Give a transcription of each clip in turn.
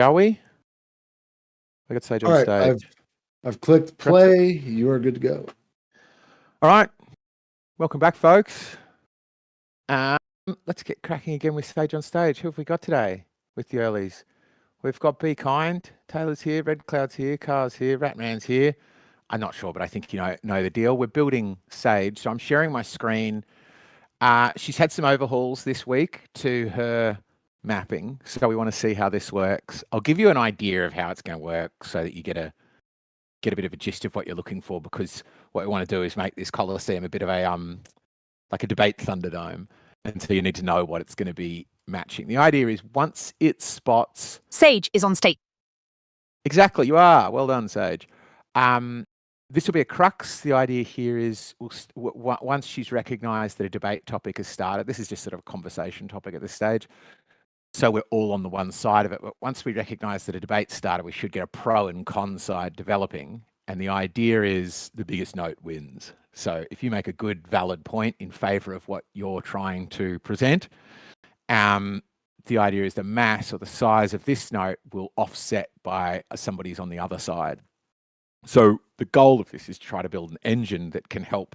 Shall we? I got Sage All on right, stage. I've clicked play. You are good to go. All right. Welcome back, folks. Let's get cracking again with Sage on stage. Who have we got today with the earlies? We've got Be Kind. Taylor's here. Red Cloud's here. Car's here. Ratman's here. I'm not sure, but I think you know the deal. We're building Sage, so I'm sharing my screen. She's had some overhauls this week to her mapping, so we want to see how this works. I'll give you an idea of how it's going to work so that you get a bit of a gist of what you're looking for, because what we want to do is make this Coliseum a bit of a like a debate Thunderdome, and so you need to know what it's going to be matching. The idea is once it spots Sage is on stage. Exactly, you are. Well done, Sage. This will be a crux. The idea here is once she's recognised that a debate topic has started, this is just sort of a conversation topic at this stage, so we're all on the one side of it. But once we recognise that a debate started, we should get a pro and con side developing. And the idea is the biggest note wins. So if you make a good, valid point in favour of what you're trying to present, the idea is the mass or the size of this note will offset by somebody's on the other side. So the goal of this is to try to build an engine that can help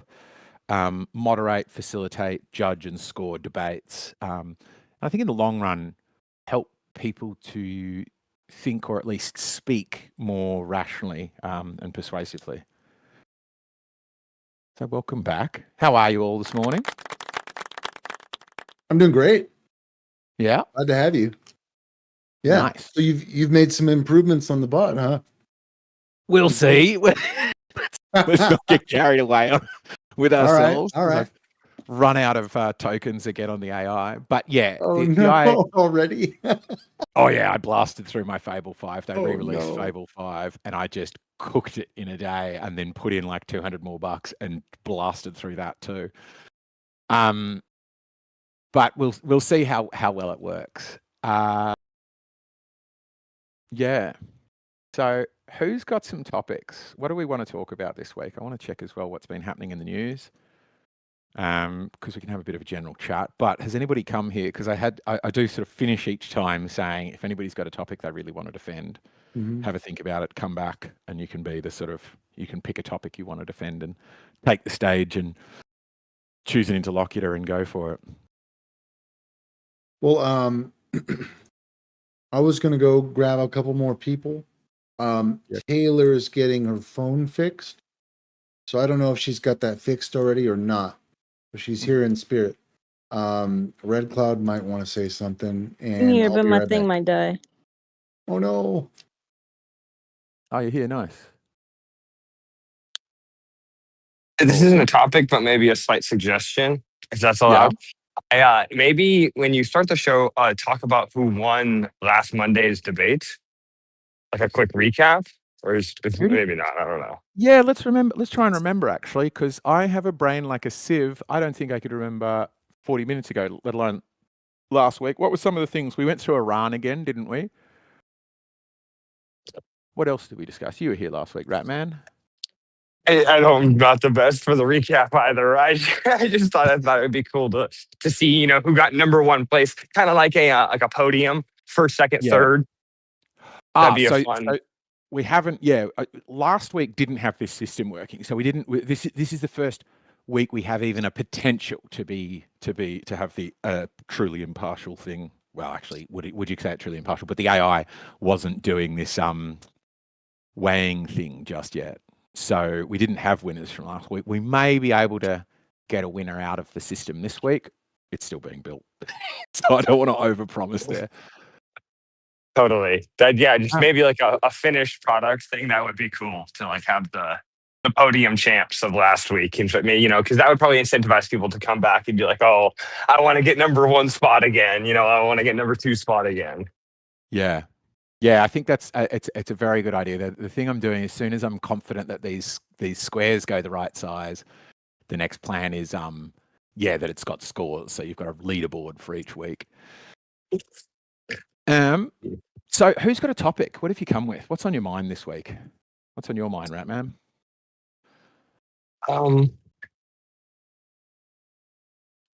moderate, facilitate, judge and score debates. I think in the long run, help people to think or at least speak more rationally and persuasively. So welcome back. How are you all this morning? I'm doing great. Yeah. Glad to have you. Yeah. Nice. So you've made some improvements on the bot, huh? We'll see. Let's not get carried away with ourselves. All right. Run out of tokens again on the AI. But yeah. Already? Oh yeah, I blasted through my Fable 5. They re-released Fable 5 and I just cooked it in a day and then put in like 200 more bucks and blasted through that too. But we'll see how well it works. Yeah. So who's got some topics? What do we want to talk about this week? I want to check as well what's been happening in the news. Because we can have a bit of a general chat. But has anybody come here? Because I do sort of finish each time saying if anybody's got a topic they really want to defend, have a think about it, come back, and you can be the sort of, you can pick a topic you want to defend and take the stage and choose an interlocutor and go for it. Well, I was going to go grab a couple more people. Taylor's getting her phone fixed. So I don't know if she's got that fixed already or not. But she's here in spirit. Red Cloud might want to say something. And here, but my thing might die. Oh no. Oh, you're here. Nice. This isn't a topic, but maybe a slight suggestion, if that's allowed. Yeah. Maybe when you start the show, talk about who won last Monday's debate. Like a quick recap, or is maybe not? I don't know. Yeah, let's try and remember actually, because I have a brain like a sieve. I don't think I could remember 40 minutes ago, let alone last week. What were some of the things? We went through Iran again, didn't we? What else did we discuss? You were here last week, Ratman. I don't not the best for the recap either. I just thought it would be cool to see who got number one place, kind of like a podium, first, second, third. That'd be a fun. So we haven't. Yeah, last week didn't have this system working, so we didn't. This is the first week we have even a potential to have the truly impartial thing. Well, actually, would you say it truly impartial? But the AI wasn't doing this weighing thing just yet. So we didn't have winners from last week. We may be able to get a winner out of the system this week. It's still being built. So I don't want to overpromise there. Totally. Just maybe like a finished product thing. That would be cool to like have the podium champs of last week. Because that would probably incentivize people to come back and be like, oh, I want to get number one spot again. I want to get number two spot again. Yeah. Yeah, I think that's it's a very good idea. The thing I'm doing, as soon as I'm confident that these squares go the right size, the next plan is that it's got scores. So you've got a leaderboard for each week. So who's got a topic? What have you come with? What's on your mind this week? What's on your mind, Ratman?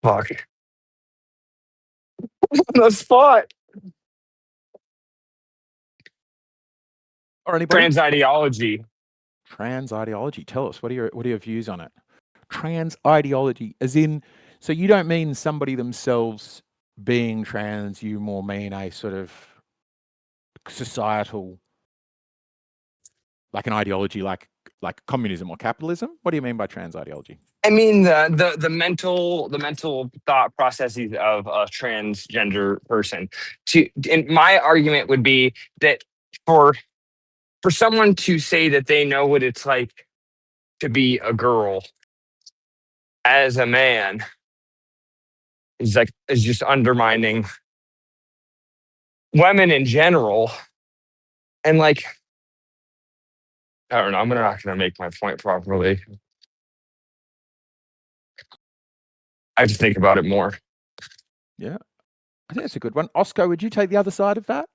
Fuck. The spot. Or anybody? Trans ideology. Trans ideology. Tell us, what are your views on it? Trans ideology, as in, so you don't mean somebody themselves being trans, you more mean a sort of societal, like an ideology like communism or capitalism? What do you mean by trans ideology? I mean the mental thought processes of a transgender person. And my argument would be that for someone to say that they know what it's like to be a girl as a man is just undermining women in general. And like, I don't know, I'm not gonna make my point properly. I have to think about it more. Yeah, I think that's a good one. Oscar, would you take the other side of that?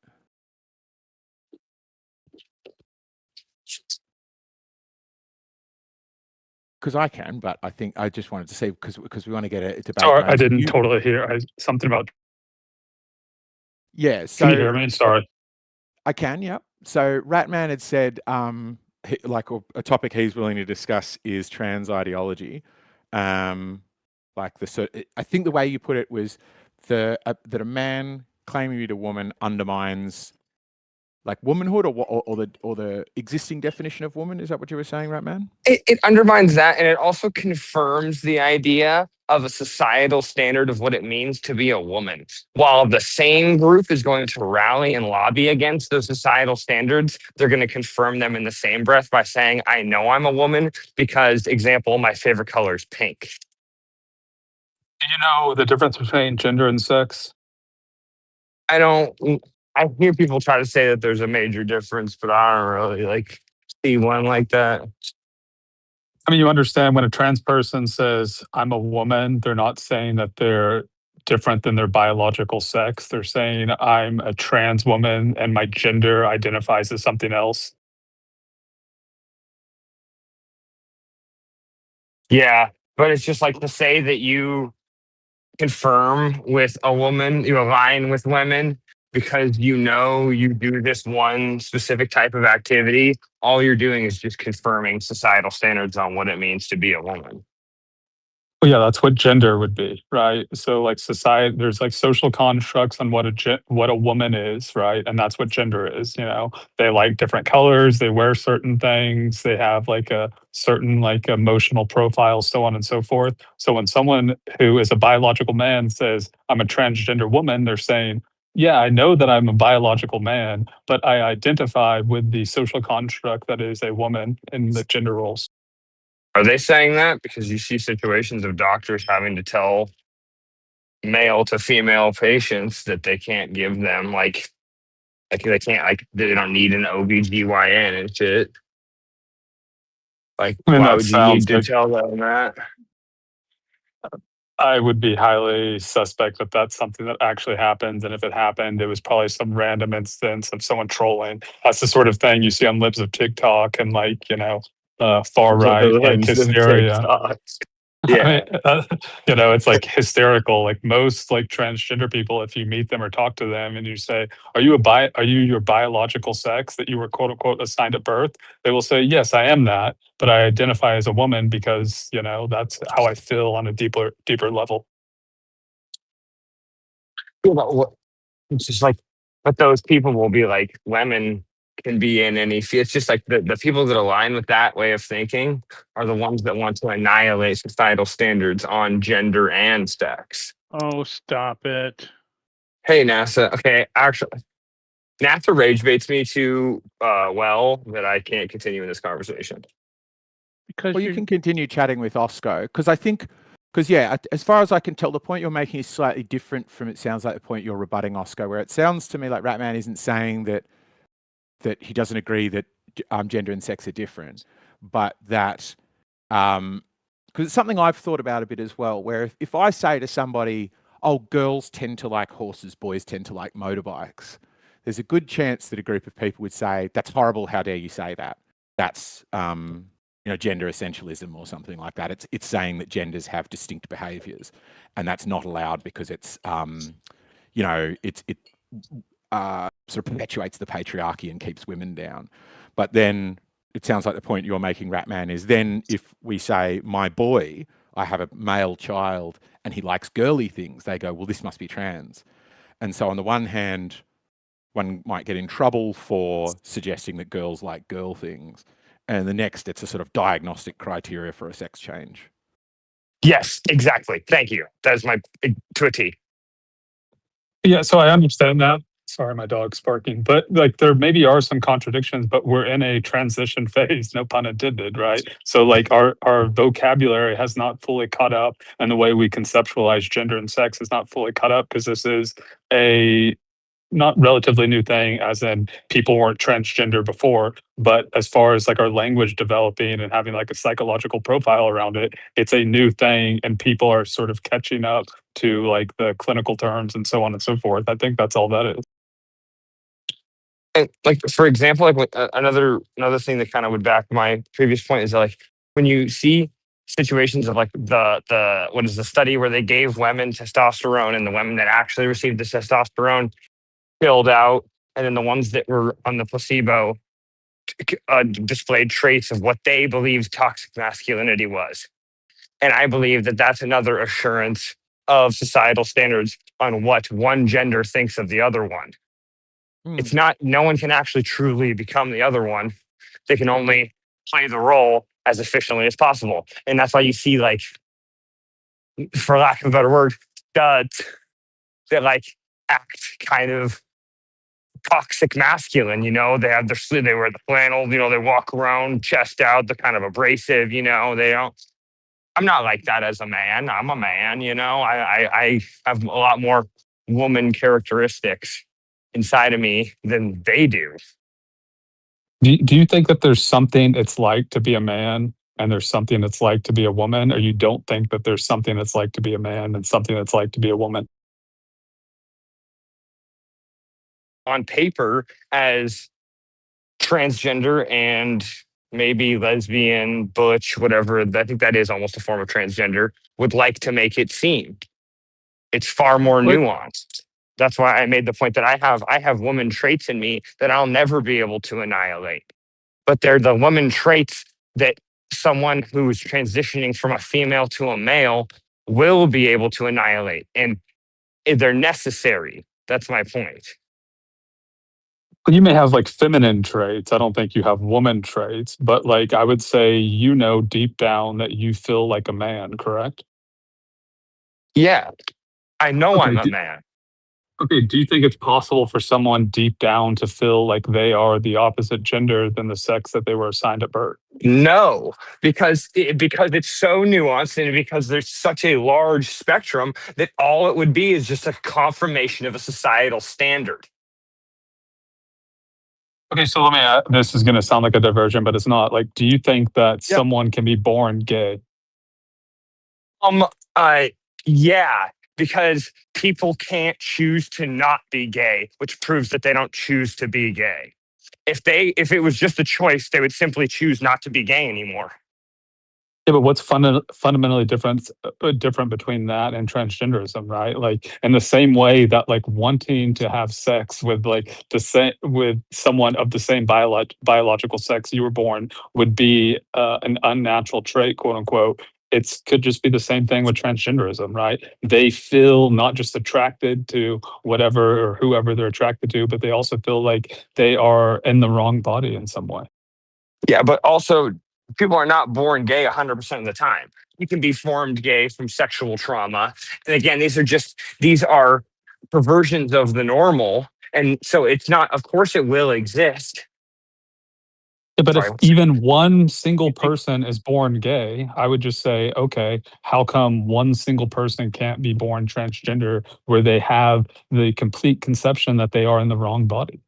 Because I can, but I think I just wanted to say, because we want to get a debate. Sorry, I going. didn't totally hear something about. Yeah, so Can you hear me? Sorry. I can, yeah. So Ratman had said, like a topic he's willing to discuss is trans ideology. Like I think the way you put it was that a man claiming to be a woman undermines like womanhood, or the existing definition of woman. Is that what you were saying, Ratman? It undermines that, and it also confirms the idea of a societal standard of what it means to be a woman. While the same group is going to rally and lobby against those societal standards, they're going to confirm them in the same breath by saying, I know I'm a woman because, example, my favorite color is pink. Do you know the difference between gender and sex? I hear people try to say that there's a major difference, but I don't really see one like that. I mean, you understand when a trans person says, I'm a woman, they're not saying that they're different than their biological sex. They're saying, I'm a trans woman and my gender identifies as something else. Yeah, but it's just like to say that you confirm with a woman, you align with women because you do this one specific type of activity. All you're doing is just confirming societal standards on what it means to be a woman. Well, yeah, that's what gender would be, right? So like society, there's like social constructs on what a woman is, right? And that's what gender is, you know. They like different colors, they wear certain things, they have like a certain like emotional profile, so on and so forth. So when someone who is a biological man says, I'm a transgender woman, they're saying, yeah, I know that I'm a biological man, but I identify with the social construct that is a woman in the gender roles. Are they saying that because you see situations of doctors having to tell male to female patients that they can't give them they don't need an OBGYN and shit? Like, I mean, why that would you need sounds to like tell them that? I would be highly suspect that that's something that actually happens. And if it happened, it was probably some random instance of someone trolling. That's the sort of thing you see on libs of TikTok and like, far right, like hysteria. I Yeah. mean, it's like hysterical. Like most like transgender people, if you meet them or talk to them and you say, are you your biological sex that you were quote unquote assigned at birth? They will say, yes, I am that, but I identify as a woman because, that's how I feel on a deeper level. It's just like, but those people will be like, women can be in any field. It's just like the people that align with that way of thinking are the ones that want to annihilate societal standards on gender and sex. Oh, stop it. Hey, NASA. Okay, actually, NASA rage baits me too well that I can't continue in this conversation. Because Well, you can continue chatting with Oscar, because I think, yeah, as far as I can tell, the point you're making is slightly different from, it sounds like, the point you're rebutting, Oscar, where it sounds to me like Ratman isn't saying that he doesn't agree that gender and sex are different, but that, because it's something I've thought about a bit as well, where if I say to somebody, oh, girls tend to like horses, boys tend to like motorbikes, there's a good chance that a group of people would say, that's horrible, how dare you say that? That's, gender essentialism or something like that. It's saying that genders have distinct behaviors, and that's not allowed because it's, it sort of perpetuates the patriarchy and keeps women down. But then it sounds like the point you're making, Ratman, is then if we say, my boy, I have a male child and he likes girly things, they go, well, this must be trans. And so on the one hand, one might get in trouble for suggesting that girls like girl things. And the next, it's a sort of diagnostic criteria for a sex change. Yes, exactly. Thank you. That is my to a T. Yeah, so I understand that. Sorry, my dog's barking. But like there maybe are some contradictions, but we're in a transition phase, no pun intended, right? So like our vocabulary has not fully caught up, and the way we conceptualize gender and sex is not fully caught up because this is a not relatively new thing, as in people weren't transgender before, but as far as like our language developing and having like a psychological profile around it, it's a new thing and people are sort of catching up to like the clinical terms and so on and so forth. I think that's all that is. And like for example, like another thing that kind of would back my previous point is like when you see situations of like the what is the study where they gave women testosterone and the women that actually received the testosterone filled out, and then the ones that were on the placebo displayed traits of what they believed toxic masculinity was. And I believe that that's another assurance of societal standards on what one gender thinks of the other one. It's not, no one can actually truly become the other one. They can only play the role as efficiently as possible. And that's why you see, like, for lack of a better word, studs that like act kind of toxic masculine, you know, they have they wear the flannel, you know, they walk around chest out, they're kind of abrasive, you know, they don't. I'm not like that as a man. I'm a man, you know. I have a lot more woman characteristics inside of me than they do. Do you think that there's something it's like to be a man and there's something it's like to be a woman, or you don't think that there's something that's like to be a man and something that's like to be a woman? On paper, as transgender and maybe lesbian, butch, whatever, I think that is almost a form of transgender, would like to make it seem. It's far more nuanced. That's why I made the point that I have woman traits in me that I'll never be able to annihilate. But they're the woman traits that someone who is transitioning from a female to a male will be able to annihilate. And they're necessary. That's my point. You may have like feminine traits. I don't think you have woman traits, but like I would say, you know, deep down that you feel like a man, correct? Yeah, I know Okay, I'm a man. Okay, do you think it's possible for someone deep down to feel like they are the opposite gender than the sex that they were assigned at birth? No, because it's so nuanced and because there's such a large spectrum that all it would be is just a confirmation of a societal standard. Okay, so let me. This is going to sound like a diversion, but it's not. Like, do you think that someone can be born gay? Yeah, because people can't choose to not be gay, which proves that they don't choose to be gay. If it was just a choice, they would simply choose not to be gay anymore. Yeah, but what's fundamentally different between that and transgenderism, right? Like in the same way that like wanting to have sex with like with someone of the same biological sex you were born would be an unnatural trait, quote unquote. It could just be the same thing with transgenderism, right? They feel not just attracted to whatever or whoever they're attracted to, but they also feel like they are in the wrong body in some way. Yeah, but also people are not born gay 100% of the time. You can be formed gay from sexual trauma. And again, these are perversions of the normal. And so it's not, of course it will exist. Yeah, but Sorry. if even one single person is born gay, I would just say, okay, how come one single person can't be born transgender where they have the complete conception that they are in the wrong body?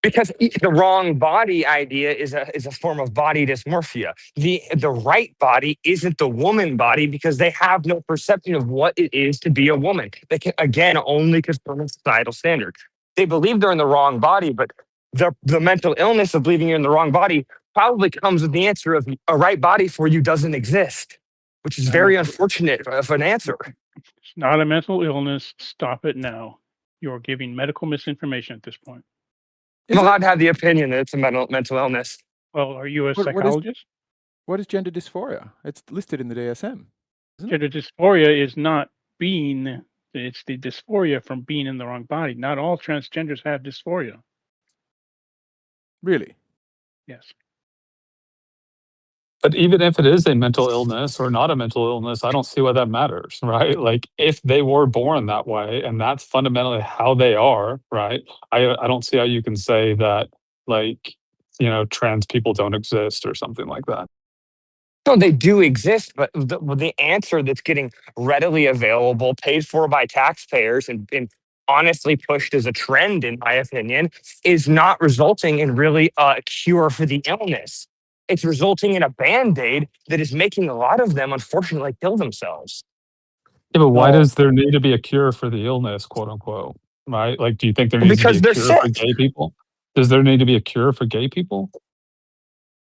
Because the wrong body idea is a form of body dysmorphia. The right body isn't the woman body because they have no perception of what it is to be a woman. They can, again, only confirm a societal standard. They believe they're in the wrong body, but the mental illness of believing you're in the wrong body probably comes with the answer of a right body for you doesn't exist, which is very unfortunate of an answer. It's not a mental illness. Stop it now. You're giving medical misinformation at this point. Is I'm it? allowed to have the opinion that it's a mental illness. Well, are you a What is- psychologist? What is gender dysphoria? It's listed in the DSM. Isn't it? Gender dysphoria is not being, it's the dysphoria from being in the wrong body. Not all transgenders have dysphoria. Really? Yes. But even if it is a mental illness or not a mental illness, I don't see why that matters, right? Like if they were born that way and that's fundamentally how they are, right? I don't see how you can say that like, trans people don't exist or something like that. No, they do exist, but the answer that's getting readily available, paid for by taxpayers, and honestly pushed as a trend, in my opinion, is not resulting in really a cure for the illness. It's resulting in a band-aid that is making a lot of them, unfortunately, kill themselves. Yeah, but why No. does there need to be a cure for the illness, quote unquote? Right? Like, do you think there needs Because to be they're a cure for sick. gay people? Does there need to be a cure for gay people?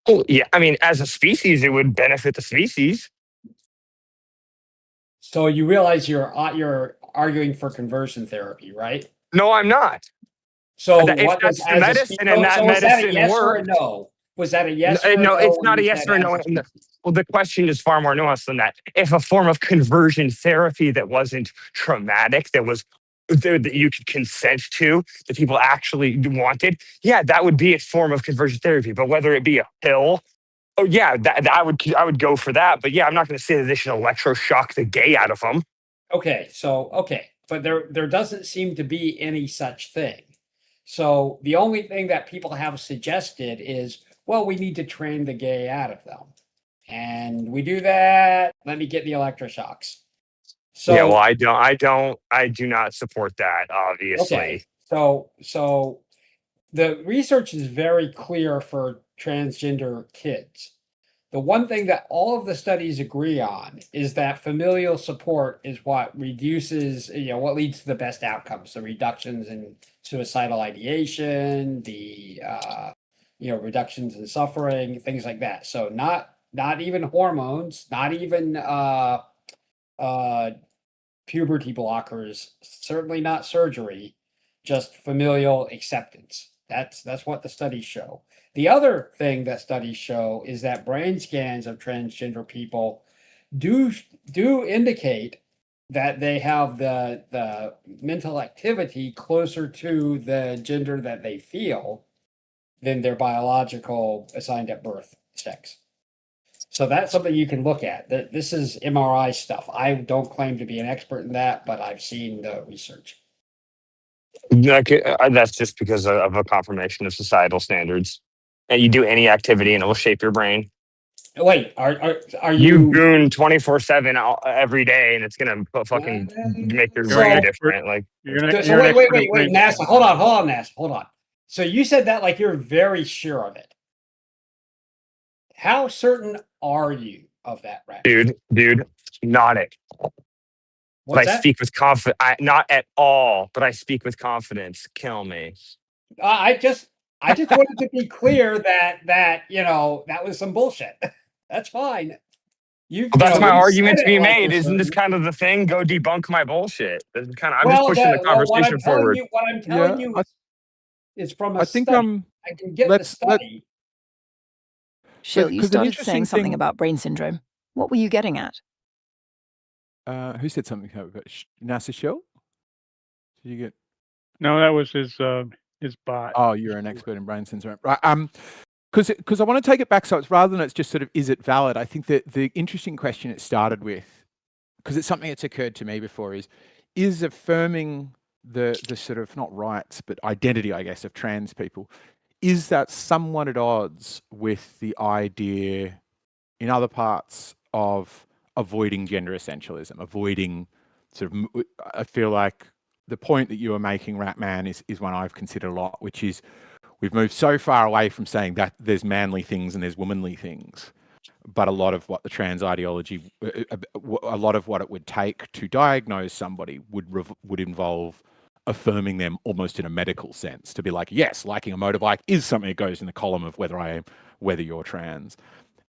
Well, yeah, I mean, as a species, it would benefit the species. So you realize you're arguing for conversion therapy, right? No, I'm not. So If what that's does the as a medicine and that was that a medicine yes or a worked. no? Was that a yes or a No, no? it's when not a you yes said or a as no. a species? Well, the question is far more nuanced than that. If a form of conversion therapy that wasn't traumatic, that you could consent to, that people actually wanted, yeah, that would be a form of conversion therapy. But whether it be a pill, oh yeah, that I would go for that. But yeah, I'm not going to say that they should electroshock the gay out of them. Okay, but there doesn't seem to be any such thing. So the only thing that people have suggested is, well, we need to train the gay out of them. And we do that, let me get the electroshocks. So Yeah, well, I do not support that, obviously. okay. So the research is very clear for transgender kids. The one thing that all of the studies agree on is that familial support is what reduces, what leads to the best outcomes, the reductions in suicidal ideation, the reductions in suffering, things like that. So not even hormones, not even puberty blockers, certainly not surgery, just familial acceptance. That's what the studies show. The other thing that studies show is that brain scans of transgender people do indicate that they have the mental activity closer to the gender that they feel than their biological assigned at birth sex. So that's something you can look at. This is MRI stuff. I don't claim to be an expert in that, but I've seen the research. That's just because of a confirmation of societal standards. And you do any activity and it will shape your brain. Wait, are You you goon 24/7 every day, and it's gonna fucking make your So- brain You're an different. Like, You're an, So you're an wait, expert in brain NASA. science. Hold on, NASA. Hold on. So you said that like you're very sure of it. How certain are you of that, Rat? dude, not it. But I What's that? speak with confidence. Not at all, but I speak with confidence. Kill me. I just wanted to be clear that that was some bullshit. That's fine. That's my you argument to said it be like made. you're Isn't this certain. kind of the thing? Go debunk my bullshit. This is kind of. I'm Well, just pushing the what I'm conversation telling forward. you, what I'm telling Yeah, you is from a I think study. I can get the let's let study. Shill, you 'cause an started interesting saying something thing- about brain syndrome. What were you getting at? who said something about NASA show? Did you get? No, that was his bot. Oh, you're an expert in brain syndrome, right? Because I want to take it back. So it's rather than it's just sort of is it valid? I think that the interesting question it started with, because it's something that's occurred to me before, is affirming the sort of not rights but identity, I guess, of trans people. Is that somewhat at odds with the idea in other parts of avoiding gender essentialism, avoiding sort of? I feel like the point that you were making, Ratman, is one I've considered a lot, which is we've moved so far away from saying that there's manly things and there's womanly things, but a lot of what the trans ideology, a lot of what it would take to diagnose somebody would involve affirming them almost in a medical sense, to be like, yes, liking a motorbike is something that goes in the column of whether you're trans.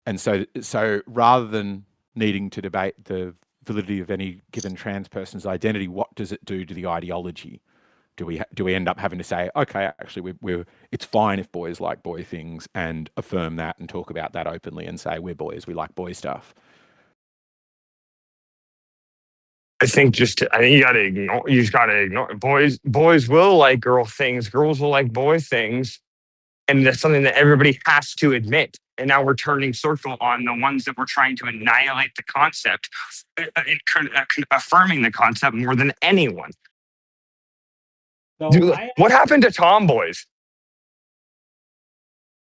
And so rather than needing to debate the validity of any given trans person's identity, what does it do to the ideology do we end up having to say, okay, actually, it's fine if boys like boy things, and affirm that and talk about that openly and say we're boys, we like boy stuff? I think you just gotta ignore boys will like girl things, girls will like boy things, and that's something that everybody has to admit. And now we're turning circle on the ones that we're trying to annihilate the concept, affirming the concept more than anyone. So Dude, what happened to tomboys?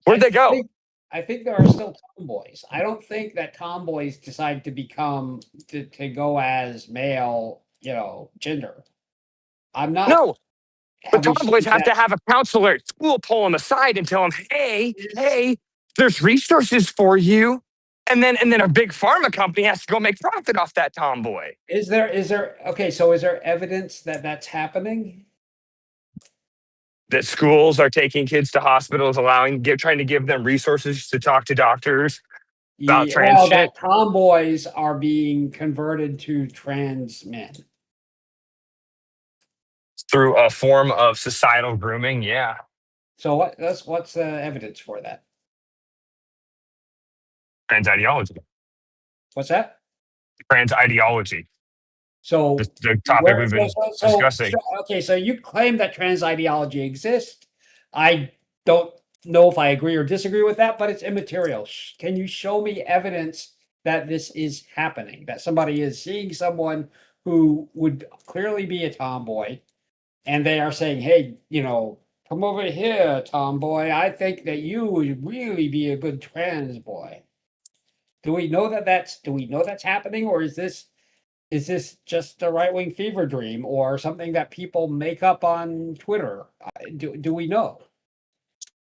Where'd they go? I think there are still tomboys. I don't think that tomboys decide to become to go as male, gender. I'm not. No, but Have you tomboys seen have to that? have a counselor at school pull them aside and tell them, hey, there's resources for you. And then a big pharma company has to go make profit off that tomboy. Is there okay, so is there evidence that that's happening? That schools are taking kids to hospitals, trying to give them resources to talk to doctors about trans shit. That tomboys are being converted to trans men. Through a form of societal grooming, yeah. So what's the evidence for that? Trans ideology. What's that? Trans ideology. So the topic we've been discussing. Okay, so you claim that trans ideology exists. I don't know if I agree or disagree with that, but it's immaterial. Can you show me evidence that this is happening? That somebody is seeing someone who would clearly be a tomboy, and they are saying, "Hey, come over here, tomboy. I think that you would really be a good trans boy." Do we know that's happening, or is this just a right-wing fever dream or something that people make up on Twitter? Do we know?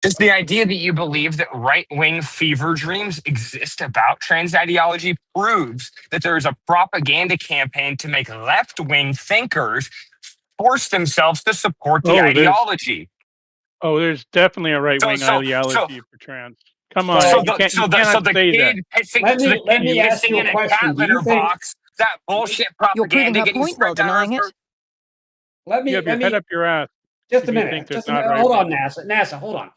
It's the idea that you believe that right-wing fever dreams exist about trans ideology proves that there is a propaganda campaign to make left-wing thinkers force themselves to support the ideology. There's definitely a right-wing ideology for trans. Come on, so you the cannot say that. Let me ask you a question. Do you think that bullshit propaganda you're proving her getting point while denying it? You have your head up your ass. Just a minute. Hold on, NASA, hold on.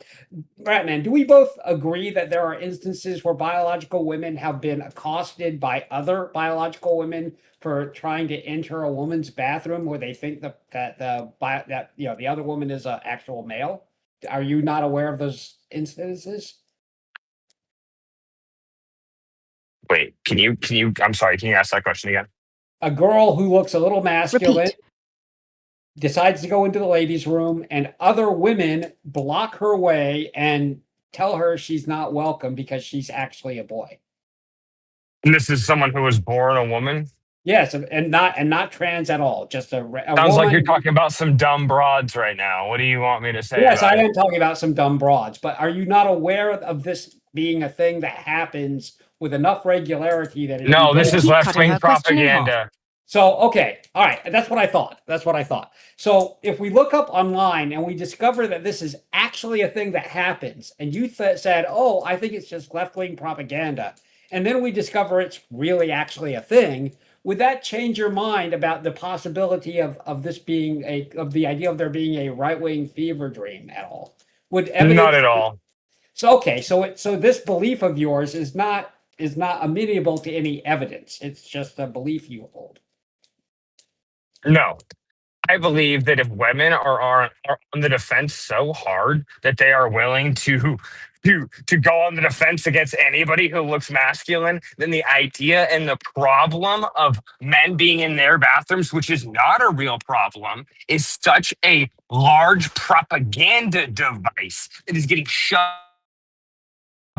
Ratman, do we both agree that there are instances where biological women have been accosted by other biological women for trying to enter a woman's bathroom where they think that the other woman is an actual male? Are you not aware of those instances? Wait, I'm sorry, can you ask that question again? A girl who looks a little masculine Repeat. decides to go into the ladies' room, and other women block her way and tell her she's not welcome because she's actually a boy. And this is someone who was born a woman? Yes, and not trans at all. Just a Sounds woman. like you're talking about some dumb broads right now. What do you want me to say? Yes, I am talking about some dumb broads. But are you not aware of this being a thing that happens with enough regularity that it? No, this is left-wing propaganda. So, okay. All right. That's what I thought. So if we look up online and we discover that this is actually a thing that happens, and you said, oh, I think it's just left-wing propaganda, and then we discover it's really actually a thing, would that change your mind about the possibility of this being of the idea of there being a right-wing fever dream at all? Not at all. So, okay. So this belief of yours is not amenable to any evidence. It's just a belief you hold. No, I believe that if women are on the defense so hard that they are willing to go on the defense against anybody who looks masculine, then the idea and the problem of men being in their bathrooms, which is not a real problem, is such a large propaganda device that is getting shoved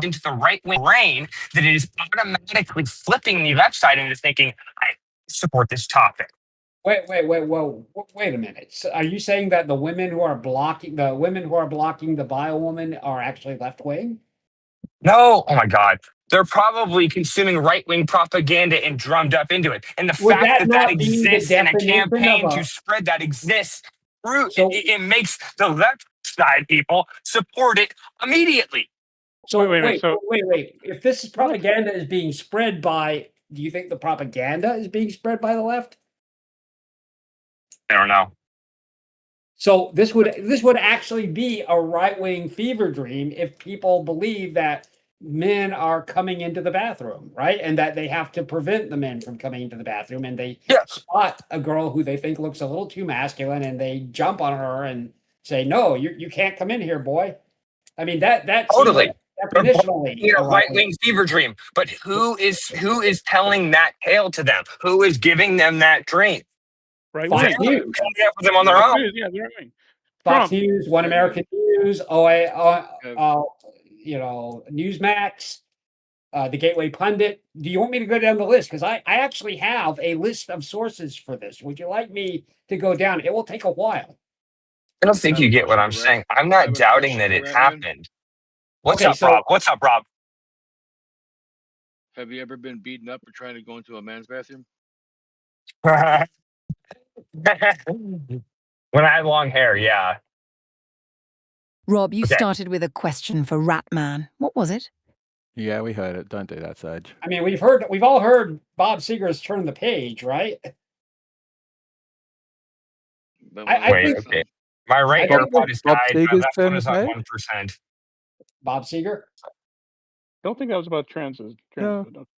into the right-wing brain that it is automatically flipping the left side into thinking, I support this topic. Wait a minute. So are you saying that the women who are blocking the bio woman are actually left wing? No, oh my God. They're probably consuming right-wing propaganda and drummed up into it. And the fact that exists in a campaign to spread that exists, it makes the left side people support it immediately. So wait. If this is propaganda is being spread by, do you think the propaganda is being spread by the left? I don't know. So this would actually be a right-wing fever dream if people believe that men are coming into the bathroom, right? And that they have to prevent the men from coming into the bathroom, and they Yeah. spot a girl who they think looks a little too masculine, and they jump on her and say, "No, you can't come in here, boy." I mean, that seems Totally. like definitionally In a a right wing fever dream. But who is telling that tale to them? Who is giving them that dream? Right Fox wing. They're News. coming up with them on their Fox own. News, yeah, the right wing. Fox Trump. News, One Yeah. American News, Newsmax, the Gateway Pundit. Do you want me to go down the list? Because I actually have a list of sources for this. Would you like me to go down? It will take a while. I don't think I have you a get what question I'm for saying. Rat. I'm I not have a doubting question that for it Ratman. happened. What's Okay, up, so- Rob? What's up, Rob? Have you ever been beaten up for trying to go into a man's bathroom? When I had long hair, yeah. Rob, you Okay. started with a question for Ratman. What was it? Yeah, we heard it. Don't do that, Sage. I mean, we've all heard Bob Seger's Turn the Page, right? But I Wait, think- okay. My right I think AirPod is Bob died. My Seger's left Turn one the is on Page? 1%. Bob Seger. Don't think that was about trans. No. Don't-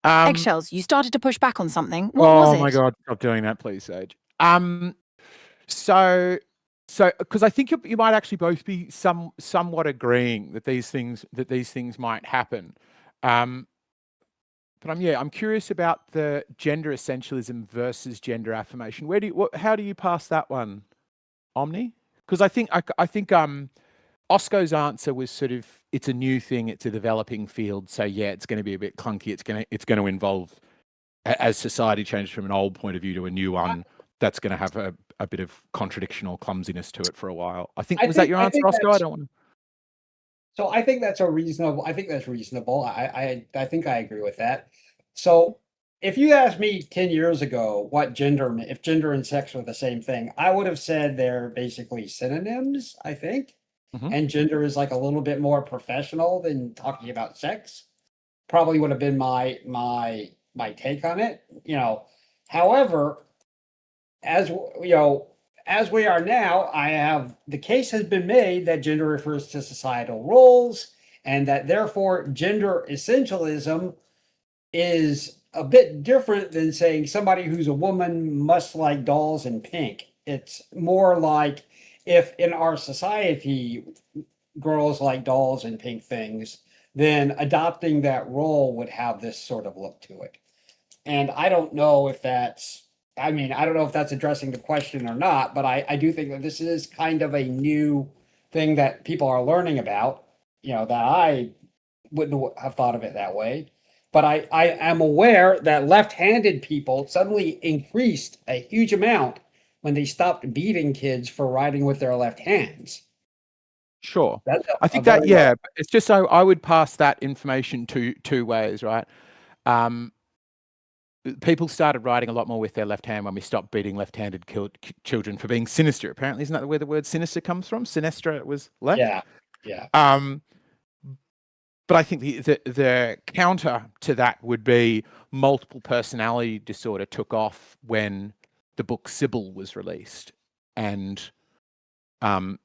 Eggshells, you started to push back on something. What was it? Oh my God, stop doing that, please, Sage. So because I think you might actually both be somewhat agreeing that these things might happen. But I'm curious about the gender essentialism versus gender affirmation. How do you pass that one, Omni? Because I think Osco's answer was sort of, it's a new thing, it's a developing field, so yeah, it's going to be a bit clunky. It's going to involve, as society changes from an old point of view to a new one, that's going to have a bit of contradiction or clumsiness to it for a while. Was that your answer, Osco? I don't want to. So I think that's reasonable. I think I agree with that. So if you asked me 10 years ago if gender and sex were the same thing, I would have said they're basically synonyms, I think. Mhm. And gender is like a little bit more professional than talking about sex. Probably would have been my take on it. However, as we are now, the case has been made that gender refers to societal roles, and that therefore gender essentialism is a bit different than saying somebody who's a woman must like dolls and pink. It's more like, if in our society girls like dolls and pink things, then adopting that role would have this sort of look to it. And I don't know if that's addressing the question or not, but I do think that this is kind of a new thing that people are learning about, that I wouldn't have thought of it that way. But I am aware that left-handed people suddenly increased a huge amount when they stopped beating kids for writing with their left hands. Sure. That's I think that, yeah, it's just so I would pass that information two ways, right? People started writing a lot more with their left hand when we stopped beating left-handed children for being sinister. Apparently, isn't that where the word sinister comes from? Sinistra was left. Yeah. But I think the counter to that would be multiple personality disorder took off when the book Sybil was released, and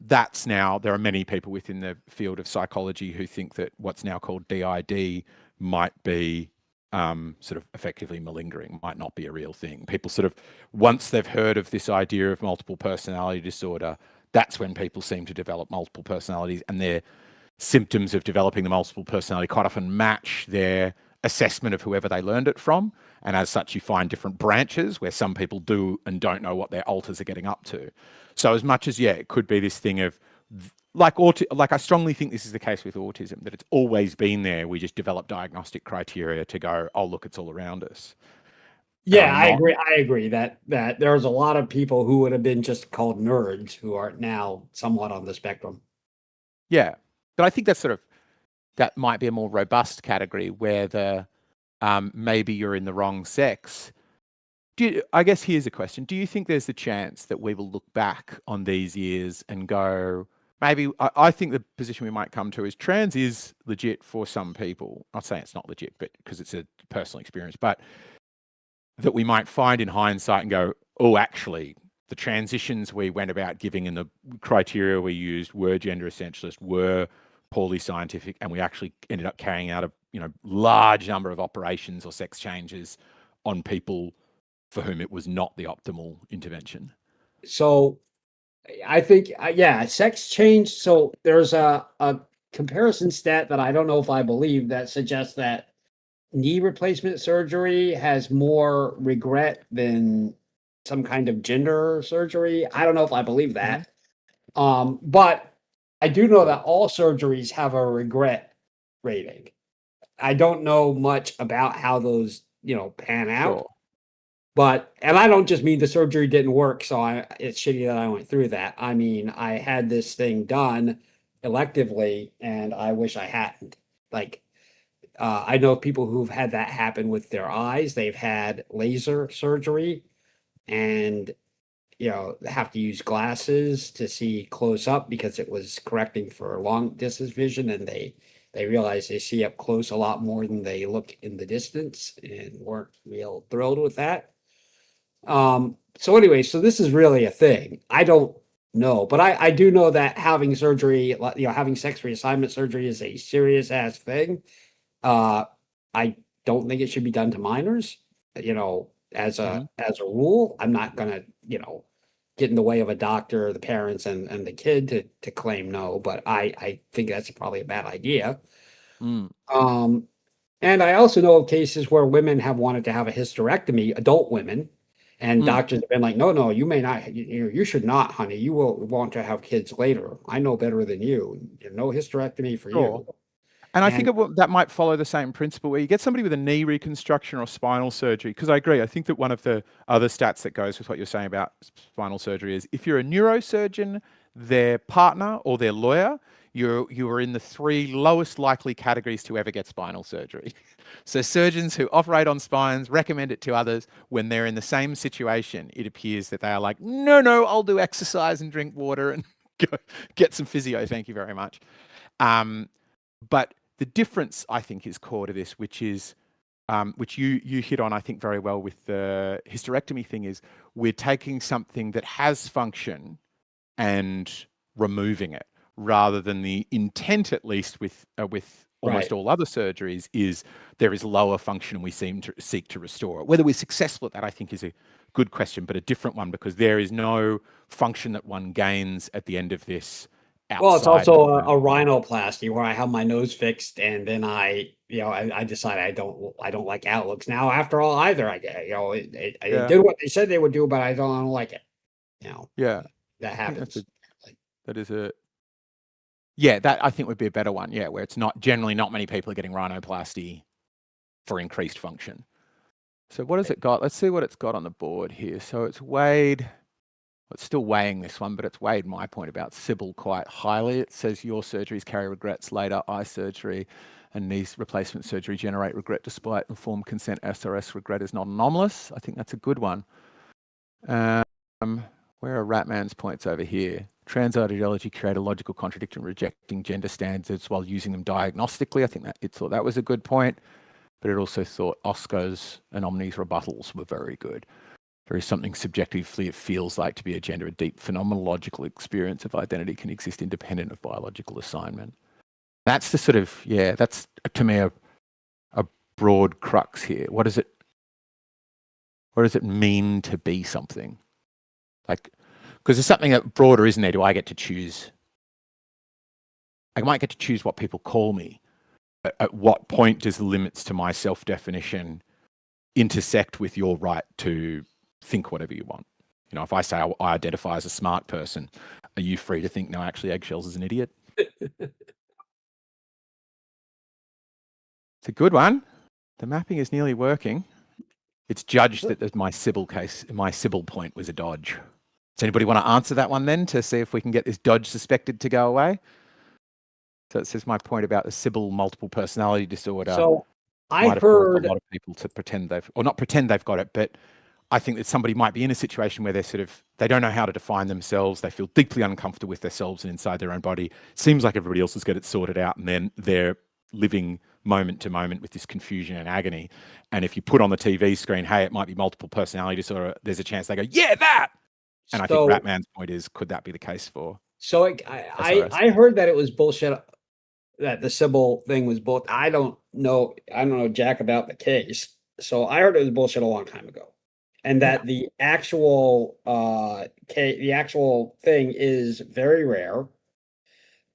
that's now, there are many people within the field of psychology who think that what's now called DID might be sort of effectively malingering, might not be a real thing. People sort of, once they've heard of this idea of multiple personality disorder, that's when people seem to develop multiple personalities, and their symptoms of developing the multiple personality quite often match their assessment of whoever they learned it from. And as such, you find different branches where some people do and don't know what their alters are getting up to. So as much as, yeah, it could be this thing of, like I strongly think this is the case with autism, that it's always been there. We just develop diagnostic criteria to go, oh, look, it's all around us. Yeah, I agree that there's a lot of people who would have been just called nerds who are now somewhat on the spectrum. Yeah. But I think that might be a more robust category where maybe you're in the wrong sex. I guess here's a question. Do you think there's a chance that we will look back on these years and go, maybe, I think the position we might come to is trans is legit for some people. Not saying it's not legit, but because it's a personal experience, but that we might find in hindsight and go, oh, actually, the transitions we went about giving and the criteria we used were gender essentialist, were poorly scientific, and we actually ended up carrying out a large number of operations or sex changes on people for whom it was not the optimal intervention. So I think, yeah, sex change. So there's a comparison stat that I don't know if I believe that suggests that knee replacement surgery has more regret than some kind of gender surgery. I don't know if I believe that. But I do know that all surgeries have a regret rating. I don't know much about how those, pan out. Sure. But, and I don't just mean the surgery didn't work, so it's shitty that I went through that. I mean, I had this thing done electively, and I wish I hadn't. Like, I know people who've had that happen with their eyes. They've had laser surgery, and have to use glasses to see close up because it was correcting for long distance vision, and they realize they see up close a lot more than they look in the distance, and weren't real thrilled with that. So anyway, so this is really a thing. I don't know, but I do know that having surgery, having sex reassignment surgery is a serious ass thing. I don't think it should be done to minors, as a rule. I'm not gonna, get in the way of a doctor, or the parents and the kid to claim no, but I think that's probably a bad idea. And I also know of cases where women have wanted to have a hysterectomy, adult women, and doctors have been like, no, you may not, you should not, honey. You will want to have kids later. I know better than you. No hysterectomy for you. And I think that might follow the same principle where you get somebody with a knee reconstruction or spinal surgery. Because I agree, I think that one of the other stats that goes with what you're saying about spinal surgery is if you're a neurosurgeon, their partner or their lawyer, you are in the 3 lowest likely categories to ever get spinal surgery. So surgeons who operate on spines recommend it to others when they're in the same situation. It appears that they are like, no, I'll do exercise and drink water and go get some physio. Thank you very much. But the difference, I think, is core to this, which is, which you hit on, I think, very well with the hysterectomy thing, is we're taking something that has function and removing it, rather than the intent, at least with almost all other surgeries, is there is lower function and we seek to restore it. Whether we're successful at that, I think, is a good question, but a different one, because there is no function that one gains at the end of this. Well, it's also a rhinoplasty where I have my nose fixed, and then I decide I don't like how it looks now. After all, either I did what they said they would do, but I don't like it. Yeah, that happens. That I think would be a better one. Yeah, where it's not many people are getting rhinoplasty for increased function. So what has it got? Let's see what it's got on the board here. So it's weighed. It's still weighing this one, but it's weighed my point about Sybil quite highly. It says your surgeries carry regrets later. Eye surgery and knee replacement surgery generate regret despite informed consent. SRS regret is not anomalous. I think that's a good one. Where are Ratman's points over here? Trans ideology create a logical contradiction, rejecting gender standards while using them diagnostically. I think that it thought that was a good point, but it also thought Oscar's and Omni's rebuttals were very good. There is something subjectively it feels like to be a gender. A deep phenomenological experience of identity can exist independent of biological assignment. That's the sort of, that's to me a broad crux here. What does it mean to be something? Like, because there's something broader, isn't there? Do I get to choose? I might get to choose what people call me. At what point does the limits to my self-definition intersect with your right to think whatever you want? If I say I identify as a smart person, are you free to think, no, actually Eggshells is an idiot? It's a good one. The mapping is nearly working. It's judged that my Sybil point was a dodge. Does anybody want to answer that one then, to see if we can get this dodge suspected to go away? So it says my point about the Sybil multiple personality disorder. So I might have caused a lot of people to not pretend they've got it, but I think that somebody might be in a situation where they don't know how to define themselves. They feel deeply uncomfortable with themselves and inside their own body. Seems like everybody else has got it sorted out, and then they're living moment to moment with this confusion and agony. And if you put on the TV screen, hey, it might be multiple personality disorder, there's a chance they go, yeah, that. And I think So, Ratman's point is, could that be the case for so SRS? I heard that it was bullshit. That the Sybil thing was both. I don't know jack about the case. So I heard it was bullshit a long time ago, and that the actual the actual thing is very rare.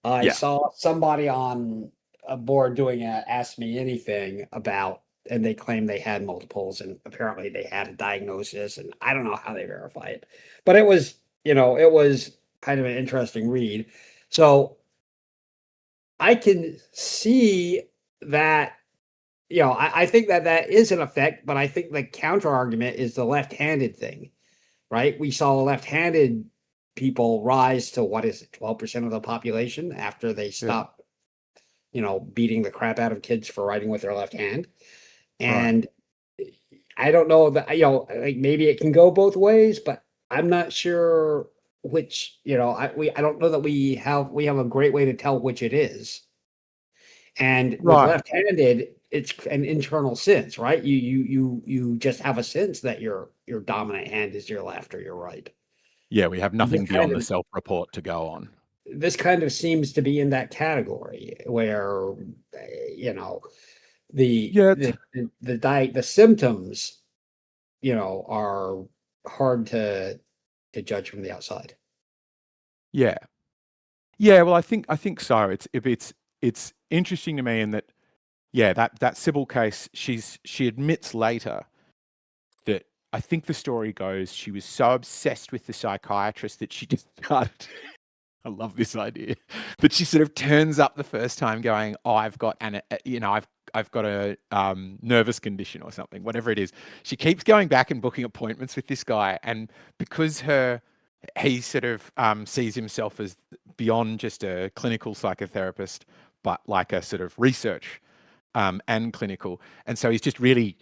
I Yeah. saw somebody on a board doing a Ask Me Anything about, and they claimed they had multiples, and apparently they had a diagnosis, and I don't know how they verify it, but it was, it was kind of an interesting read. So I can see that, I think that that is an effect, but I think the counter argument is the left-handed thing, right? We saw left-handed people rise to, what is it, 12% of the population after they stopped, beating the crap out of kids for writing with their left hand. And I don't know that, like maybe it can go both ways, but I'm not sure which, I don't know that we have a great way to tell which it is. And with left-handed, it's an internal sense, right? You just have a sense that your dominant hand is your left or your right. Yeah, we have nothing beyond the self-report to go on. This kind of seems to be in that category where, the symptoms, are hard to judge from the outside. Yeah. Yeah, well, I think so. It's interesting to me in that, that Sybil case, she admits later that, I think the story goes, she was so obsessed with the psychiatrist that she just started. I love this idea that she sort of turns up the first time going, "Oh, I've got I've got a nervous condition or something, whatever it is." She keeps going back and booking appointments with this guy, and because he sort of sees himself as beyond just a clinical psychotherapist, but like a sort of research and clinical, and so he's just really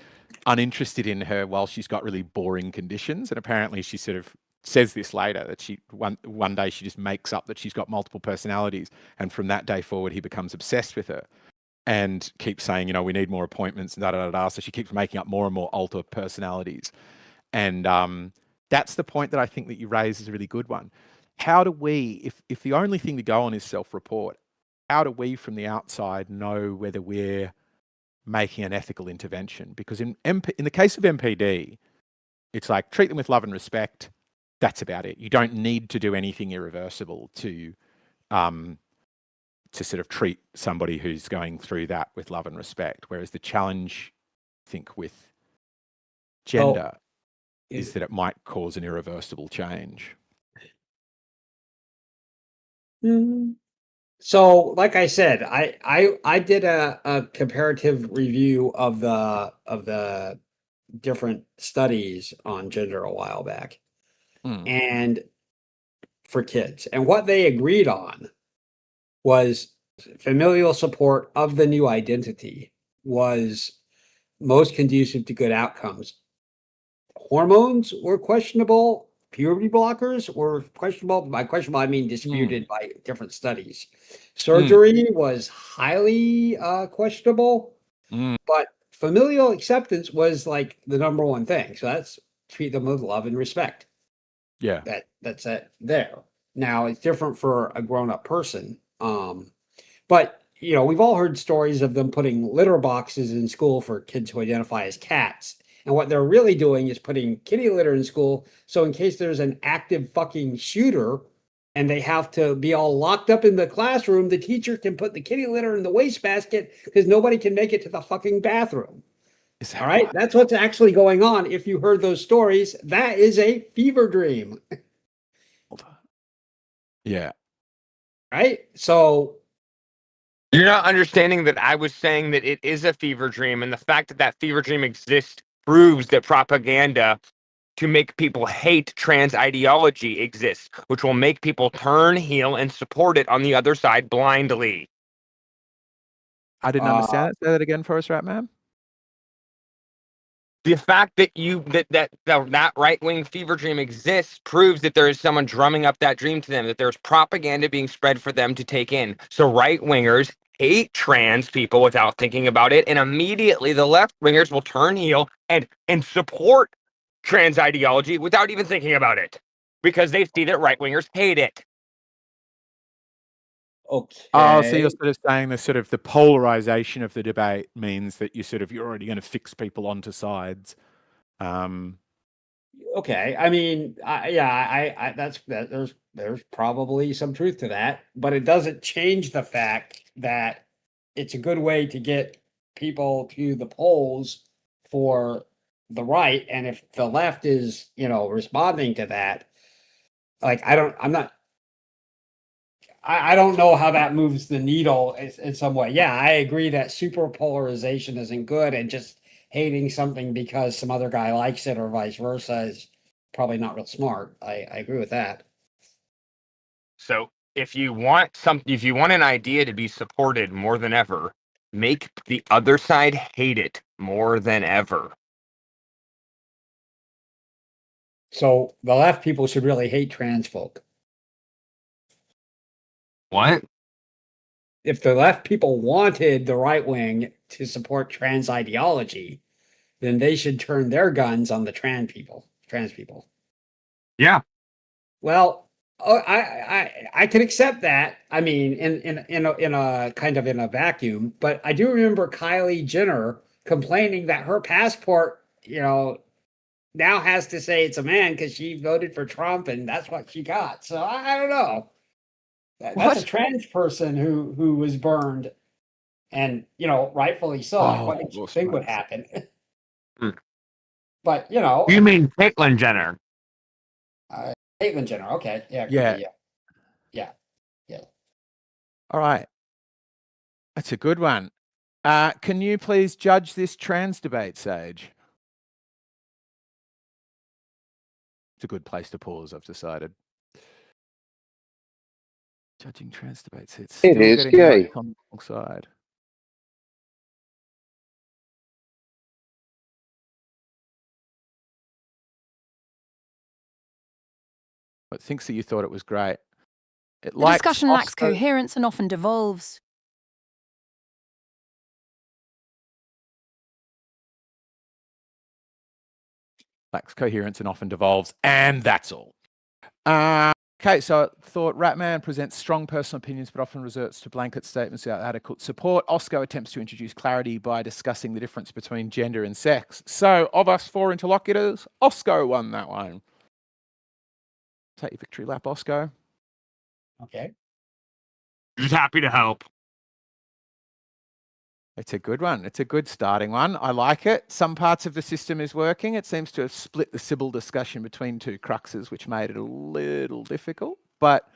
uninterested in her while she's got really boring conditions. And apparently, she sort of says this later, that she one day she just makes up that she's got multiple personalities, and from that day forward he becomes obsessed with her and keeps saying, we need more appointments and da da da da. So she keeps making up more and more alter personalities, and that's the point that I think that you raise is a really good one. How do we, if the only thing to go on is self-report, how do we from the outside know whether we're making an ethical intervention? Because in the case of MPD, it's like, treat them with love and respect. That's about it. You don't need to do anything irreversible to sort of treat somebody who's going through that with love and respect. Whereas the challenge, I think, with gender is that it might cause an irreversible change. So, like I said, I did a comparative review of the different studies on gender a while back, and for kids, and what they agreed on was familial support of the new identity was most conducive to good outcomes. Hormones were questionable. Puberty blockers were questionable. By questionable, I mean disputed by different studies. Surgery was highly questionable, but familial acceptance was like the number one thing. So that's treat them with love and respect. Yeah. That's it there. Now it's different for a grown-up person. But we've all heard stories of them putting litter boxes in school for kids who identify as cats. And what they're really doing is putting kitty litter in school. So in case there's an active fucking shooter and they have to be all locked up in the classroom, the teacher can put the kitty litter in the wastebasket because nobody can make it to the fucking bathroom. All right. That's what's actually going on. If you heard those stories, that is a fever dream. Yeah. Right. So you're not understanding that I was saying that it is a fever dream, and the fact that that fever dream exists proves that propaganda to make people hate trans ideology exists, which will make people turn heel and support it on the other side blindly. I didn't understand it. Say that again for us, Ratman. The fact that that right-wing fever dream exists proves that there is someone drumming up that dream to them, that there's propaganda being spread for them to take in. So right-wingers hate trans people without thinking about it, and immediately the left-wingers will turn heel and support trans ideology without even thinking about it. because they see that right wingers hate it. Okay. Oh, so you're sort of saying the polarization of the debate means that you're already going to fix people onto sides. Okay. I mean, there's probably some truth to that, but it doesn't change the fact that it's a good way to get people to the polls for the right. And if the left is, responding to that, like, I don't know how that moves the needle in some way. Yeah, I agree that super polarization isn't good, and just hating something because some other guy likes it or vice versa is probably not real smart. I agree with that. So if you want an idea to be supported more than ever, make the other side hate it more than ever. So the left people should really hate trans folk. What? If the left people wanted the right wing to support trans ideology, then they should turn their guns on the trans people. Yeah. Well, I can accept that. I mean, in a kind of in a vacuum, but I do remember Kylie Jenner complaining that her passport, now has to say it's a man because she voted for Trump and that's what she got. So I don't know. That's a trans person who was burned, and rightfully so. Like, what did you think would happen? But You mean Caitlyn Jenner? Caitlyn Jenner. Okay, yeah, yeah. All right, that's a good one. Can you please judge this trans debate, Sage? It's a good place to pause, I've decided. Judging trans debates, it's still getting gay on the wrong side. It thinks that you thought it was great. The discussion lacks coherence and often devolves. Lacks coherence and often devolves, and that's all. Okay, so I thought Ratman presents strong personal opinions but often resorts to blanket statements without adequate support. Osco attempts to introduce clarity by discussing the difference between gender and sex. So, of us four interlocutors, Osco won that one. Take your victory lap, Osco. Okay. Just happy to help. It's a good one. It's a good starting one. I like it. Some parts of the system is working. It seems to have split the Sybil discussion between two cruxes, which made it a little difficult, but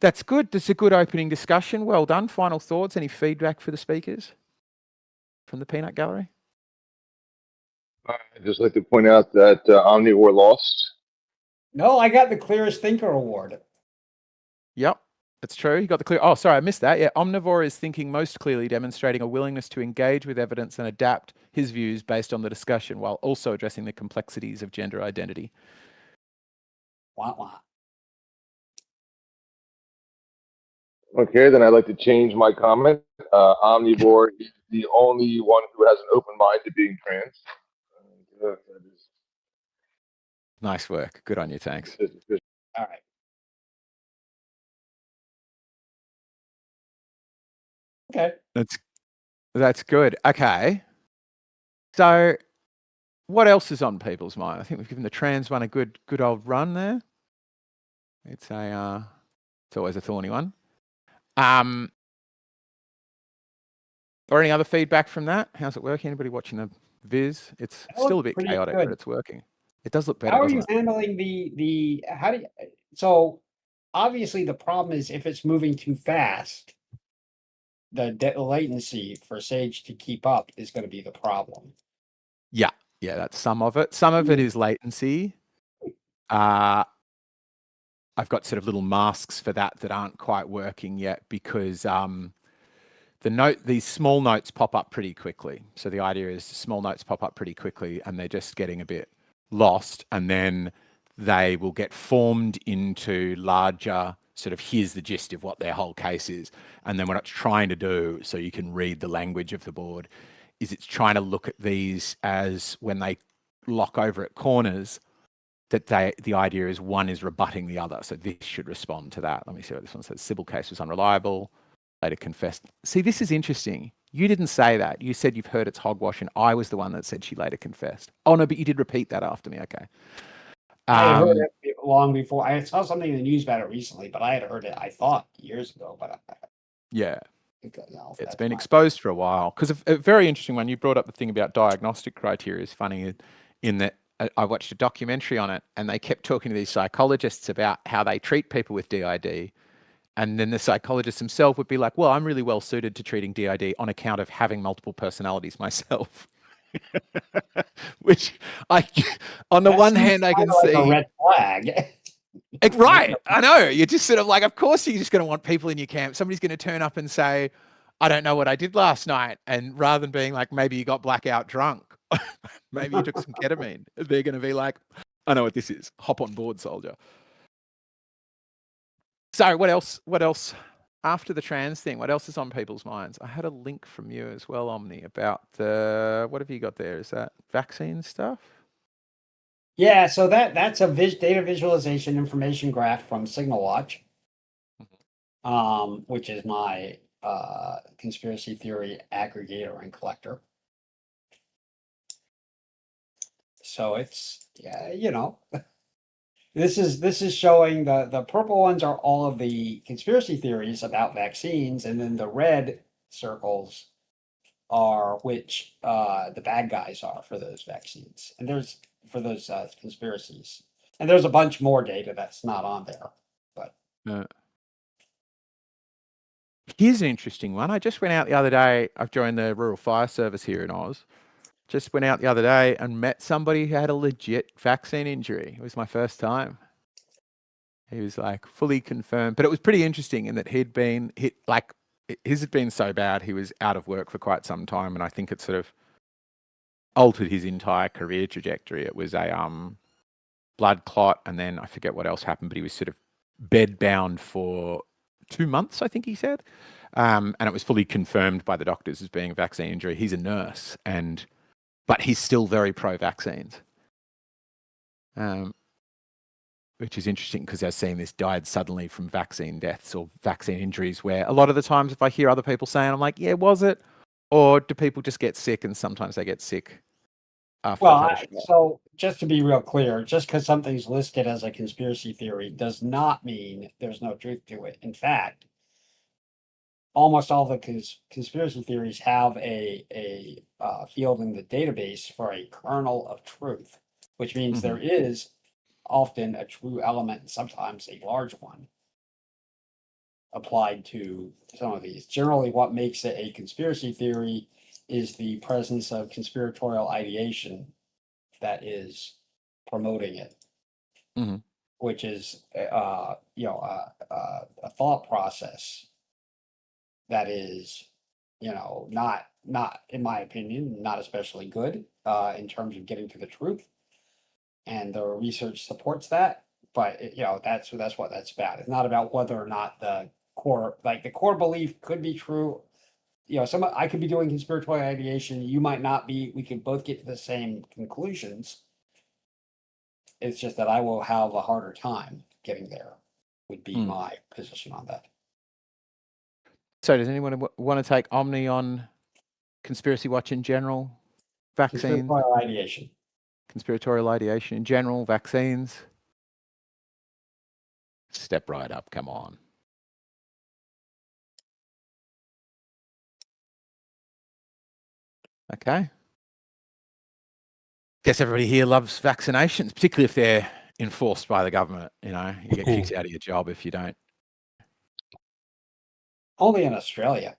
that's good. That's a good opening discussion. Well done. Final thoughts? Any feedback for the speakers from the Peanut Gallery? I'd just like to point out that Omnivore lost. No, I got the Clearest Thinker Award. Yep, that's true. You got the clear. Oh, sorry, I missed that. Yeah, Omnivore is thinking most clearly, demonstrating a willingness to engage with evidence and adapt his views based on the discussion while also addressing the complexities of gender identity. Wah. Okay, then I'd like to change my comment. Omnivore is the only one who has an open mind to being trans. Nice work. Good on you. Thanks. All right. Okay. That's good. Okay. So what else is on people's mind? I think we've given the trans one a good old run there. It's always a thorny one. Or any other feedback from that? How's it working? Anybody watching the viz? It's still a bit chaotic, but it's working. It does look better. How are you handling so obviously the problem is if it's moving too fast, the latency for Sage to keep up is going to be the problem. Yeah, that's some of it. Some of it is latency. I've got sort of little masks for that aren't quite working yet because these small notes pop up pretty quickly. So the idea is small notes pop up pretty quickly and they're just getting a bit lost, and then they will get formed into larger sort of here's the gist of what their whole case is. And then what it's trying to do, so you can read the language of the board, is it's trying to look at these as when they lock over at corners, that the idea is one is rebutting the other. So this should respond to that. Let me see what this one says. Sybil case was unreliable. Later confessed. See, this is interesting. You didn't say that. You said you've heard it's hogwash, and I was the one that said she later confessed. Oh, no, but you did repeat that after me. Okay. I had heard it long before. I saw something in the news about it recently, but I had heard it, I thought, years ago. But yeah. No, it's been exposed for a while. Because a very interesting one, you brought up the thing about diagnostic criteria is funny in that I watched a documentary on it, and they kept talking to these psychologists about how they treat people with DID. And then the psychologist himself would be like, well, I'm really well suited to treating DID on account of having multiple personalities myself. Which on the one hand, I can see a red flag. Right. I know. You're just sort of like, of course, you're just going to want people in your camp. Somebody's going to turn up and say, I don't know what I did last night. And rather than being like, maybe you got blackout drunk, maybe you took some ketamine, they're going to be like, I know what this is. Hop on board, soldier. So what else after the trans thing? What else is on people's minds? I had a link from you as well, Omni, about what have you got there? Is that vaccine stuff? Yeah, so that's a data visualization information graph from SignalWatch, which is my conspiracy theory aggregator and collector. So it's this is showing the purple ones are all of the conspiracy theories about vaccines, and then the red circles are which the bad guys are for those vaccines, and there's for those conspiracies, and there's a bunch more data that's not on there. But here's an interesting one. I just went out the other day. I've joined the Rural Fire Service here in Oz. Just went out the other day and met somebody who had a legit vaccine injury. It was my first time. He was like fully confirmed, but it was pretty interesting in that he'd been hit, like his had been so bad he was out of work for quite some time, and I think it sort of altered his entire career trajectory. It was a blood clot, and then I forget what else happened, but he was sort of bed bound for 2 months, I think he said, and it was fully confirmed by the doctors as being a vaccine injury. He's a nurse, but he's still very pro-vaccines, which is interesting because they're seeing this died suddenly from vaccine deaths or vaccine injuries, where a lot of the times if I hear other people saying, I'm like, yeah, was it? Or do people just get sick, and sometimes they get sick after? So just to be real clear, just because something's listed as a conspiracy theory does not mean there's no truth to it. In fact, almost all the conspiracy theories have a field in the database for a kernel of truth, which means there is often a true element, sometimes a large one, applied to some of these. Generally, what makes it a conspiracy theory is the presence of conspiratorial ideation that is promoting it, which is a thought process that is, not in my opinion, not especially good in terms of getting to the truth, and the research supports that. But that's what that's about. It's not about whether or not the core belief could be true. I could be doing conspiratorial ideation, you might not be. We could both get to the same conclusions. It's just that I will have a harder time getting there, would be my position on that. So does anyone want to take Omni on Conspiracy Watch in general? Vaccines? Conspiratorial ideation in general, vaccines? Step right up, come on. Okay. Guess everybody here loves vaccinations, particularly if they're enforced by the government. You get kicked out of your job if you don't. Only in Australia.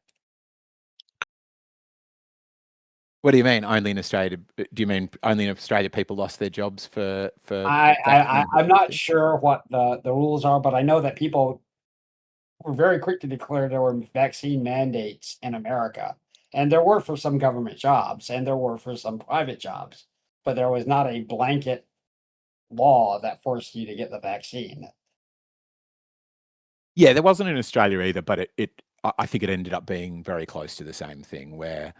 What do you mean only in Australia? Do you mean only in Australia people lost their jobs for I'm not sure what the rules are, but I know that people were very quick to declare there were vaccine mandates in America. And there were for some government jobs, and there were for some private jobs, but there was not a blanket law that forced you to get the vaccine. Yeah, there wasn't in Australia either, but I think it ended up being very close to the same thing, where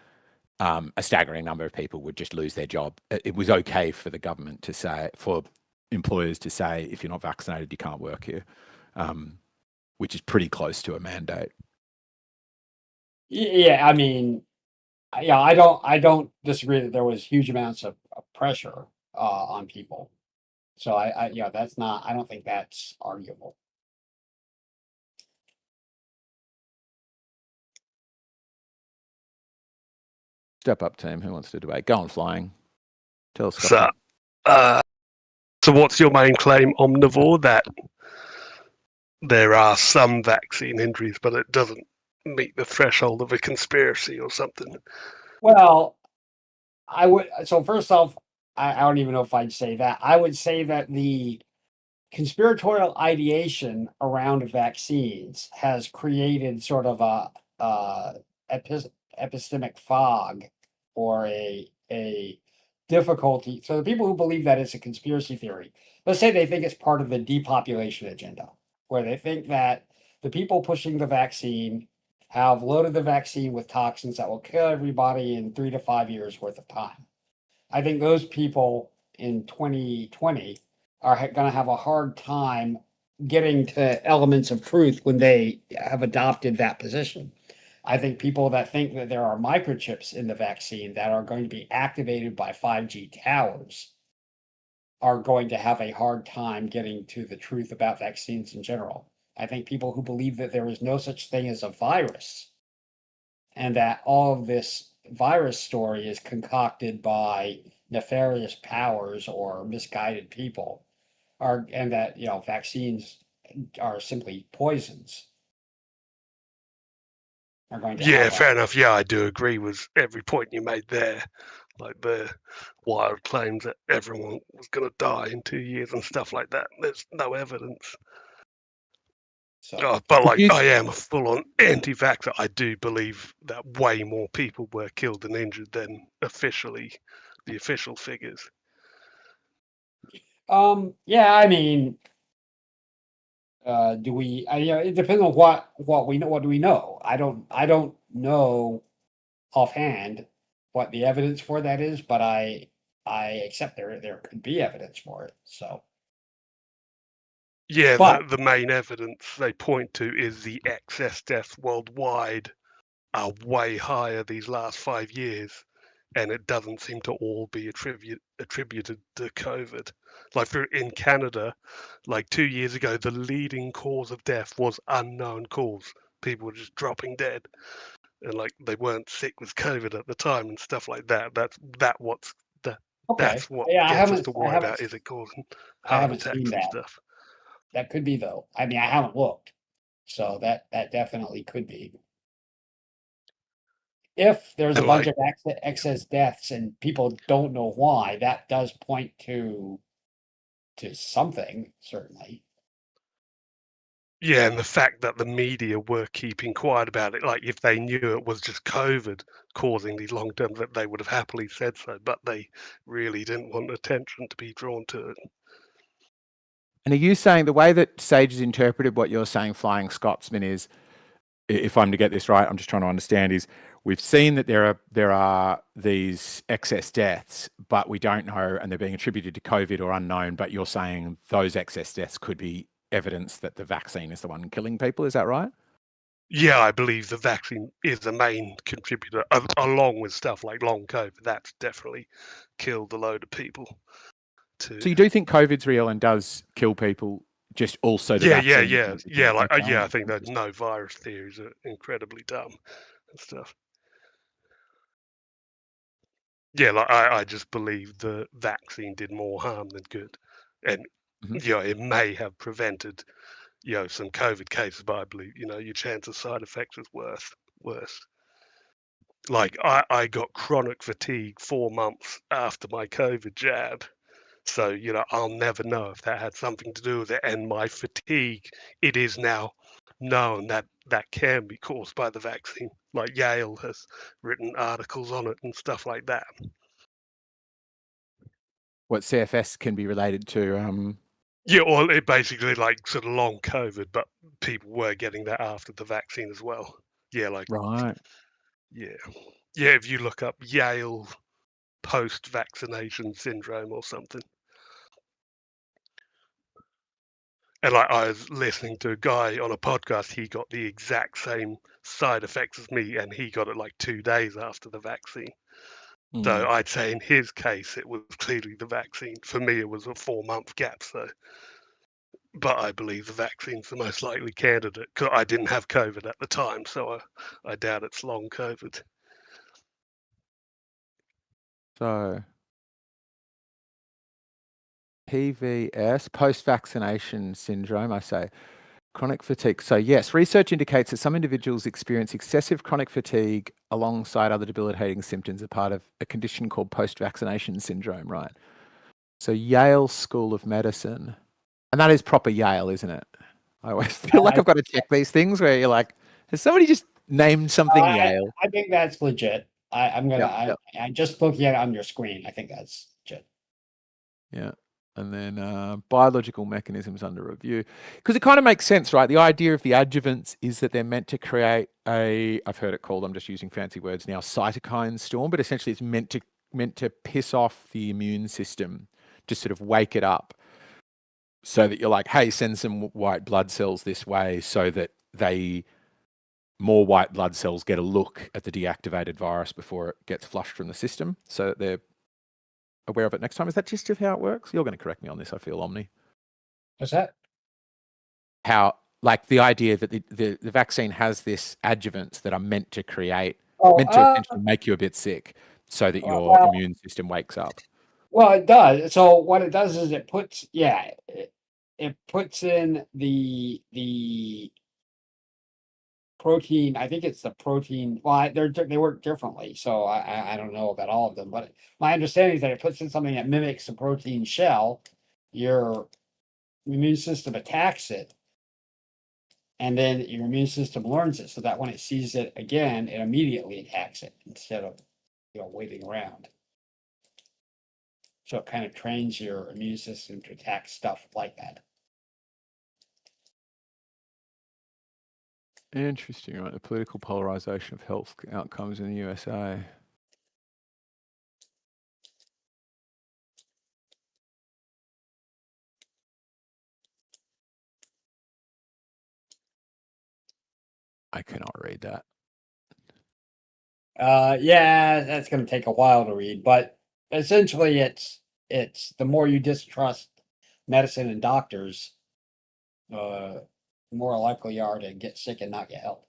a staggering number of people would just lose their job. It was okay for the government to say, for employers to say, if you're not vaccinated, you can't work here, which is pretty close to a mandate. Yeah, I mean, yeah, I don't disagree that there was huge amounts of pressure on people. So yeah, that's not. I don't think that's arguable. Step up, team. Who wants to debate? Go on, flying. Tell us. So, so what's your main claim, Omnivore? That there are some vaccine injuries, but it doesn't meet the threshold of a conspiracy or something. Well, I would. So first off, I don't even know if I'd say that. I would say that the conspiratorial ideation around vaccines has created sort of a epistemic fog or a difficulty. So the people who believe that it's a conspiracy theory, let's say they think it's part of the depopulation agenda, where they think that the people pushing the vaccine have loaded the vaccine with toxins that will kill everybody in 3 to 5 years worth of time. I think those people in 2020 are going to have a hard time getting to elements of truth when they have adopted that position. I think people that think that there are microchips in the vaccine that are going to be activated by 5G towers are going to have a hard time getting to the truth about vaccines in general. I think people who believe that there is no such thing as a virus and that all of this virus story is concocted by nefarious powers or misguided people and that vaccines are simply poisons are going to Yeah, fair enough. Yeah, I do agree with every point you made there. Like the wild claims that everyone was going to die in 2 years and stuff like that. There's no evidence. So, but like, I am a full-on anti-vaxxer. I do believe that way more people were killed and injured than the official figures. Yeah, I mean, do we? It depends on what we know. What do we know? I don't know offhand what the evidence for that is, but I accept there could be evidence for it. So. Yeah, but the main evidence they point to is the excess deaths worldwide are way higher these last 5 years, and it doesn't seem to all be attributed to COVID. Like in Canada, like 2 years ago, the leading cause of death was unknown cause. People were just dropping dead, and like they weren't sick with COVID at the time and stuff like that. That's what gets us to worry about. Is it causing heart attacks and stuff? That could be though. I mean, I haven't looked, so that definitely could be. If there's a bunch of excess deaths and people don't know why, that does point to something, certainly. Yeah, and the fact that the media were keeping quiet about it, like if they knew it was just COVID causing these long term, that they would have happily said so, but they really didn't want attention to be drawn to it. And are you saying the way that Sage has interpreted what you're saying, Flying Scotsman, is, if I'm to get this right, I'm just trying to understand, is we've seen that there are these excess deaths, but we don't know, and they're being attributed to COVID or unknown, but you're saying those excess deaths could be evidence that the vaccine is the one killing people. Is that right? Yeah, I believe the vaccine is the main contributor, along with stuff like long COVID. That's definitely killed a load of people. So you do think COVID's real and does kill people, just also the vaccine? Yeah. I think that no virus theories are incredibly dumb and stuff. Yeah, like I just believe the vaccine did more harm than good, and it may have prevented some COVID cases, but I believe your chance of side effects is worse. Like I got chronic fatigue 4 months after my COVID jab. So, I'll never know if that had something to do with it. And my fatigue, it is now known that that can be caused by the vaccine. Like Yale has written articles on it and stuff like that. What CFS can be related to? Yeah, well, it basically like sort of long COVID, but people were getting that after the vaccine as well. Yeah, like right. Yeah, if you look up Yale post-vaccination syndrome or something. And like I was listening to a guy on a podcast, he got the exact same side effects as me, and he got it like 2 days after the vaccine. So I'd say in his case, it was clearly the vaccine. For me, it was a 4-month gap. So, but I believe the vaccine's the most likely candidate because I didn't have COVID at the time, so I doubt it's long COVID. So PVS, post-vaccination syndrome, I say. Chronic fatigue. So yes, research indicates that some individuals experience excessive chronic fatigue alongside other debilitating symptoms as part of a condition called post-vaccination syndrome, right? So Yale School of Medicine, and that is proper Yale, isn't it? I always feel like I've got to check these things where you're like, has somebody just named something Yale? I think that's legit. I'm just looking at it on your screen. I think that's legit. Yeah. And then biological mechanisms under review. Because it kind of makes sense, right? The idea of the adjuvants is that they're meant to create I've heard it called, I'm just using fancy words now, cytokine storm, but essentially it's meant to piss off the immune system, just sort of wake it up so that you're like, hey, send some white blood cells this way so that more white blood cells get a look at the deactivated virus before it gets flushed from the system so that they're aware of it next time. Is that just how it works? You're going to correct me on this, I feel, Omni. What's that? How, like the idea that the vaccine has this adjuvants that are meant to create, meant to essentially make you a bit sick so that your immune system wakes up. Well, it does. So what it does is it puts, it puts in the protein. I think it's the protein. Well, they work differently, so I don't know about all of them. But my understanding is that it puts in something that mimics the protein shell. Your immune system attacks it, and then your immune system learns it, so that when it sees it again, it immediately attacks it instead of waiting around. So it kind of trains your immune system to attack stuff like that. Interesting, right? The political polarization of health outcomes in the USA. I cannot read that. Yeah, that's going to take a while to read, but essentially it's the more you distrust medicine and doctors, the more likely you are to get sick and not get help.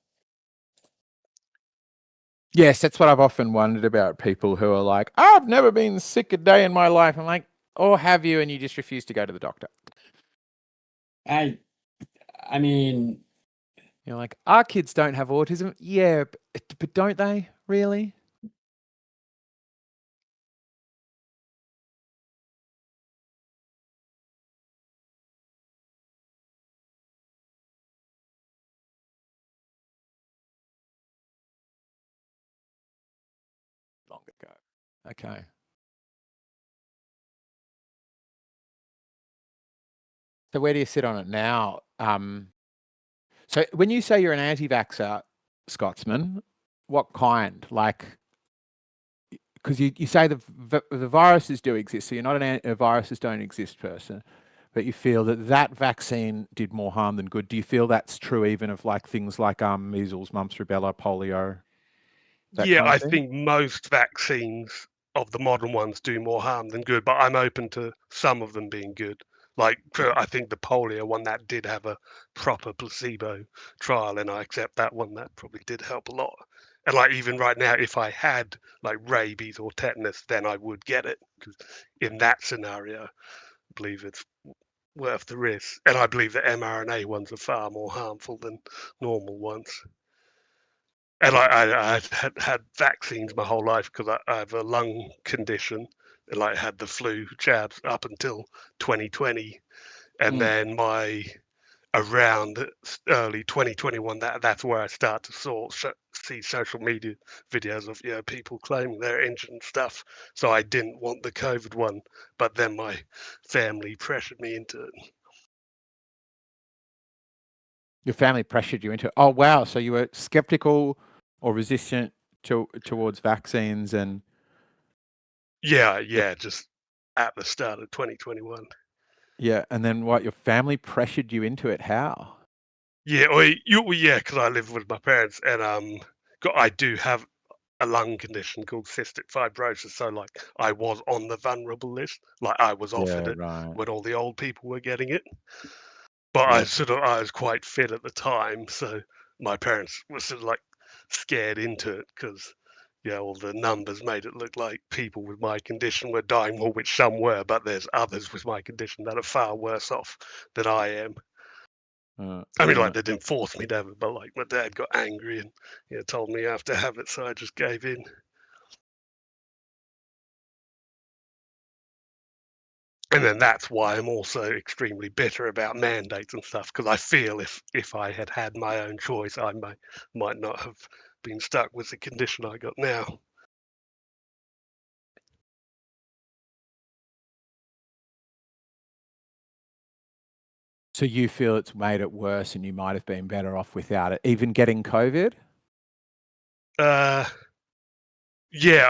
Yes, that's what I've often wondered about people who are like, I've never been sick a day in my life. I'm like, or have you, and you just refuse to go to the doctor? I mean, you're like, our kids don't have autism. Yeah, but don't they really? Long ago. Okay. So where do you sit on it now? So when you say you're an anti-vaxxer, Scotsman, what kind? Like, because you say the viruses do exist, so you're not a viruses don't exist person, but you feel that vaccine did more harm than good. Do you feel that's true even of like things like measles, mumps, rubella, polio? Yeah, I think most vaccines of the modern ones do more harm than good, but I'm open to some of them being good. Like, I think the polio one, that did have a proper placebo trial, and I accept that one. That probably did help a lot. And like even right now, if I had like rabies or tetanus, then I would get it, because in that scenario, I believe it's worth the risk. And I believe the mRNA ones are far more harmful than normal ones. And I had vaccines my whole life because I have a lung condition. And I had the flu jabs up until 2020, and then around early 2021, that's where I start to see social media videos of people claiming they're injured and stuff. So I didn't want the COVID one, but then my family pressured me into it. Your family pressured you into it. Oh wow! So you were skeptical or resistant towards vaccines Yeah, just at the start of 2021. Yeah, and then what? Your family pressured you into it? How? Yeah, because I live with my parents, and I do have a lung condition called cystic fibrosis. So like, I was on the vulnerable list. Like, I was offered Yeah, it right. when all the old people were getting it. But I was quite fit at the time, so my parents were sort of like scared into it because all the numbers made it look like people with my condition were dying more, which some were, but there's others with my condition that are far worse off than I am. I mean, like, they didn't force me to have it, but like my dad got angry and told me I have to have it, so I just gave in. And then that's why I'm also extremely bitter about mandates and stuff, because I feel if I had had my own choice, I might not have been stuck with the condition I got now. So you feel it's made it worse and you might have been better off without it, even getting COVID? Yeah,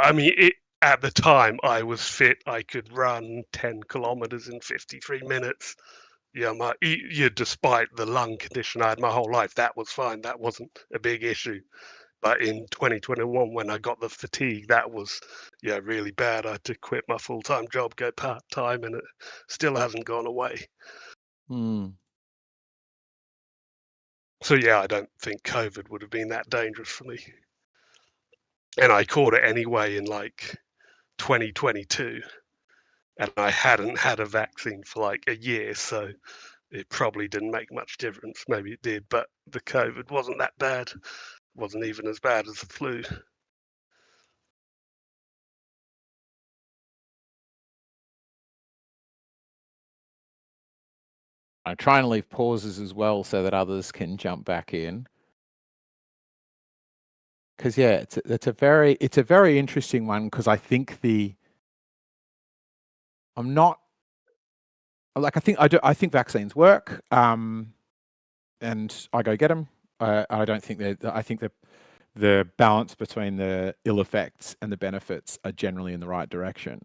I mean, at the time I was fit. I could run 10 kilometers in 53 minutes. Despite the lung condition I had my whole life, that was fine. That wasn't a big issue. But in 2021, when I got the fatigue, that was really bad. I had to quit my full-time job, go part-time, and it still hasn't gone away. So I don't think COVID would have been that dangerous for me. And I caught it anyway in like 2022, and I hadn't had a vaccine for like a year, so it probably didn't make much difference. Maybe it did, but the COVID wasn't that bad. It wasn't even as bad as the flu. I try and leave pauses as well so that others can jump back in. Because it's a very interesting one, because I think I think vaccines work, and I go get them. I don't think I think the balance between the ill effects and the benefits are generally in the right direction.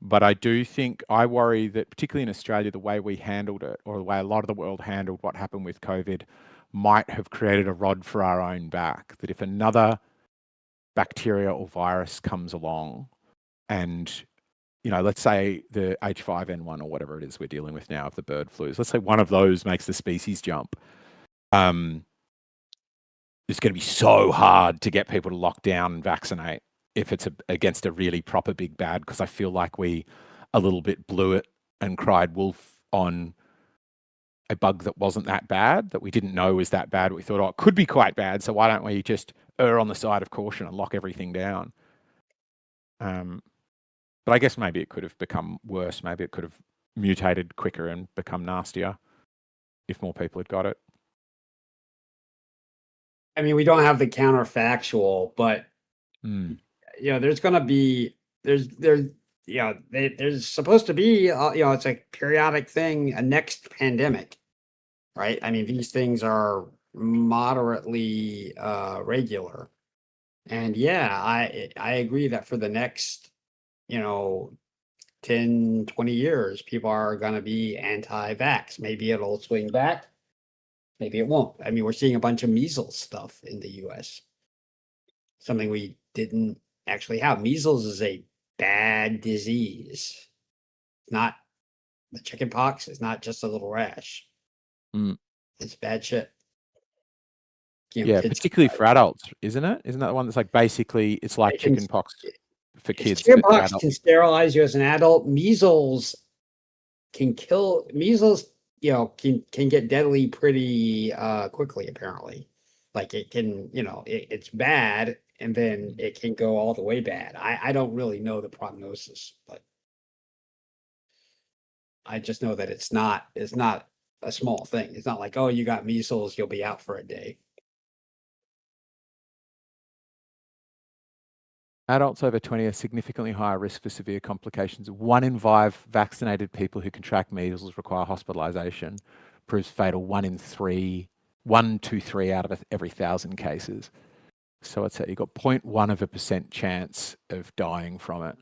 But I do think, I worry that particularly in Australia, the way we handled it, or the way a lot of the world handled what happened with COVID, might have created a rod for our own back. That if another bacteria or virus comes along and, let's say the H5N1 or whatever it is we're dealing with now of the bird flus, let's say one of those makes the species jump. It's going to be so hard to get people to lock down and vaccinate if it's against a really proper big bad, because I feel like we a little bit blew it and cried wolf on a bug that wasn't that bad, that we didn't know was that bad. We thought, it could be quite bad, so why don't we just err on the side of caution and lock everything down? But I guess maybe it could have become worse. Maybe it could have mutated quicker and become nastier if more people had got it. I mean, we don't have the counterfactual, but there's going to be there's supposed to be it's a periodic thing, a next pandemic, right? I mean, these things are moderately regular, and I agree that for the next 10, 20 years, people are going to be anti-vax. Maybe it'll swing back. Maybe it won't. I mean, we're seeing a bunch of measles stuff in the US. Something we didn't actually have. Measles is a bad disease. Not the chicken pox. It's not just a little rash. It's bad shit. Particularly for adults, isn't it? Isn't that the one that's like basically it's like chicken pox for kids? Chicken pox can sterilize you as an adult. Measles can kill. Measles can get deadly pretty quickly, apparently. Like it can, it's bad, and then it can go all the way bad. I don't really know the prognosis, but I just know that it's not a small thing. It's not like, oh, you got measles, you'll be out for a day. Adults over 20 are significantly higher risk for severe complications. 1 in 5 vaccinated people who contract measles require hospitalization. Proves fatal 1 to 3 out of every 1,000 cases. So it's you've got 0.1% chance of dying from it.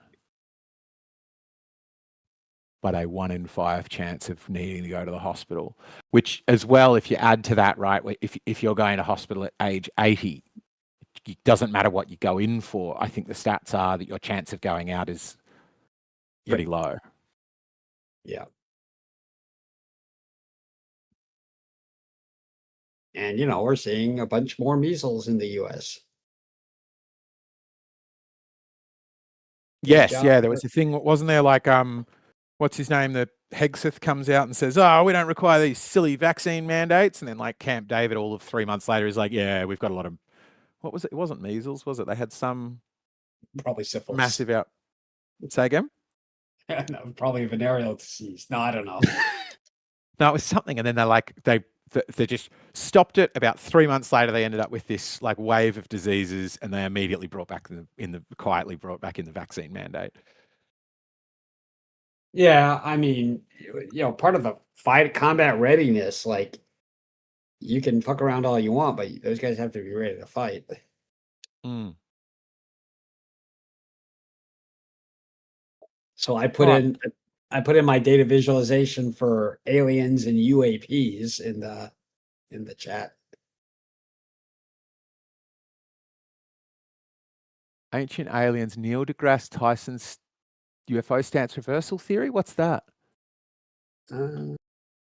but a 1 in 5 chance of needing to go to the hospital. Which, as well, if you add to that, right, if you're going to hospital at age 80, it doesn't matter what you go in for. I think the stats are that your chance of going out is pretty low. Yeah. And, you know, we're seeing a bunch more measles in the US. Yes, yeah, there was a thing, wasn't there, like, what's his name, the Hegseth comes out and says, oh, we don't require these silly vaccine mandates, and then, like, Camp David all of 3 months later is like, yeah, we've got a lot of, what was it? It wasn't measles, was it? They had some probably syphilis. Massive out. Say again? No, probably venereal disease. No, I don't know. No, it was something, and then they just stopped it. About 3 months later, they ended up with this like wave of diseases, and they immediately brought back quietly brought back in the vaccine mandate. Yeah, I mean, you know, part of the combat readiness, like you can fuck around all you want, but those guys have to be ready to fight. Mm. So I put in my data visualization for aliens and UAPs in the chat. Ancient aliens, Neil deGrasse Tyson's UFO stance reversal theory. What's that? Let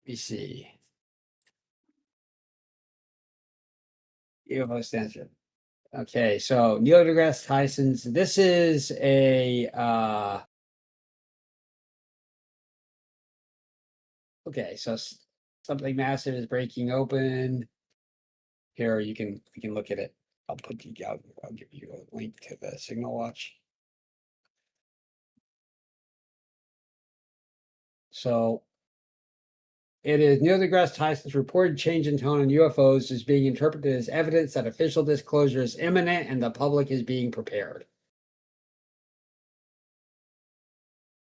me see. UFO stance. Okay, so Neil deGrasse Tyson's. This is a. Okay, so something massive is breaking open. Here, you can look at it. I'll give you a link to the Signal Watch. So it is Neil deGrasse Tyson's reported change in tone on UFOs is being interpreted as evidence that official disclosure is imminent and the public is being prepared.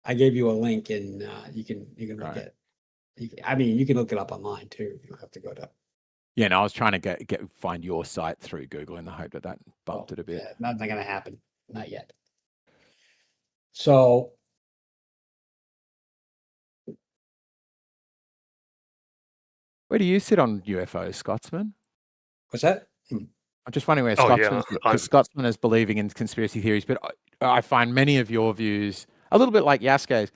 I gave you a link, and you can look at. I mean, you can look it up online too. You don't have to go to. Yeah, no, I was trying to find your site through Google in the hope that bumped it a bit. Yeah, not going to happen. Not yet. So. Where do you sit on UFOs, Scotsman? What's that? I'm just wondering where Scotsman, because Scotsman is believing in conspiracy theories, but I find many of your views a little bit like Yasko's,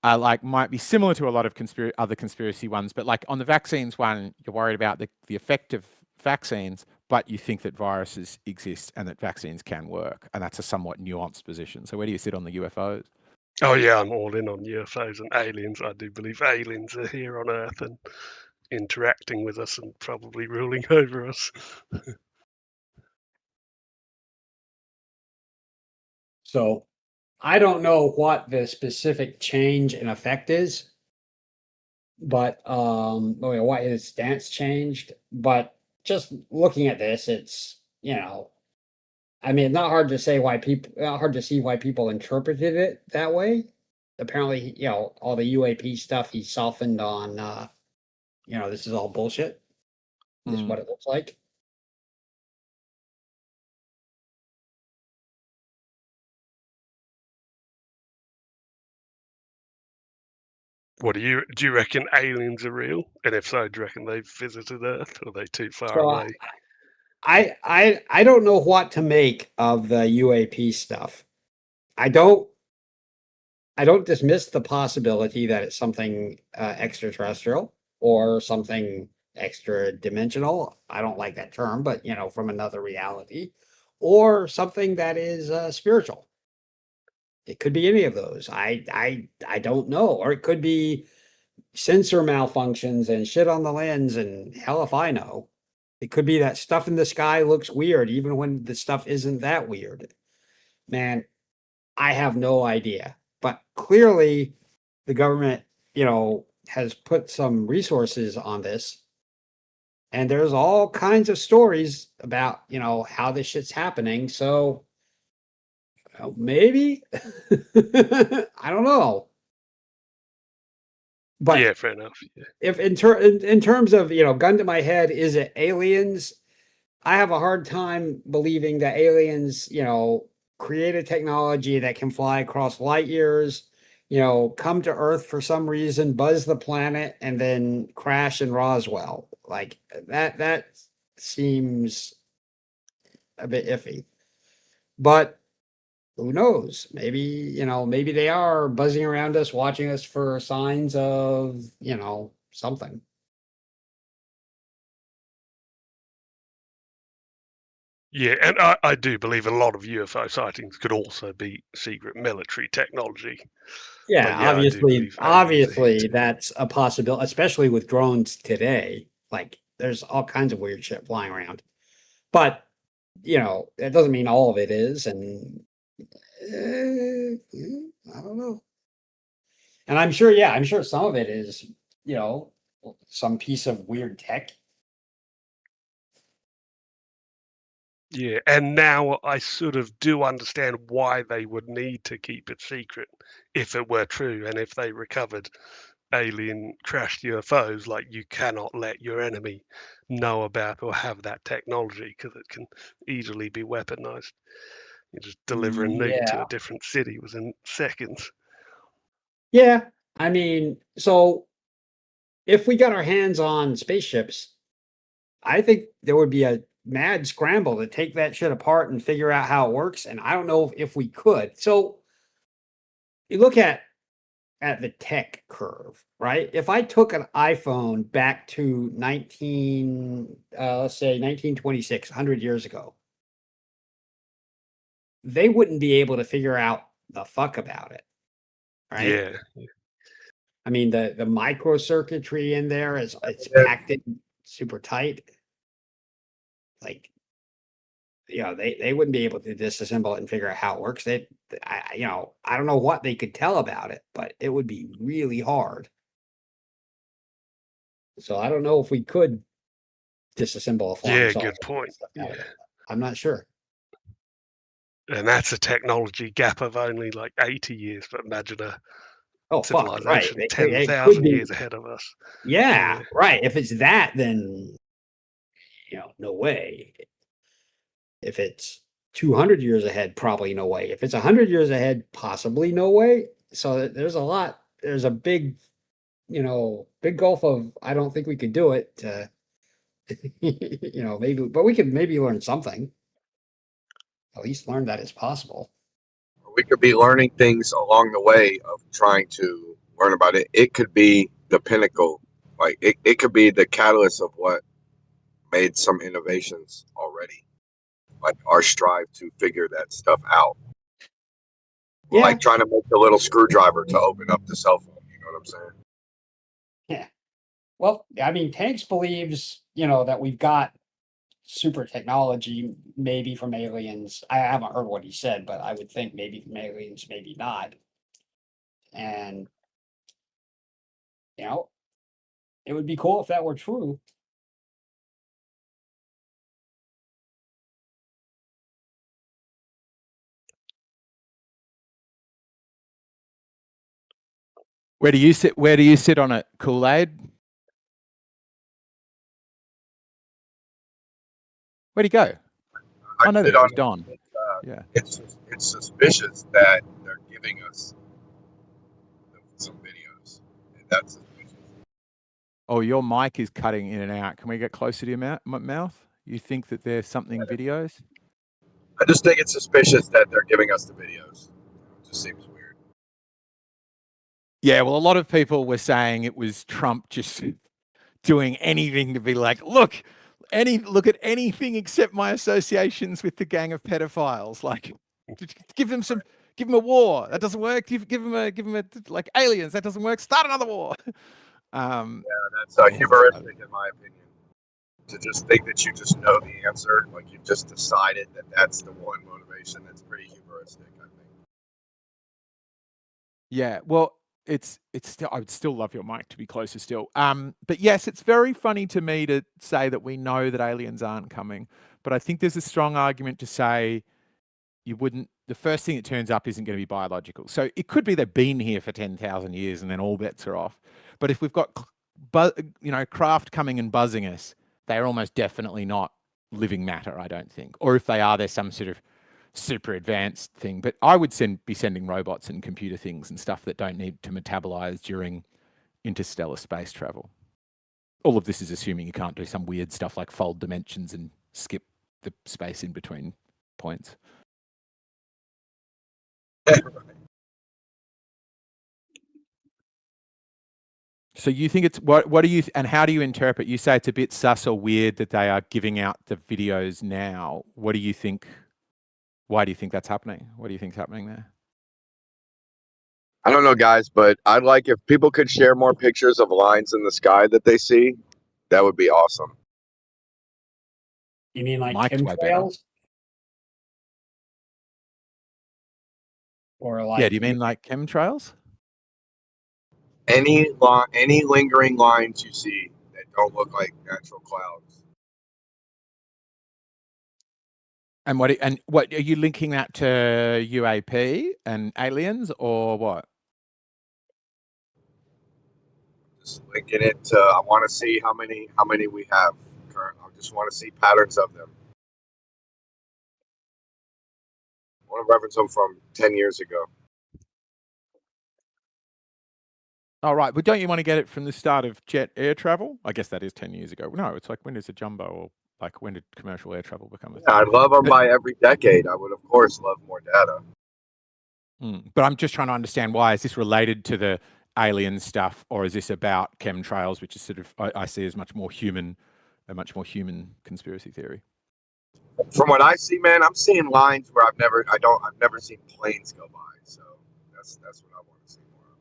like might be similar to a lot of other conspiracy ones, but like on the vaccines one, you're worried about the effect of vaccines, but you think that viruses exist and that vaccines can work, and that's a somewhat nuanced position. So where do you sit on the UFOs? Oh yeah, I'm all in on UFOs and aliens. I do believe aliens are here on Earth and interacting with us and probably ruling over us. So I don't know what the specific change in effect is, but why his stance changed. But just looking at this, it's, you know, I mean, not hard to see why people interpreted it that way. Apparently, you know, all the UAP stuff he softened on, you know, this is all bullshit. Is what it looks like. What do you reckon aliens are real? And if so, do you reckon they've visited Earth, or are they too far away? I don't know what to make of the UAP stuff. I don't dismiss the possibility that it's something extraterrestrial or something extra dimensional. I don't like that term, but you know, from another reality, or something that is spiritual. It could be any of those. I don't know, or it could be sensor malfunctions and shit on the lens, and hell if I know. It could be that stuff in the sky looks weird, even when the stuff isn't that weird. Man, I have no idea. But clearly, the government, you know, has put some resources on this. And there's all kinds of stories about, you know, how this shit's happening. So maybe, I don't know. But yeah, fair enough. Yeah. If in terms of, you know, gun to my head, is it aliens? I have a hard time believing that aliens, you know, create a technology that can fly across light years, come to Earth for some reason, buzz the planet, and then crash in Roswell. Like that seems a bit iffy. But who knows? Maybe they are buzzing around us, watching us for signs of, something. Yeah, and I do believe a lot of UFO sightings could also be secret military technology. Yeah, But yeah, I do believe aliens are here obviously too. that's a possibility, especially with drones today. Like there's all kinds of weird shit flying around. But, that doesn't mean all of it is, and I don't know. And I'm sure some of it is, some piece of weird tech. Yeah, and now I sort of do understand why they would need to keep it secret if it were true, and if they recovered alien crashed UFOs, like you cannot let your enemy know about or have that technology because it can easily be weaponized. You just deliver a nuke to Yeah. a different city within seconds. Yeah. I mean, so if we got our hands on spaceships, I think there would be a mad scramble to take that shit apart and figure out how it works. And I don't know if we could. So you look at the tech curve, right? If I took an iPhone back to let's say 1926, 100 years ago, they wouldn't be able to figure out the fuck about it, right? Yeah. I mean, the microcircuitry in there it's packed in super tight. Like, they wouldn't be able to disassemble it and figure out how it works. I don't know what they could tell about it, but it would be really hard. So I don't know if we could disassemble a flying Yeah, saucer. good point. Out of it. I'm not sure. And that's a technology gap of only like 80 years, but imagine a Oh fuck, right. civilization It could 10,000 be. years ahead of us. Yeah, Yeah. right. If it's that, then no way. If it's 200 years ahead, probably no way. If it's 100 years ahead, possibly no way. So there's a lot. There's a big, big gulf of I don't think we could do it. Maybe, but we could maybe learn something. At least learn that it's possible. We could be learning things along the way of trying to learn about it. It could be the pinnacle. Like it could be the catalyst of what made some innovations already. Like our strive to figure that stuff out. Yeah. Like trying to make the little screwdriver to open up the cell phone. You know what I'm saying? Yeah. Well, I mean, Tanks believes, that we've got super technology, maybe from aliens. I haven't heard what he said, but I would think maybe from aliens, maybe not. And, it would be cool if that were true. Where do you sit? Where do you sit on it, Kool-Aid? Where'd he go? Oh no, there it was Don. Yeah. It's suspicious that they're giving us some videos. And that's suspicious. Oh, your mic is cutting in and out. Can we get closer to your mouth? You think that there's something videos? I just think it's suspicious that they're giving us the videos. It just seems weird. Yeah, well, a lot of people were saying it was Trump just doing anything to be like, look at anything except my associations with the gang of pedophiles. Like, give them a war. That doesn't work. Give them a like aliens. That doesn't work. Start another war. Yeah, that's hubristic in my opinion. To just think that you just know the answer, like you've just decided that that's the one motivation. That's pretty hubristic, I think. Yeah, well, it's still. I would still love your mic to be closer still. But yes, it's very funny to me to say that we know that aliens aren't coming. But I think there's a strong argument to say you wouldn't. The first thing that turns up isn't going to be biological. So it could be they've been here for 10,000 years and then all bets are off. But if we've got, craft coming and buzzing us, they're almost definitely not living matter, I don't think. Or if they are, there's some sort of super advanced thing, but I would be sending robots and computer things and stuff that don't need to metabolize during interstellar space travel. All of this is assuming you can't do some weird stuff like fold dimensions and skip the space in between points. So you think it's what do you and how do you interpret? You say it's a bit sus or weird that they are giving out the videos now. What do you think? Why do you think that's happening? What do you think's happening there? I don't know, guys, but I'd like if people could share more pictures of lines in the sky that they see. That would be awesome. You mean like Mike's way better. chemtrails? Or like Yeah, do you mean like chemtrails? Any lingering lines you see that don't look like natural clouds. And what are you linking that to UAP and aliens or what? Just linking it to I want to see how many we have current. I just want to see patterns of them. I want to reference them from 10 years ago. Oh, right. But don't you want to get it from the start of jet air travel? I guess that is 10 years ago. No, it's like when is a jumbo or like when did commercial air travel become a thing? I'd love them by every decade. I would, of course, love more data. But I'm just trying to understand why. Is this related to the alien stuff or is this about chemtrails, which is sort of, I see as a much more human conspiracy theory? From what I see, man, I'm seeing lines where I've never seen planes go by. So that's what I want to see more of.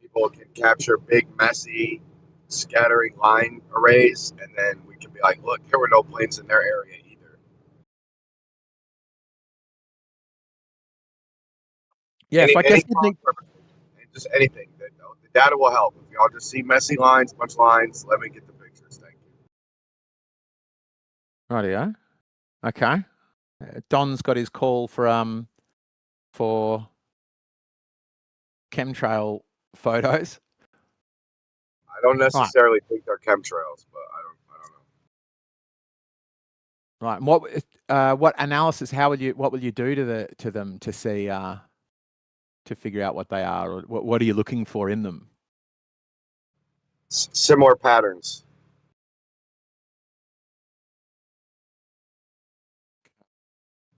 People can capture big, messy, scattering line arrays, and then we can be like, look, there were no planes in their area either. Yeah, just anything. The data will help. If y'all just see messy lines, bunch of lines, let me get the pictures. Thank you. Rightio. Okay. Don's got his call for chemtrail photos. I don't necessarily think they're chemtrails, but I don't know. Right. And what analysis? What will you do to them to see to figure out what they are, or what are you looking for in them? Similar patterns.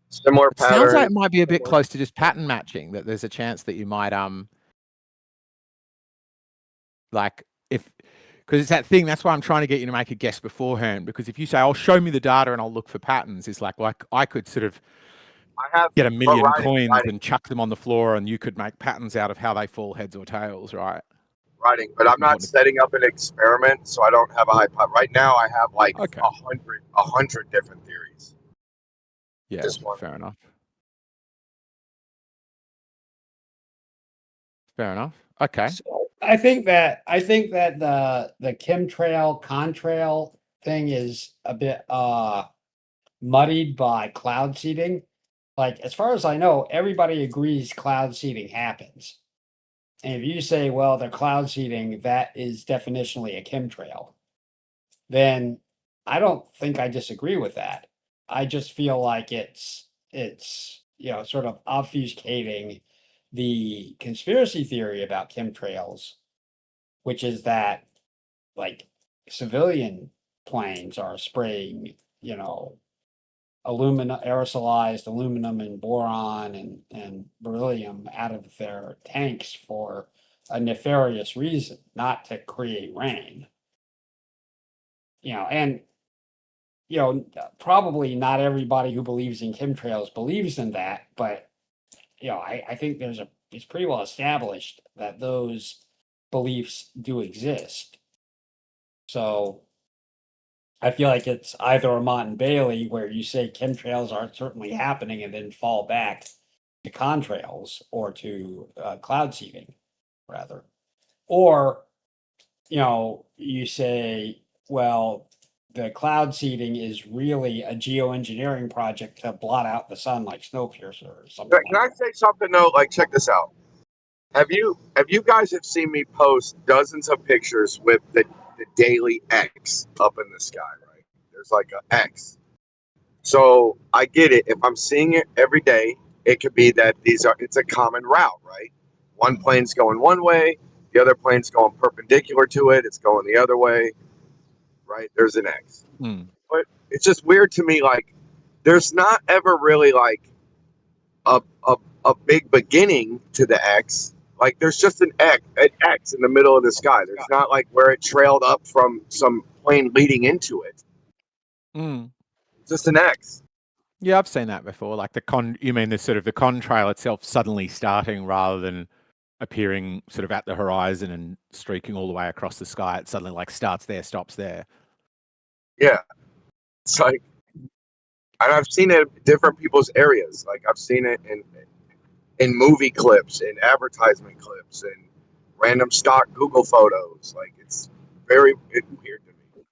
Similar patterns. Sounds like it might be a bit close to just pattern matching. That there's a chance that you might because it's that thing. That's why I'm trying to get you to make a guess beforehand. Because if you say, "I'll show me the data and I'll look for patterns," it's like I could sort of get a million coins and chuck them on the floor, and you could make patterns out of how they fall heads or tails, right? Writing, but I'm not setting up an experiment, so I don't have a hypothesis. Right now, I have like 100 different theories. Yeah, fair enough. Fair enough. Okay. So I think that the chemtrail contrail thing is a bit muddied by cloud seeding. Like, as far as I know, everybody agrees cloud seeding happens. And if you say, well, they're cloud seeding, that is definitionally a chemtrail, then I don't think I disagree with that. I just feel like it's sort of obfuscating the conspiracy theory about chemtrails, which is that like civilian planes are spraying, aerosolized aluminum and boron and beryllium out of their tanks for a nefarious reason, not to create rain. Probably not everybody who believes in chemtrails believes in that, but I think it's pretty well established that those beliefs do exist. So I feel like it's either a Mott and Bailey where you say chemtrails are certainly happening and then fall back to contrails or to cloud seeding, rather. Or, you say, well, the cloud seeding is really a geoengineering project to blot out the sun like Snowpiercer or something. Can I say something though? Like, check this out. Have you guys seen me post dozens of pictures with the daily X up in the sky, right? There's like an X So I get it. If I'm seeing it every day, it could be that it's a common route, right? One plane's going one way, the other plane's going perpendicular to it, it's going the other way, right? There's an X. But it's just weird to me, like, there's not ever really like a big beginning to the X. Like, there's just an X in the middle of the sky. There's not like where it trailed up from some plane leading into it. It's just an X. Yeah, I've seen that before. Like you mean the sort of the contrail itself suddenly starting rather than appearing sort of at the horizon and streaking all the way across the sky. It suddenly like starts there, stops there. Yeah. It's like, and I've seen it in different people's areas. Like, I've seen it in movie clips, in advertisement clips, and random stock Google photos. Like, it's weird to me.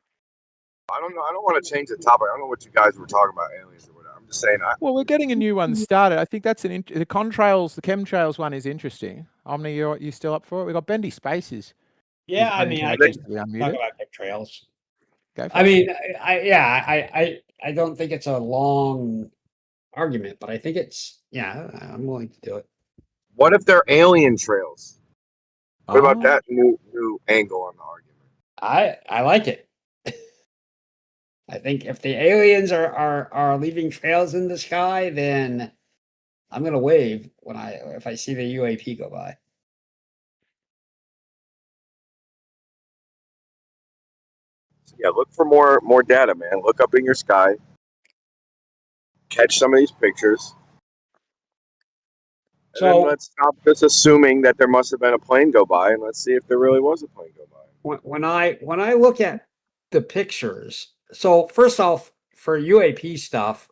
I don't know. I don't want to change the topic. I don't know what you guys were talking about, aliens or whatever. I'm just saying. Well, we're getting a new one started. I think that's the contrails, the chemtrails one is interesting. Omni, you still up for it? We've got Bendy Spaces. Yeah, I mean, I can talk about chemtrails. I mean, I don't think it's a long argument, but I think I'm willing to do it. What if they're alien trails? What about that new angle on the argument? I like it. I think if the aliens are leaving trails in the sky, then I'm gonna wave if I see the UAP go by. Yeah, look for more data, man. Look up in your sky, catch some of these pictures. And then let's stop just assuming that there must have been a plane go by, and let's see if there really was a plane go by. When I look at the pictures, so first off, for UAP stuff,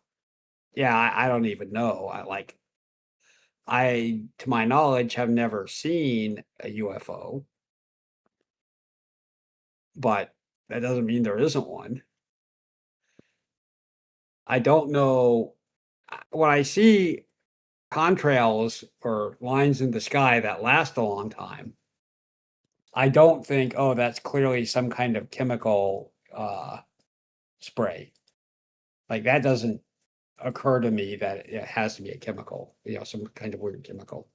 I don't even know. I, to my knowledge, have never seen a UFO, but that doesn't mean there isn't one. I don't know. When I see contrails or lines in the sky that last a long time, I don't think, oh, that's clearly some kind of chemical spray. Like, that doesn't occur to me that it has to be a chemical, some kind of weird chemical.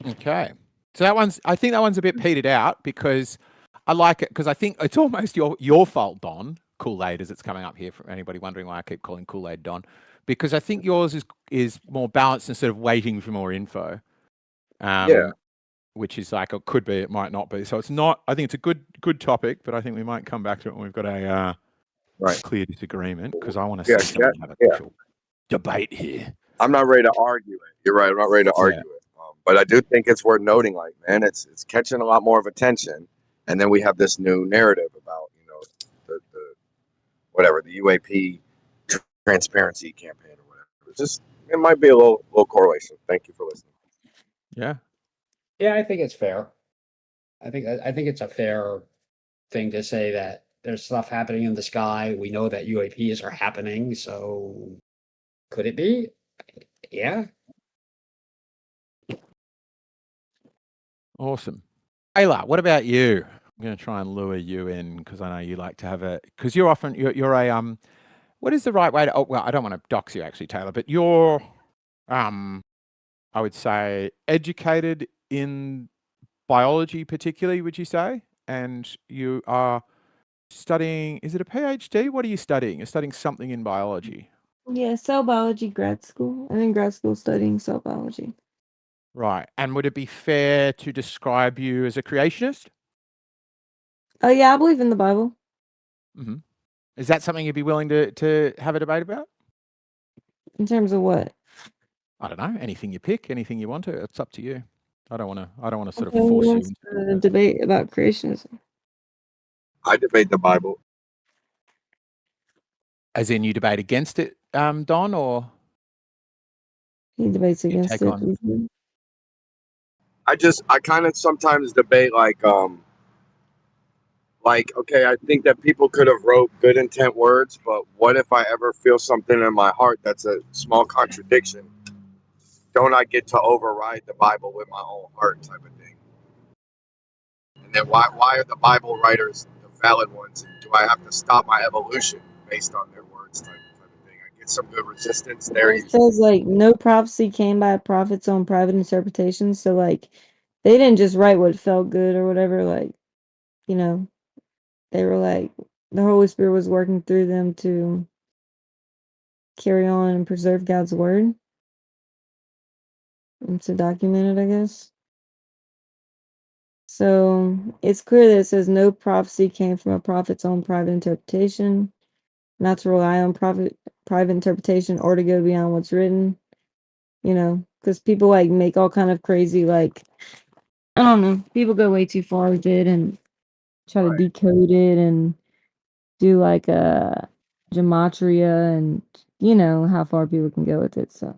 Okay. So I think that one's a bit petered out because I like it because I think it's almost your fault, Don, Kool-Aid, as it's coming up here for anybody wondering why I keep calling Kool-Aid Don, because I think yours is more balanced instead of waiting for more info. Which is like, it could be, it might not be. So it's not, I think it's a good topic, but I think we might come back to it when we've got a clear disagreement, because I want to see someone have an actual debate here. I'm not ready to argue it. You're right. I'm not ready to argue it. But I do think it's worth noting, like, man, it's catching a lot more of attention. And then we have this new narrative about, the UAP transparency campaign or whatever. It might be a little correlation. Thank you for listening. Yeah. Yeah, I think it's fair. I think it's a fair thing to say that there's stuff happening in the sky. We know that UAPs are happening, so could it be? Yeah. Awesome. Ayla, what about you? I'm going to try and lure you in because I know you like to have because you're a what is the right way to, I don't want to dox you actually, Taylor, but you're I would say educated in biology particularly, would you say? And you are studying, is it a PhD? What are you studying? You're studying something in biology. Yeah, cell biology grad school. I'm in grad school studying cell biology. Right. And would it be fair to describe you as a creationist? Oh, yeah, I believe in the Bible. Mm-hmm. Is that something you'd be willing to have a debate about? In terms of what? I don't know. Anything you pick, anything you want to. It's up to you. I don't want to sort of force you into a debate about creationism. I debate the Bible. As in, you debate against it, Don, or he debates against it. I kind of sometimes debate like, okay, I think that people could have wrote good intent words, but what if I ever feel something in my heart that's a small contradiction don't I get to override the Bible with my own heart type of thing? And then why are the Bible writers the valid ones? And do I have to stop my evolution based on their words type of thing? I get some good resistance there. It says like no prophecy came by a prophet's own private interpretation. So like they didn't just write what felt good or whatever. Like, you know, they were like the Holy Spirit was working through them to carry on and preserve God's word and to document it, I guess. So it's clear that it says no prophecy came from a prophet's own private interpretation, not to rely on private interpretation or to go beyond what's written, you know, because people like make all kind of crazy, like, I don't know, people go way too far with it and try to decode it and do like a gematria and you know how far people can go with it. So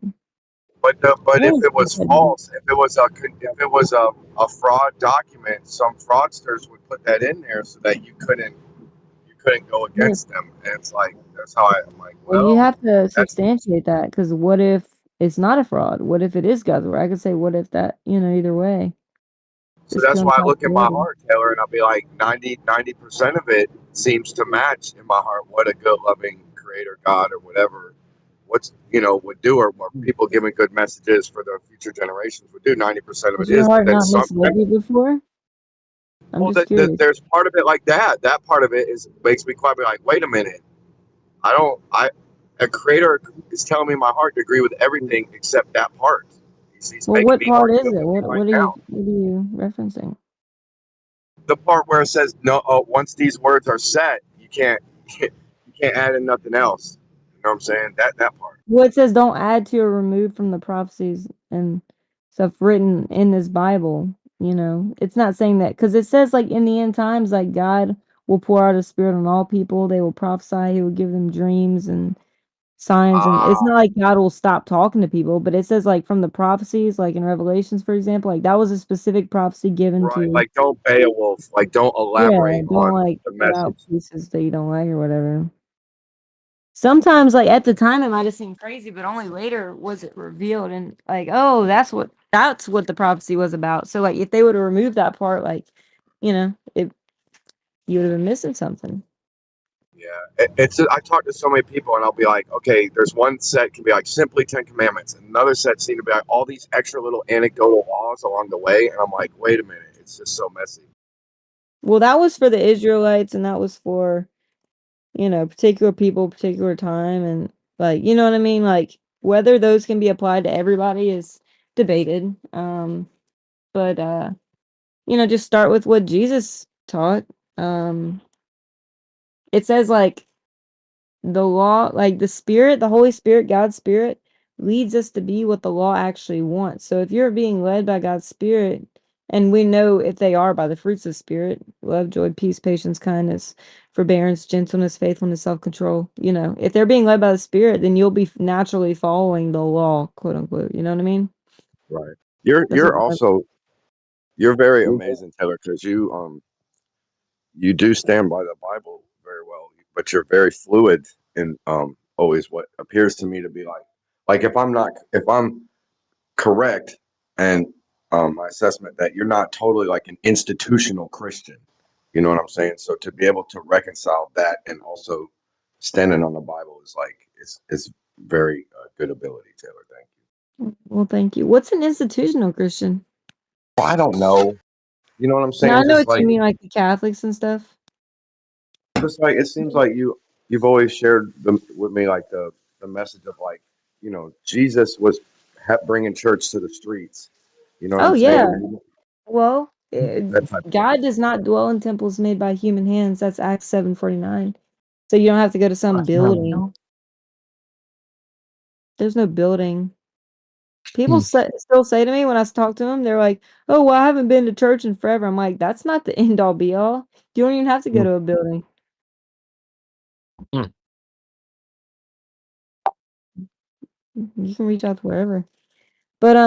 But if it was false, if it was a fraud document, some fraudsters would put that in there so that you couldn't go against them. And it's like that's how I'm like, well, you well, have to substantiate that because what if it's not a fraud? What if it is God's word? I could say, what if that, you know, either way. so that's why I look at my heart, Taylor, and I'll be like 90% of it seems to match in my heart what a good, loving creator God or whatever would do, or people giving good messages for the future generations would do. 90% of Has it your is, heart but then not some. misled you before? I'm just curious. There's part of it like that. That part of it makes me quite be like, wait a minute. A creator is telling me my heart to agree with everything except that part. He's Well, making what me part is argue it? with me What right are now. you referencing? The part where it says no, once these words are set, you can't add in nothing else. You know what I'm saying? That part. Well, it says don't add to or remove from the prophecies and stuff written in this Bible. You know, it's not saying that because it says like in the end times, like God will pour out His Spirit on all people. They will prophesy. He will give them dreams and signs. And it's not like God will stop talking to people, but it says like from the prophecies, like in Revelations, for example, like that was a specific prophecy given Right, to. like don't Beowulf, like don't elaborate Don't on like the cut out message. pieces that you don't like or whatever. Sometimes, like at the time, it might have seemed crazy, but only later was it revealed, and like, oh, that's what the prophecy was about. So, like, if they would have removed that part, like, you know, you would have been missing something. Yeah, I talk to so many people, and I'll be like, okay, there's one set can be like simply 10 Commandments, and another set seem to be like all these extra little anecdotal laws along the way, and I'm like, wait a minute, it's just so messy. Well, that was for the Israelites, and that was for, you know, particular people, particular time, and like, you know what I mean? Like, whether those can be applied to everybody is debated. But you know, just start with what Jesus taught. Um, it says like the law, like the Holy Spirit, God's Spirit leads us to be what the law actually wants. So if you're being led by God's Spirit, and we know if they are by the fruits of Spirit, love, joy, peace, patience, kindness, forbearance, gentleness, faithfulness, self-control, you know, if they're being led by the Spirit, then you'll be naturally following the law, quote unquote. You know what I mean? Right. That's what You're very amazing, Taylor, because you do stand by the Bible very well, but you're very fluid in always what appears to me to be like if I'm correct and my assessment that you're not totally like an institutional Christian. You know what I'm saying? So to be able to reconcile that and also standing on the Bible is like it's very good ability, Taylor. Thank you. well, thank you. What's an institutional Christian? Well, I don't know. You know what I'm No, I saying? know Just what you like mean, like the Catholics and stuff. it seems like you've always shared with me like the message of like Jesus was bringing church to the streets. You know what Oh I'm yeah. saying? Well, That type of God does not dwell in temples made by human hands. That's Acts 7:49. So you don't have to go to some building. There's no building. People still say to me when I talk to them, they're like, "Oh, well, I haven't been to church in forever." I'm like, "That's not the end all be all. You don't even have to go to a building. You can reach out to wherever." But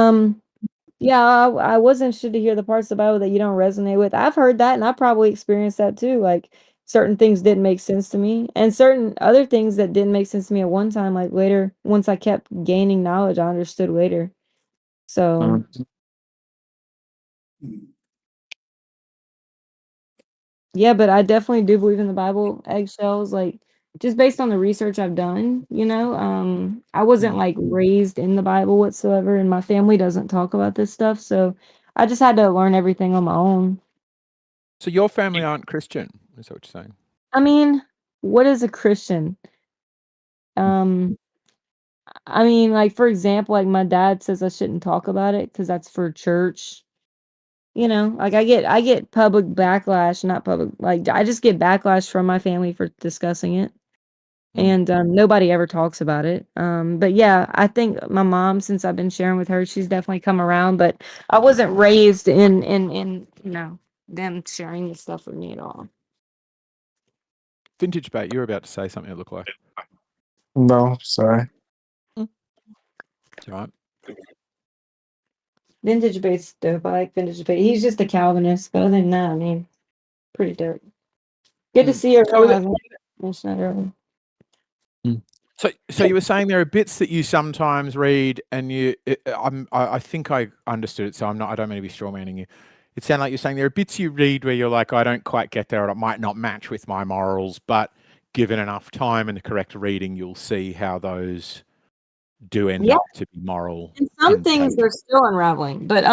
yeah, I was interested to hear the parts of the Bible that you don't resonate with. I've heard that, and I probably experienced that too. Like certain things didn't make sense to me, and certain other things that didn't make sense to me at one time, like later, once I kept gaining knowledge, I understood later. So yeah, but I definitely do believe in the Bible, eggshells, like just based on the research I've done, I wasn't like raised in the Bible whatsoever, and my family doesn't talk about this stuff, so I just had to learn everything on my own. So your family aren't Christian, is that what you're saying? I mean, what is a Christian? I mean, like for example, like my dad says I shouldn't talk about it because that's for church. Like I get public backlash, not public, like I just get backlash from my family for discussing it. And nobody ever talks about it. But yeah, I think my mom, since I've been sharing with her, she's definitely come around. But I wasn't raised in them sharing this stuff with me at all. Vintage Bait, you were about to say something, it looked like. No, sorry. It's all right. Vintage Bait's dope. I like Vintage Bait. He's just a Calvinist, but other than that, I mean, pretty dope. Good to see everyone. I mentioned that earlier. So you were saying there are bits that you sometimes read, and I think I understood it. So I don't mean to be strawmanning you. It sounded like you're saying there are bits you read where you're like, I don't quite get there, or it might not match with my morals, but given enough time and the correct reading, you'll see how those do end up to be moral. And some things are still unraveling, but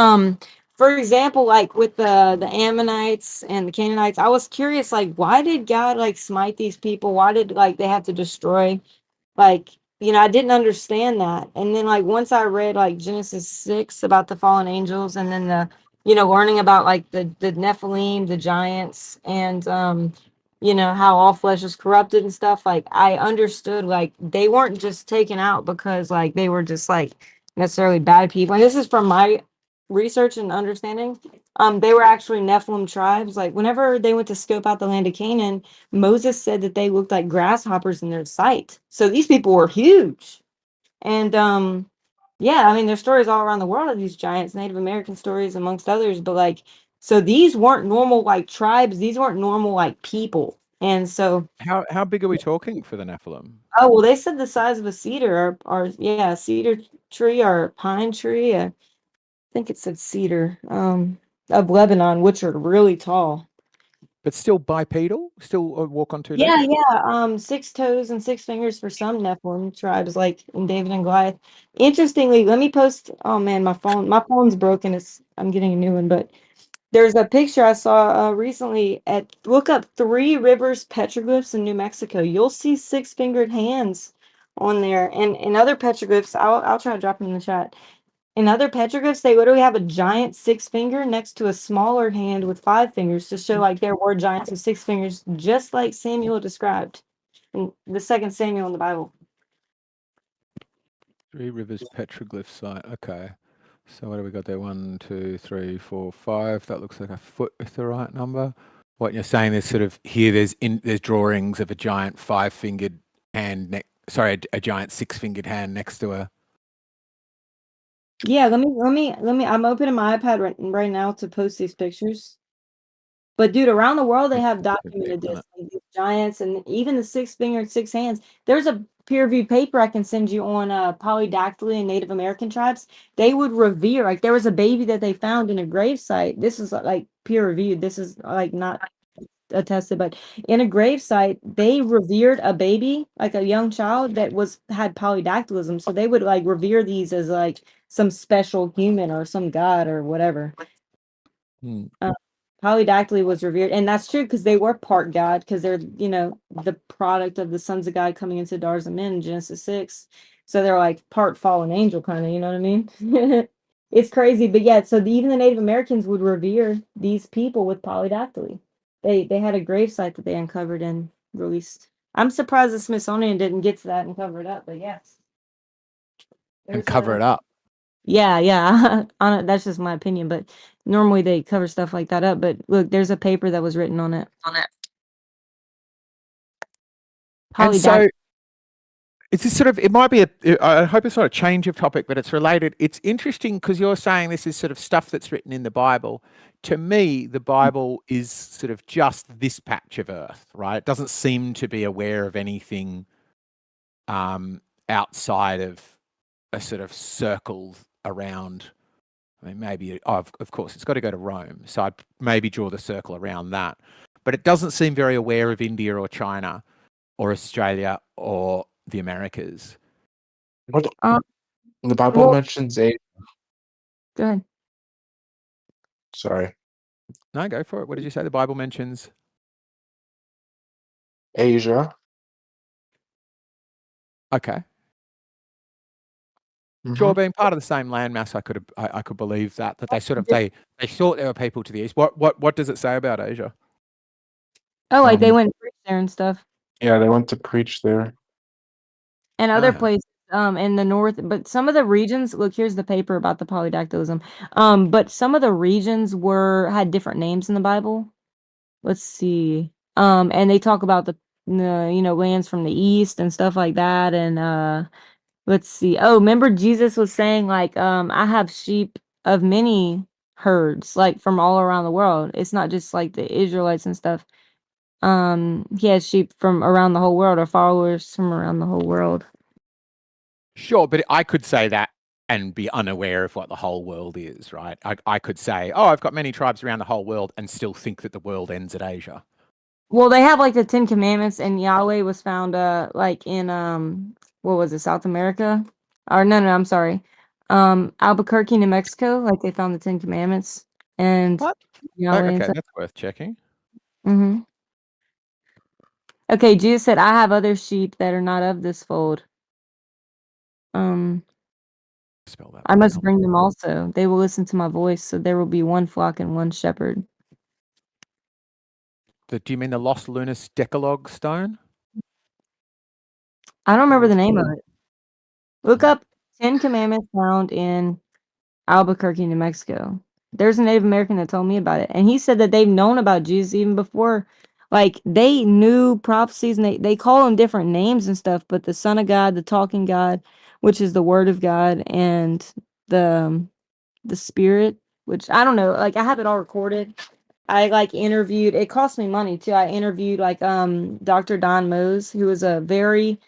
for example, like with the Ammonites and the Canaanites, I was curious, like, why did God like smite these people? Why did like they have to destroy? Like, I didn't understand that. And then like once I read like Genesis 6 about the fallen angels, and then learning about like the Nephilim, the giants, and how all flesh is corrupted and stuff, like I understood like they weren't just taken out because like they were just like necessarily bad people. And this is from my research and understanding. They were actually Nephilim tribes. Like whenever they went to scope out the land of Canaan, Moses said that they looked like grasshoppers in their sight. So these people were huge. And yeah, I mean there's stories all around the world of these giants, Native American stories amongst others, but like so these weren't normal like tribes, these weren't normal like people. And so how big are we talking for the Nephilim? oh well, they said the size of a cedar or yeah, cedar tree or pine tree. I think it said cedar of Lebanon, which are really tall. But still bipedal? Still walk on two Yeah, legs? yeah. 6 toes and 6 fingers for some Nephilim tribes, like in David and Goliath. Interestingly, let me post. Oh man, my phone's broken. I'm getting a new one, but there's a picture I saw recently. Look up 3 Rivers petroglyphs in New Mexico. You'll see 6-fingered hands on there, and in other petroglyphs, I'll try to drop them in the chat. In other petroglyphs, they literally have a giant 6 finger next to a smaller hand with 5 fingers to show like there were giants with 6 fingers, just like Samuel described in the 2nd Samuel in the Bible. 3 Rivers petroglyph site. Okay. So what do we got there? 1, 2, 3, 4, 5. That looks like a foot with the right number. What you're saying is sort of here. There's drawings of a giant 5-fingered hand. A giant 6-fingered hand next to a. Yeah, let me. I'm opening my iPad right now to post these pictures. But dude, around the world they have documented this, like, these giants and even the 6-fingered 6 hands. There's a peer-reviewed paper I can send you on polydactyly and Native American tribes. They would revere, like there was a baby that they found in a gravesite. This is like peer-reviewed. This is like not attested, but in a gravesite, they revered a baby, like a young child that had polydactylism. So they would like revere these as like some special human or some god or whatever. Polydactyly was revered, and that's true because they were part God, because they're the product of the sons of God coming into daughters of men in Genesis 6. So they're like part fallen angel, kind of, you know what I mean? It's crazy, but yeah. So even the Native Americans would revere these people with polydactyly. They had a gravesite that they uncovered and released. I'm surprised the Smithsonian didn't get to that and cover it up, but yes. And cover it up. Yeah. That's just my opinion, but normally they cover stuff like that up. But look, there's a paper that was written on it. And so it's just sort of, it might be I hope it's not a change of topic, but it's related. It's interesting because you're saying this is sort of stuff that's written in the Bible. To me, the Bible is sort of just this patch of earth, right? It doesn't seem to be aware of anything outside of a sort of circle around I mean, maybe, of course, it's got to go to Rome. So I'd maybe draw the circle around that. But it doesn't seem very aware of India or China or Australia or the Americas. What the Bible mentions Asia. Go ahead. Sorry, No, go for it. What did you say? The Bible mentions Asia. Okay. Mhm. Sure, being part of the same landmass, I could believe that they sort of they thought there were people to the east. What does it say about Asia? Oh, like they Um, went and preached there and stuff. Yeah, they went to preach there. And other Ah. places in the north, but some of the regions, look, here's the paper about the polydactylism. But some of the regions had different names in the Bible. Let's see. And they talk about the lands from the east and stuff like that. And let's see. Oh, remember Jesus was saying like, I have sheep of many herds, like from all around the world. It's not just like the Israelites and stuff. He has sheep from around the whole world, or followers from around the whole world. Sure, but I could say that and be unaware of what the whole world is, right? I could say, oh, I've got many tribes around the whole world and still think that the world ends at Asia. Well, they have like the 10 Commandments, and Yahweh was found like in what was it, South America? Or no, I'm sorry. Albuquerque, New Mexico, like they found the 10 Commandments and What? Yahweh and Okay, stuff. that's worth checking. Mm-hmm. Okay, Jesus said, I have other sheep that are not of this fold. Spell that I one must out. bring them also. They will listen to my voice, so there will be one flock and one shepherd. Do you mean the Los Lunas Decalogue stone? I don't remember the name of it. Look up 10 Commandments found in Albuquerque, New Mexico. There's a Native American that told me about it. And he said that they've known about Jesus even before. Like, they knew prophecies, and they call them different names and stuff, but the Son of God, the talking God, which is the Word of God, and the Spirit, which I don't know. Like, I have it all recorded. I like interviewed, it cost me money too. I interviewed like Dr. Don Mose, who is a very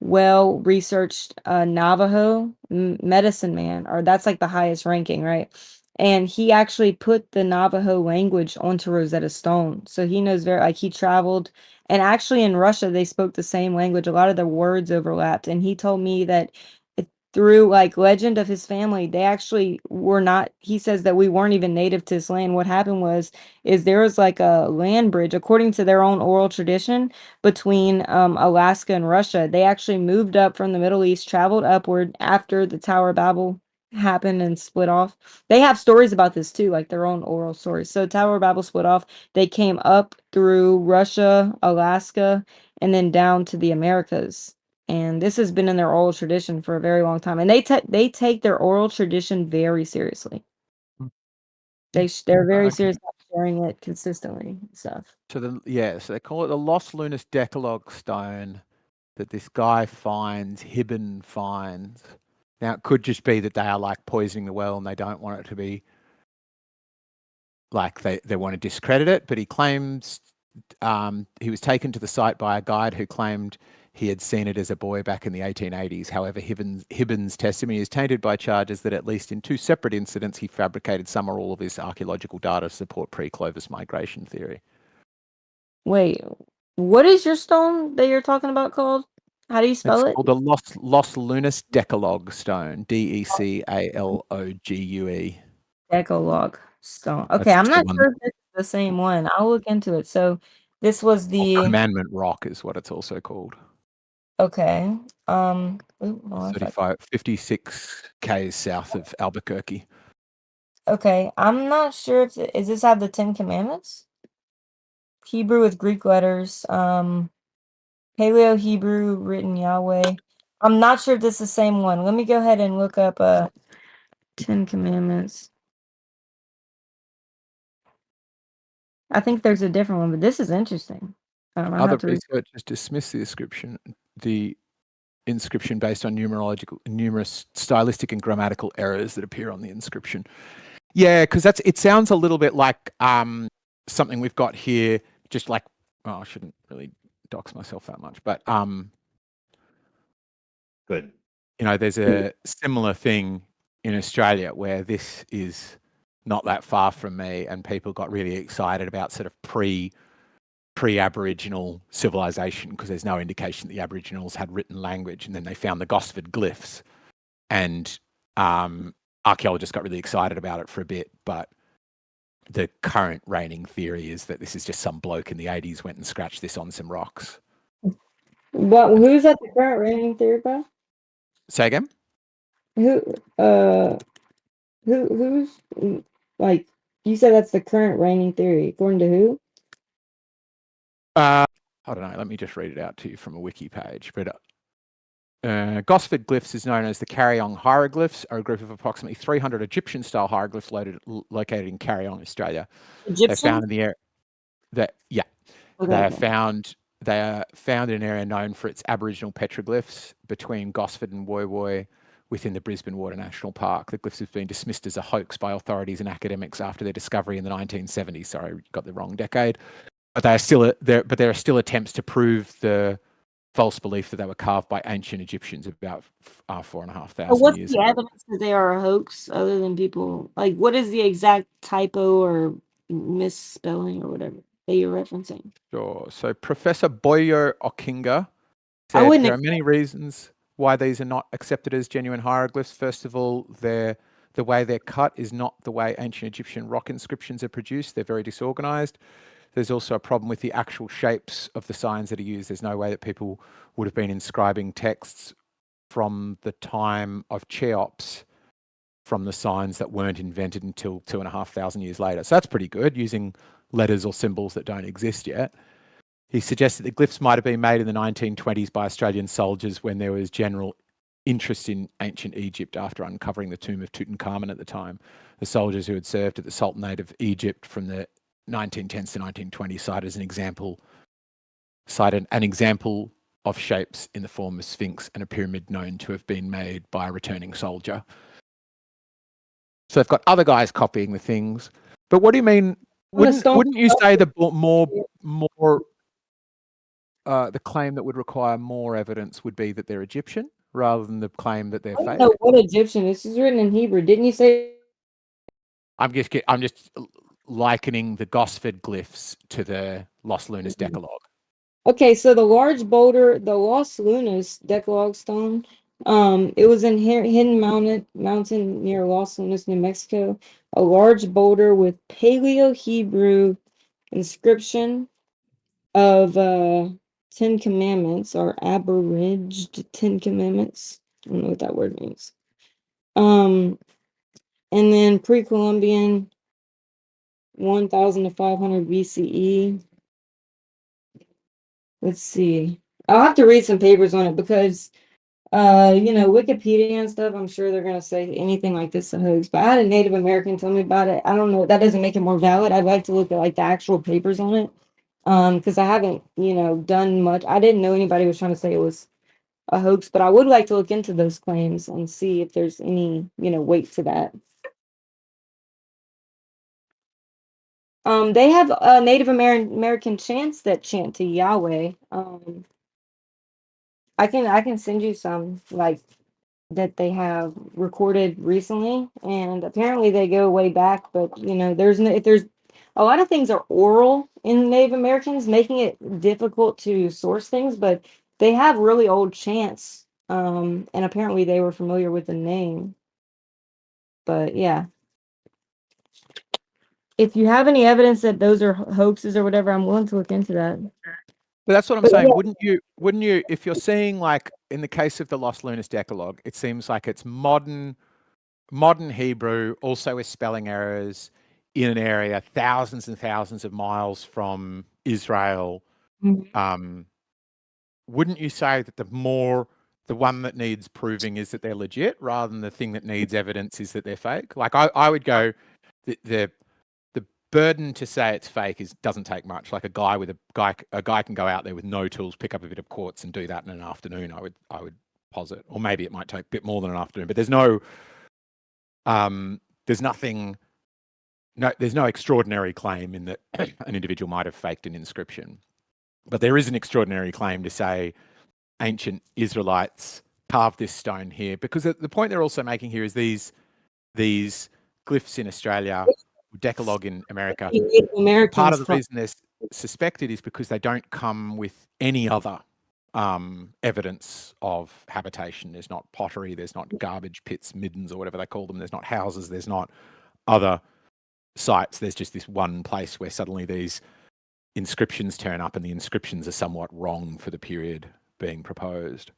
well researched Navajo medicine man, or that's like the highest ranking, right? And he actually put the Navajo language onto Rosetta Stone. So he knows he traveled, and actually in Russia they spoke the same language. A lot of the words overlapped, and he told me that through like legend of his family, they actually were not, he says that we weren't even native to this land. What happened is there was like a land bridge, according to their own oral tradition, between Alaska and Russia. They actually moved up from the Middle East, traveled upward after the Tower of Babel happened and split off. They have stories about this too, like their own oral stories. So Tower of Babel split off. They came up through Russia, Alaska, and then down to the Americas. And this has been in their oral tradition for a very long time. And they take their oral tradition very seriously. They're very serious about sharing it consistently and stuff. So so they call it the Los Lunas Decalogue stone that this guy Hibben finds. Now it could just be that they are like poisoning the well and they don't want it to be like they want to discredit it, but he claims he was taken to the site by a guide who claimed he had seen it as a boy back in the 1880s. However, Hibben's testimony is tainted by charges that at least in 2 separate incidents, he fabricated some or all of his archaeological data to support pre-Clovis migration theory. Wait, what is your stone that you're talking about called? How do you spell it? It's called the Los Lunas Decalogue stone, Decalogue. Decalogue stone. Okay, That's I'm just the not one. sure if this is the same one. I'll look into it. So this was the Commandment Rock is what it's also called. okay. Hold on a sec. 56 k's south of Albuquerque. Okay, I'm not sure if is this have the 10 Commandments? Hebrew with Greek letters. Paleo Hebrew written Yahweh. I'm not sure if this is the same one. Let me go ahead and look up 10 Commandments. I think there's a different one, but this is interesting. I'll Other have to read. researchers dismiss the inscription based on numerous stylistic and grammatical errors that appear on the inscription. Yeah, because it sounds a little bit like something we've got here, just like, I shouldn't really dox myself that much, but good. There's a similar thing in Australia, where this is not that far from me, and people got really excited about sort of pre-Aboriginal civilization because there's no indication that the Aboriginals had written language, and then they found the Gosford glyphs, and archaeologists got really excited about it for a bit, but the current reigning theory is that this is just some bloke in the 80s went and scratched this on some rocks. But who's at the current reigning theory, bro? Say again? Who's like, you said that's the current reigning theory, according to who? I don't know. Let me just read it out to you from a wiki page. But Gosford glyphs is known as the Carryong hieroglyphs, are a group of approximately 300 Egyptian-style hieroglyphs located in Carryong, Australia. Egyptian? They're found in the area. They are found in an area known for its Aboriginal petroglyphs between Gosford and Woy Woy within the Brisbane Water National Park. The glyphs have been dismissed as a hoax by authorities and academics after their discovery in the 1970s. Sorry, got the wrong decade. But there are still attempts to prove the false belief that they were carved by ancient Egyptians about 4,500 what's years the ago. evidence that they are a hoax other than people, like, what is the exact typo or misspelling or whatever that you're referencing? Sure. So Professor Boyo Okinga said there are many reasons why these are not accepted as genuine hieroglyphs. First of all, the way they're cut is not the way ancient Egyptian rock inscriptions are produced. They're very disorganized. There's also a problem with the actual shapes of the signs that are used. There's no way that people would have been inscribing texts from the time of Cheops from the signs that weren't invented until 2,500 years later. So that's pretty good, using letters or symbols that don't exist yet. He suggested that glyphs might have been made in the 1920s by Australian soldiers when there was general interest in ancient Egypt after uncovering the tomb of Tutankhamun at the time. The soldiers who had served at the Sultanate of Egypt from the 1910s to 1920s cited an example of shapes in the form of sphinx and a pyramid known to have been made by a returning soldier. So they've got other guys copying the things. But what do you mean? Wouldn't you say the the claim that would require more evidence would be that they're Egyptian rather than the claim that they're fake? No, what Egyptian? This is written in Hebrew. Didn't you say? I'm just likening the Gosford glyphs to the Los Lunas Decalogue. Okay, so the large boulder, the Los Lunas Decalogue stone, it was in Hidden Mountain near Los Lunas, New Mexico. A large boulder with Paleo-Hebrew inscription of 10 Commandments, or abridged 10 Commandments. I don't know what that word means. And then pre-Columbian 1000 to 500 BCE. Let's see. I'll have to read some papers on it because, Wikipedia and stuff, I'm sure they're going to say anything like this is a hoax. But I had a Native American tell me about it. I don't know. That doesn't make it more valid. I'd like to look at like the actual papers on it because I haven't, done much. I didn't know anybody was trying to say it was a hoax, but I would like to look into those claims and see if there's any, weight to that. They have Native American chants that chant to Yahweh. I can send you some like that they have recorded recently, and apparently they go way back. But there's a lot of things are oral in Native Americans, making it difficult to source things. But they have really old chants, and apparently they were familiar with the name. But yeah. If you have any evidence that those are hoaxes or whatever, I'm willing to look into that. But that's what I'm saying. Yeah. Wouldn't you, if you're seeing, like in the case of the Los Lunas Decalogue, it seems like it's modern Hebrew, also with spelling errors in an area thousands and thousands of miles from Israel. Mm-hmm. Wouldn't you say that the one that needs proving is that they're legit rather than the thing that needs evidence is that they're fake? Like I would go, the burden to say it's fake doesn't take much. Like a guy can go out there with no tools, pick up a bit of quartz and do that in an afternoon. I would posit, or maybe it might take a bit more than an afternoon. But there's no extraordinary claim in that an individual might have faked an inscription. But there is an extraordinary claim to say ancient Israelites carved this stone here, because the point they're also making here is these these glyphs in Australia, Decalogue in America. Native Part Americans of the reason they're suspected is because they don't come with any other evidence of habitation. There's not pottery, there's not garbage pits, middens, or whatever they call them. There's not houses, there's not other sites. There's just this one place where suddenly these inscriptions turn up, and the inscriptions are somewhat wrong for the period being proposed.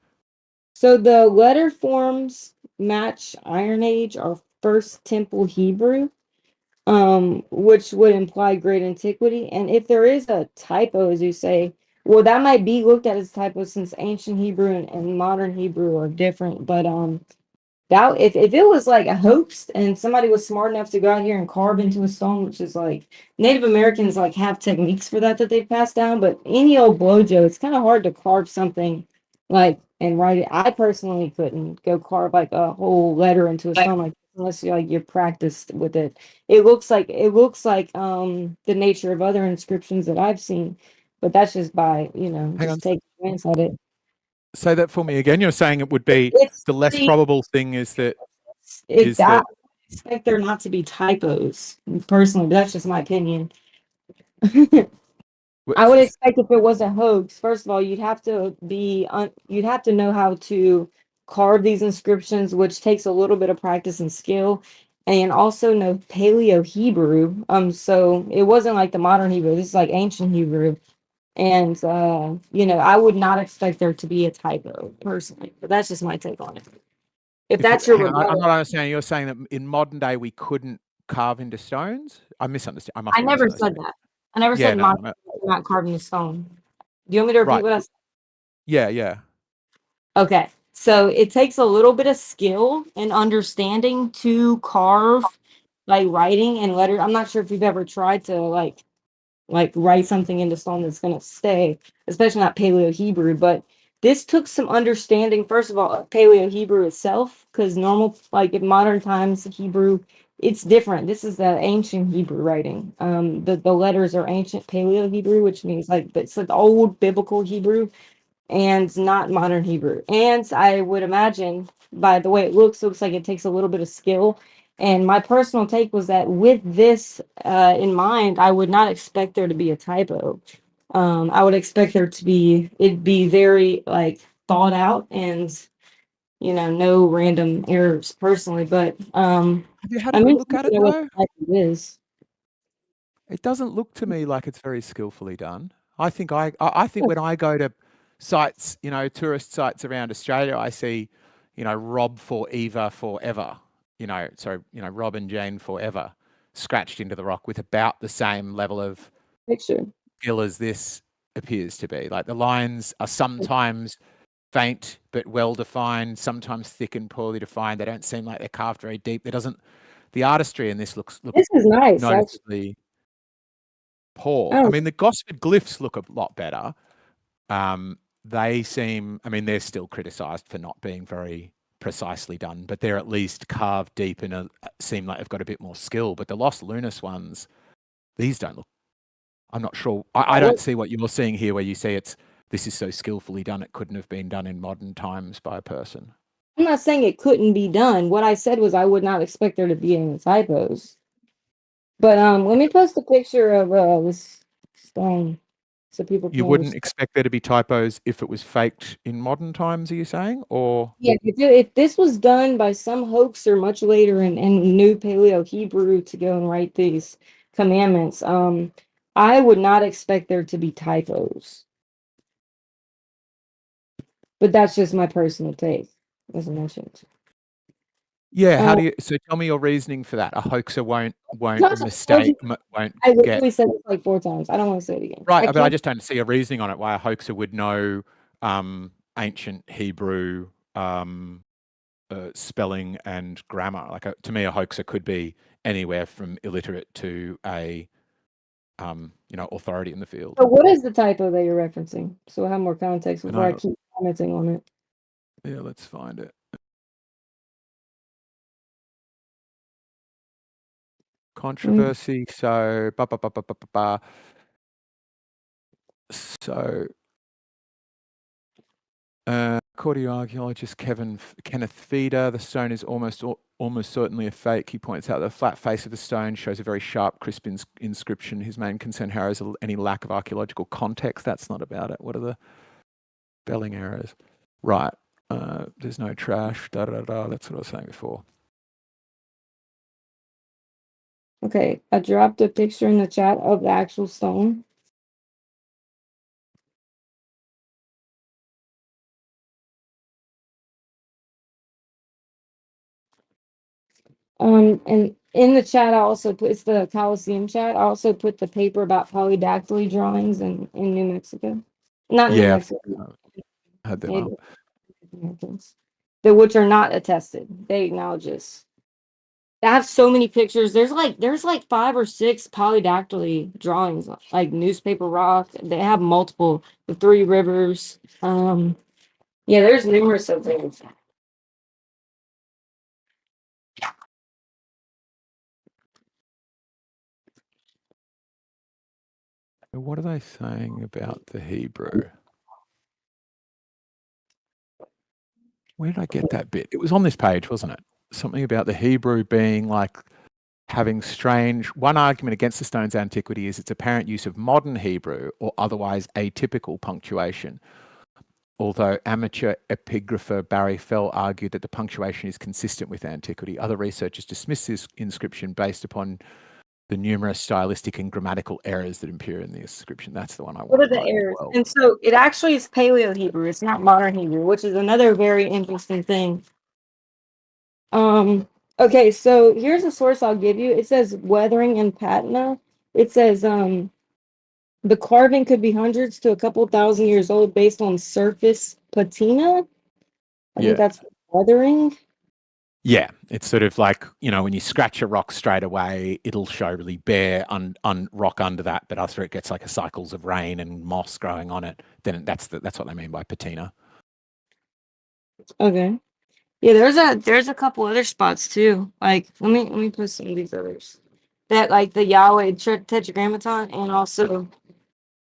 So the letter forms match Iron Age or First Temple Hebrew, which would imply great antiquity. And if there is a typo, as you say, well, that might be looked at as typo since ancient Hebrew and modern Hebrew are different. But that if it was like a hoax and somebody was smart enough to go out here and carve into a stone, which is like Native Americans like have techniques for that they've passed down, but any old blowjo, it's kind of hard to carve something like and write it. I personally couldn't go carve like a whole letter into a stone like unless you're practiced with it. It looks like the nature of other inscriptions that I've seen, but that's just by just take a glance at it. Say that for me again. You're saying it would be the less probable thing is that I expect there not to be typos personally, but that's just my opinion. I would expect if it was a hoax, first of all, you'd have to know how to carve these inscriptions, which takes a little bit of practice and skill, and also know Paleo Hebrew. So it wasn't like the modern Hebrew. This is like ancient Hebrew. And I would not expect there to be a typo personally, but that's just my take on it. If that's your I'm not understanding. You're saying that in modern day we couldn't carve into stones? I misunderstand. I never said that. I never said not carving a stone. Do you want me to repeat what I said? Yeah. Okay. So it takes a little bit of skill and understanding to carve like writing and letter. I'm not sure if you've ever tried to like write something into stone that's gonna stay, especially not Paleo Hebrew, but this took some understanding, first of all, Paleo Hebrew itself, because normal, like in modern times, Hebrew, it's different. This is the ancient Hebrew writing. The letters are ancient Paleo Hebrew, which means it's like old biblical Hebrew and not modern Hebrew. And I would imagine by the way it looks like it takes a little bit of skill. And my personal take was that with this in mind, I would not expect there to be a typo. I would expect it'd be very like thought out and no random errors personally. But have you had a good look at it though? It is. It doesn't look to me like it's very skillfully done. I think when I go to sites, tourist sites around Australia, I see, Rob for Eva forever, Rob and Jane forever scratched into the rock with about the same level of skill as this appears to be. Like the lines are sometimes faint but well defined, sometimes thick and poorly defined. They don't seem like they're carved very deep. The artistry in this looks this is nice, noticeably poor. I mean, the Gosford glyphs look a lot better. They seem, they're still criticized for not being very precisely done, but they're at least carved deep and seem like they've got a bit more skill. But the Los Lunas ones, these don't look, I'm not sure. I don't see what you're seeing here where you say this is so skillfully done, it couldn't have been done in modern times by a person. I'm not saying it couldn't be done. What I said was I would not expect there to be any typos. But let me post a picture of this stone so people can You wouldn't expect there to be typos if it was faked in modern times, are you saying? Or yeah, if this was done by some hoaxer much later and knew Paleo Hebrew to go and write these commandments, I would not expect there to be typos. But that's just my personal take, as I mentioned. Yeah, so tell me your reasoning for that. A hoaxer won't mistake, won't I literally said it like 4 times. I don't want to say it again. Right, but I just don't see a reasoning on it why a hoaxer would know ancient Hebrew spelling and grammar. Like to me, a hoaxer could be anywhere from illiterate to a authority in the field. So what is the typo that you're referencing? So I have more context before I keep commenting on it. Yeah, let's find it. Controversy. So, so According to archaeologist Kenneth Feeder, the stone is almost certainly a fake. He points out the flat face of the stone shows a very sharp, crisp inscription. His main concern, however, is any lack of archaeological context. That's not about it. What are the spelling errors? Right. There's no trash. Da da da. That's what I was saying before. Okay, I dropped a picture in the chat of the actual stone. And in the chat, I also put, it's the Coliseum chat. I also put the paper about polydactyly drawings in New Mexico. Not New Yeah, Mexico. I had them Native up. Americans. Which are not attested. They acknowledge this. I have so many pictures. There's like 5 or 6 polydactyly drawings, like newspaper rock. They have multiple. The 3 rivers. Yeah, there's numerous of things. What are they saying about the Hebrew? Where did I get that bit? It was on this page, wasn't it? Something about the Hebrew being like having strange. One argument against the stone's antiquity is its apparent use of modern Hebrew or otherwise atypical punctuation. Although amateur epigrapher Barry Fell argued that the punctuation is consistent with antiquity, other researchers dismiss this inscription based upon the numerous stylistic and grammatical errors that appear in the inscription. That's the one I want. What are the errors? And so it actually is Paleo Hebrew. It's not modern Hebrew, which is another very interesting thing. Okay, so here's a source I'll give you. It says Weathering and Patna. It says the carving could be hundreds to a couple thousand years old based on surface patina. I think that's weathering. Yeah, it's sort of like, when you scratch a rock straight away, it'll show really bare on rock under that, but after it gets like a cycles of rain and moss growing on it, then that's what they mean by patina. Okay. Yeah, there's a couple other spots too. Like let me put some of these others. That like the Yahweh Tetragrammaton and also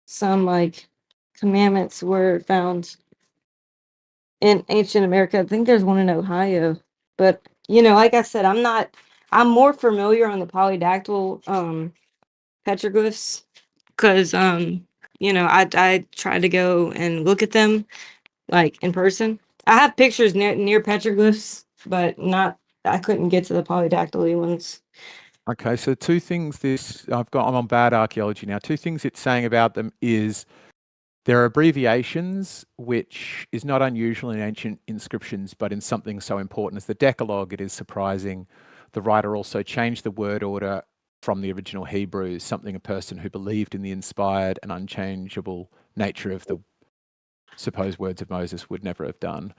some like commandments were found in ancient America. I think there's one in Ohio. But like I said, I'm more familiar on the polydactyl petroglyphs because I tried to go and look at them like in person. I have pictures near petroglyphs, but I couldn't get to the polydactyly ones. Okay, so 2 things I'm on Bad Archaeology now. 2 things it's saying about them is there are abbreviations, which is not unusual in ancient inscriptions, but in something so important as the Decalogue, it is surprising. The writer also changed the word order from the original Hebrew, something a person who believed in the inspired and unchangeable nature of the supposed words of Moses would never have done.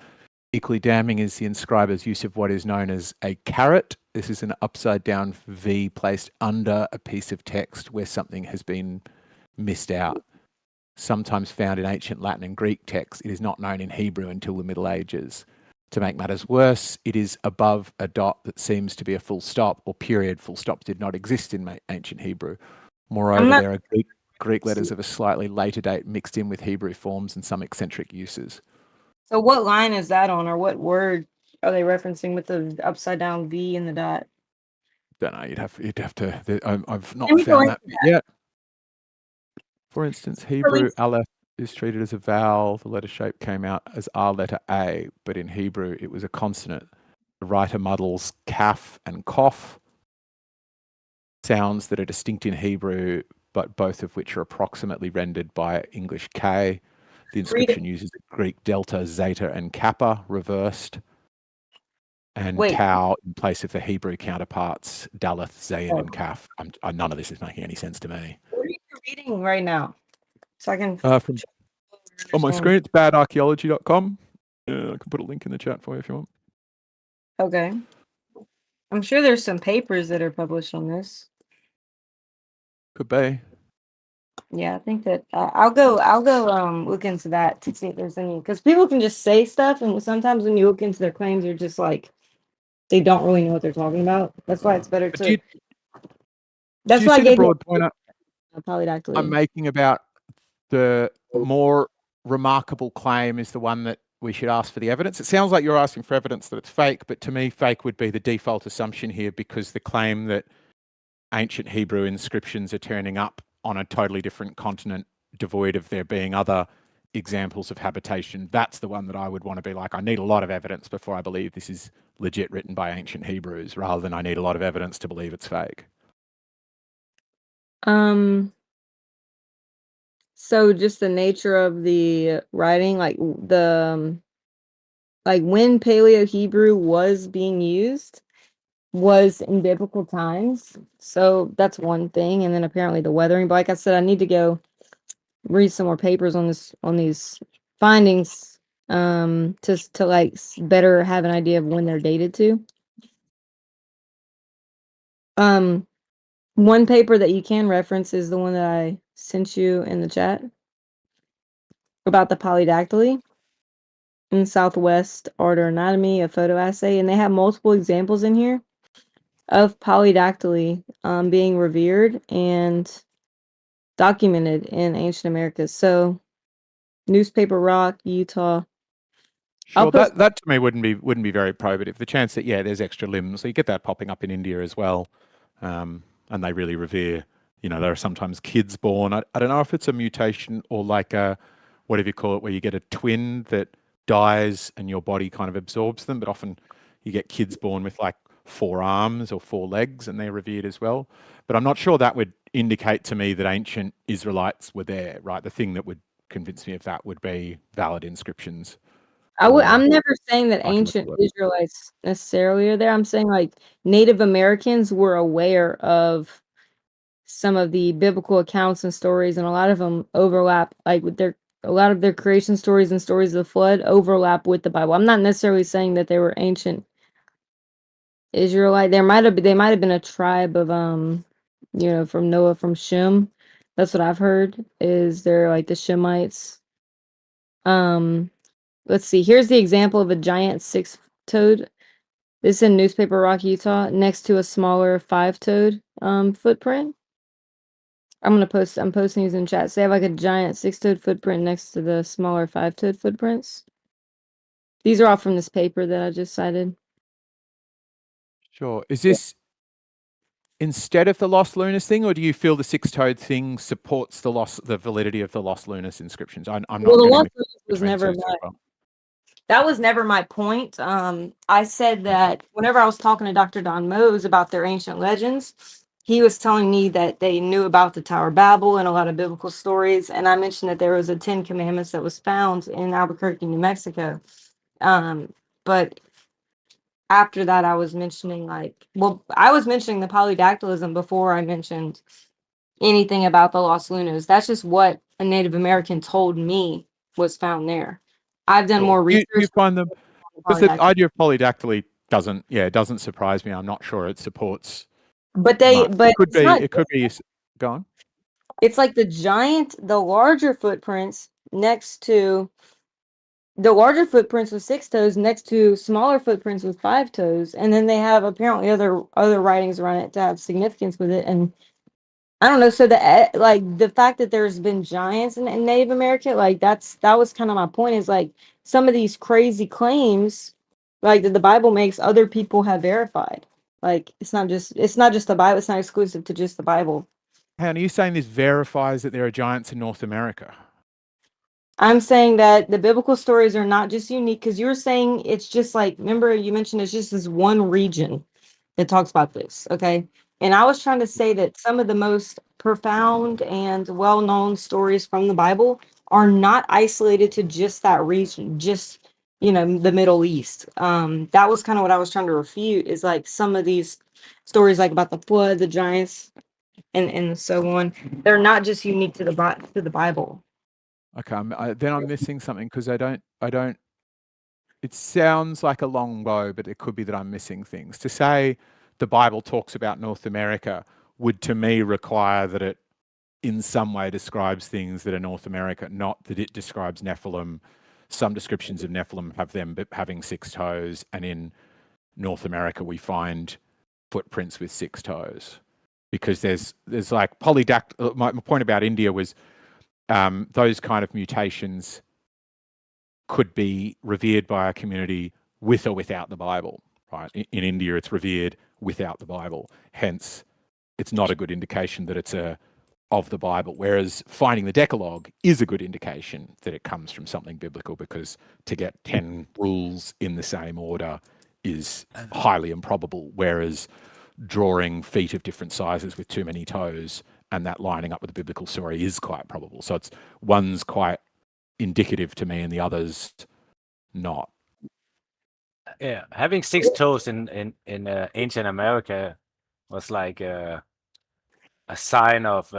Equally damning is the inscriber's use of what is known as a caret. This is an upside down V placed under a piece of text where something has been missed out. Sometimes found in ancient Latin and Greek texts, it is not known in Hebrew until the Middle Ages. To make matters worse, it is above a dot that seems to be a full stop or period. Full stops did not exist in ancient Hebrew. Moreover, there are Greek letters of a slightly later date mixed in with Hebrew forms and some eccentric uses. So what line is that on, or what word are they referencing with the upside down V and the dot? Don't know. You'd have to. I've not found that bit yet. For instance, Hebrew aleph is treated as a vowel. The letter shape came out as our letter A, but in Hebrew it was a consonant. The writer muddles kaf and kof, sounds that are distinct in Hebrew, but both of which are approximately rendered by English K. The inscription uses the Greek delta, zeta, and kappa reversed, and tau in place of the Hebrew counterparts, daleth, zayin, and kaf. None of this is making any sense to me. What are you reading right now? So I can. On my screen, it's badarchaeology.com. I can put a link in the chat for you if you want. Okay. I'm sure there's some papers that are published on this. Could be. Yeah, I think that I'll go look into that to see if there's any, because people can just say stuff, and sometimes when you look into their claims, you're just like they don't really know what they're talking about. That's why it's better to. That's why I gave the broad point polydactyly. I'm making about the more remarkable claim is the one that we should ask for the evidence. It sounds like you're asking for evidence that it's fake, but to me, fake would be the default assumption here, because the claim that ancient Hebrew inscriptions are turning up on a totally different continent, devoid of there being other examples of habitation, that's the one that I would want to be like, I need a lot of evidence before I believe this is legit written by ancient Hebrews, rather than I need a lot of evidence to believe it's fake. So just the nature of the writing, like like when Paleo Hebrew was being used was in biblical times. So that's one thing. And then apparently the weathering. But like I said, I need to go read some more papers on these findings to like better have an idea of when they're dated to. One paper that you can reference is the one that I sent you in the chat about the polydactyly in Southwest Order Anatomy, a photo assay, and they have multiple examples in here of polydactyly being revered and documented in ancient America. So, Newspaper Rock, Utah. Sure, that to me wouldn't be very probative. The chance that there's extra limbs, so you get that popping up in India as well, and they really revere. There are sometimes kids born. I don't know if it's a mutation or like a whatever you call it, where you get a twin that dies and your body kind of absorbs them, but often you get kids born with like 4 arms or 4 legs, and they're revered as well. But I'm not sure that would indicate to me that ancient Israelites were there, right? The thing that would convince me of that would be valid inscriptions. I'm never saying that ancient Israelites necessarily are there. I'm saying like Native Americans were aware of some of the biblical accounts and stories, and a lot of them overlap, like with a lot of their creation stories and stories of the flood overlap with the Bible. I'm not necessarily saying that they were ancient Israelite. They might have been a tribe of from Noah, from Shem. That's what I've heard, is they're like the Shemites. Let's see. Here's the example of a giant 6-toed. This is in Newspaper Rock, Utah, next to a smaller 5-toed footprint. I'm posting these in chat. So they have like a giant 6-toed footprint next to the smaller 5-toed footprints. These are all from this paper that I just cited. Sure. Is this instead of the Los Lunas thing, or do you feel the 6-toed thing supports the validity of the Los Lunas inscriptions? I'm not Well, the getting Los the Lunas was never that was never my point. I said that whenever I was talking to Dr. Don Mose about their ancient legends, he was telling me that they knew about the Tower of Babel and a lot of biblical stories. And I mentioned that there was a 10 Commandments that was found in Albuquerque, New Mexico. But after that, I was mentioning I was mentioning the polydactylism before I mentioned anything about the Los Lunas. That's just what a Native American told me was found there. I've done more research. You find them, because the idea of polydactyly doesn't surprise me. I'm not sure it supports. But it could be. Go on. It's like the larger footprints next to the larger footprints with 6 toes next to smaller footprints with 5 toes, and then they have apparently other writings around it to have significance with it. And I don't know. So the fact that there's been giants in Native America, that was kind of my point. Is like some of these crazy claims, like that the Bible makes, other people have verified. Like it's not just the Bible. It's not exclusive to just the Bible. Hannah, are you saying this verifies that there are giants in North America? I'm saying that the biblical stories are not just unique, because you were saying it's just like, remember you mentioned it's just this one region that talks about this, okay? And I was trying to say that some of the most profound and well-known stories from the Bible are not isolated to just that region, just the Middle East. That was kind of what I was trying to refute, is like some of these stories, like about the flood, the giants, and so on. They're not just unique to the Bible. Okay, then I'm missing something, because I don't. It sounds like a long bow, but it could be that I'm missing things. To say the Bible talks about North America would, to me, require that it in some way describes things that are North America, not that it describes Nephilim. Some descriptions of Nephilim have them having 6 toes, and in North America we find footprints with 6 toes. Because there's like my point about India was those kind of mutations could be revered by a community with or without the Bible, right? In India, it's revered without the Bible. Hence, it's not a good indication that it's of the Bible, whereas finding the Decalogue is a good indication that it comes from something biblical, because to get 10 rules in the same order is highly improbable, whereas drawing feet of different sizes with too many toes and that lining up with the biblical story is quite probable. So one's quite indicative to me and the other's not. Yeah, having 6 toes in ancient America was like a sign of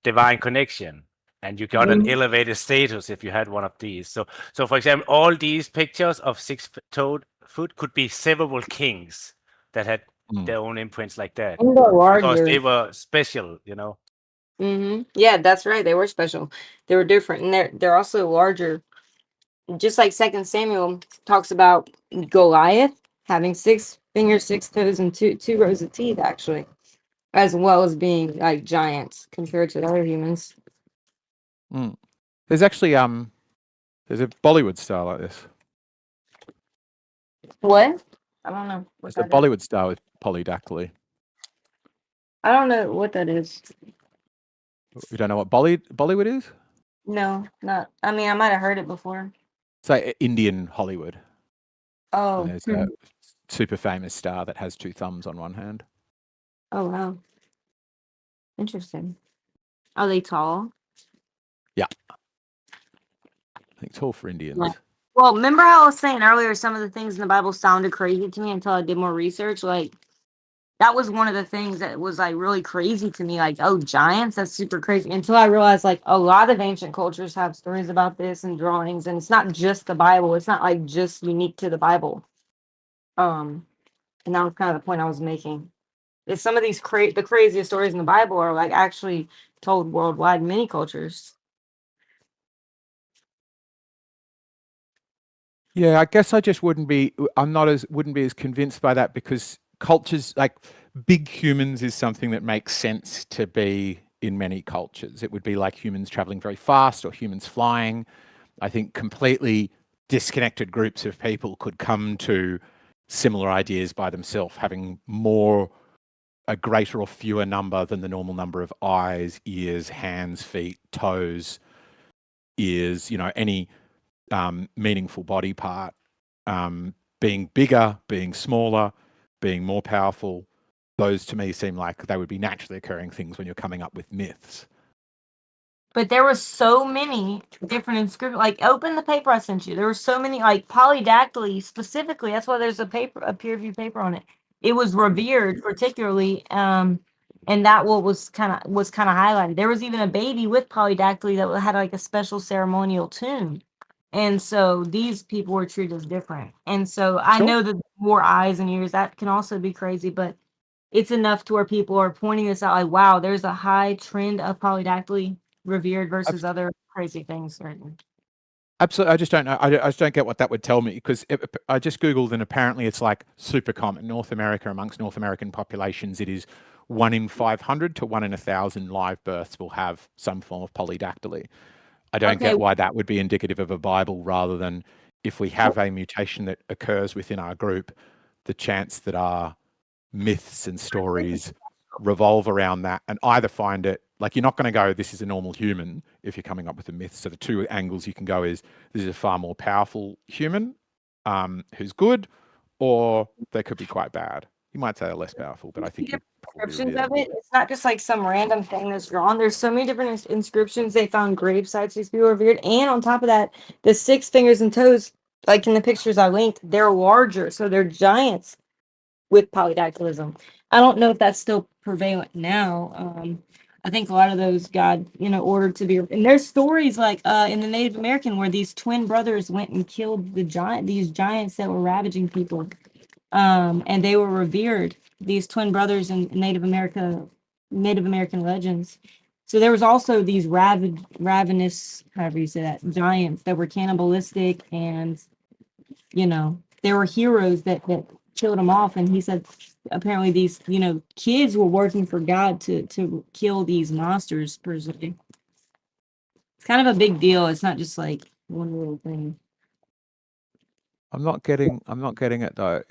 divine connection, and you got an elevated status if you had one of these. So for example, all these pictures of 6-toed foot could be several kings that had their own imprints like that, And they're because larger. they were special, you know. Yeah, that's right. They were special. They were different, and they're also larger. Just like 2 Samuel talks about Goliath having 6 fingers, 6 toes, and two rows of teeth, actually, as well as being like giants compared to other humans. There's actually there's a Bollywood star like this. What? I don't know what There's a that is. Bollywood star with polydactyly. I don't know what that is. You don't know what Bollywood is? No, not. I mean, I might have heard it before. It's like Indian Hollywood. Oh. And there's a super famous star that has 2 thumbs on one hand. Oh, wow. Interesting. Are they tall? Yeah. I think tall for Indians. Yeah. Well, remember how I was saying earlier, some of the things in the Bible sounded crazy to me until I did more research? Like, that was one of the things that was like really crazy to me. Like, oh, giants, that's super crazy. Until I realized like a lot of ancient cultures have stories about this and drawings, and it's not just the Bible. It's not like just unique to the Bible. And that was kind of the point I was making. Is some of these the craziest stories in the Bible are like actually told worldwide in many cultures. Yeah, I guess I just wouldn't be as convinced by that, because cultures, like big humans, is something that makes sense to be in many cultures. It would be like humans traveling very fast or humans flying. I think completely disconnected groups of people could come to similar ideas by themselves, having a greater or fewer number than the normal number of eyes, ears, hands, feet, toes, ears, any meaningful body part, being bigger, being smaller, being more powerful. Those to me seem like they would be naturally occurring things when you're coming up with myths. But there were so many different inscriptions. Like, open the paper I sent you. There were so many, like polydactyly specifically. That's why there's a peer-reviewed paper on it. It was revered particularly, and that was kind of highlighted. There was even a baby with polydactyly that had like a special ceremonial tomb, and so these people were treated as different. And so I know that more eyes and ears, that can also be crazy, but it's enough to where people are pointing this out. Like, wow, there's a high trend of polydactyly revered versus other crazy things. Absolutely. I just don't know. I just don't get what that would tell me, because I just Googled, and apparently it's like super common. North America, amongst North American populations, it is 1 in 500 to 1 in 1,000 live births will have some form of polydactyly. I don't get why that would be indicative of a Bible, rather than if we have a mutation that occurs within our group, the chance that our myths and stories revolve around that, and either find it, like, you're not going to go, this is a normal human if you're coming up with a myth. So the 2 angles you can go is, this is a far more powerful human who's good, or they could be quite bad. You might say they're less powerful, but I think Inscriptions of it. It's not just like some random thing that's drawn. There's so many different inscriptions. They found grave sites these people revered, and on top of that, the 6 fingers and toes, like in the pictures I linked, they're larger, so they're giants with polydactylism. I don't know if that's still prevalent now. I think a lot of those God, ordered to be. And there's stories like in the Native American where these twin brothers went and killed these giants that were ravaging people, and they were revered. These twin brothers in Native American legends. So there was also these ravenous, however you say that, giants that were cannibalistic, and there were heroes that killed them off. And he said apparently these kids were working for God to kill these monsters per se. It's kind of a big deal. It's not just like one little thing. I'm not getting it though.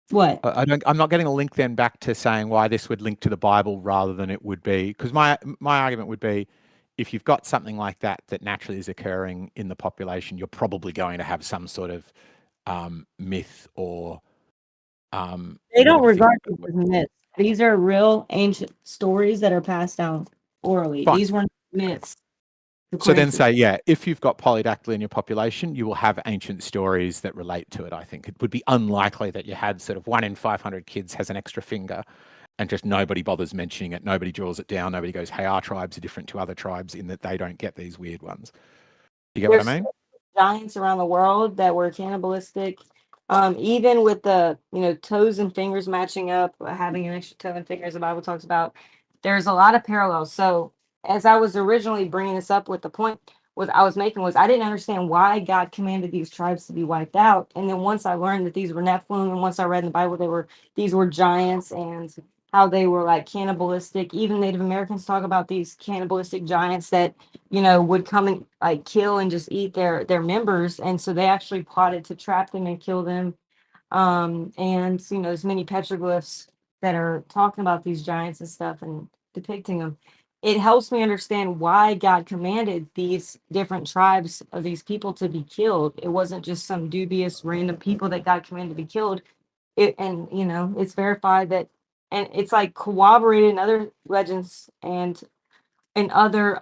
What? I'm not getting a link then back to saying why this would link to the Bible rather than it would be, because my argument would be, if you've got something like that naturally is occurring in the population, you're probably going to have some sort of myth or they don't whatever thing. regard these as myths. These are real ancient stories that are passed down orally. Fine. These weren't myths. So then say, yeah, if you've got polydactyly in your population, you will have ancient stories that relate to it, I think. It would be unlikely that you had sort of 1 in 500 kids has an extra finger and just nobody bothers mentioning it. Nobody draws it down. Nobody goes, hey, our tribes are different to other tribes in that they don't get these weird ones. You get what I mean? Giants around the world that were cannibalistic. Even with the, toes and fingers matching up, having an extra toe and finger, as the Bible talks about, there's a lot of parallels. So as I was originally bringing this up, with the point I was making was I didn't understand why God commanded these tribes to be wiped out. And then once I learned that these were Nephilim, and once I read in the Bible these were giants, and how they were like cannibalistic. Even Native Americans talk about these cannibalistic giants that would come and like kill and just eat their members, and so they actually plotted to trap them and kill them. And there's many petroglyphs that are talking about these giants and stuff and depicting them. It helps me understand why God commanded these different tribes of these people to be killed. It wasn't just some dubious random people that God commanded to be killed. It's verified that, and it's like corroborated in other legends and in other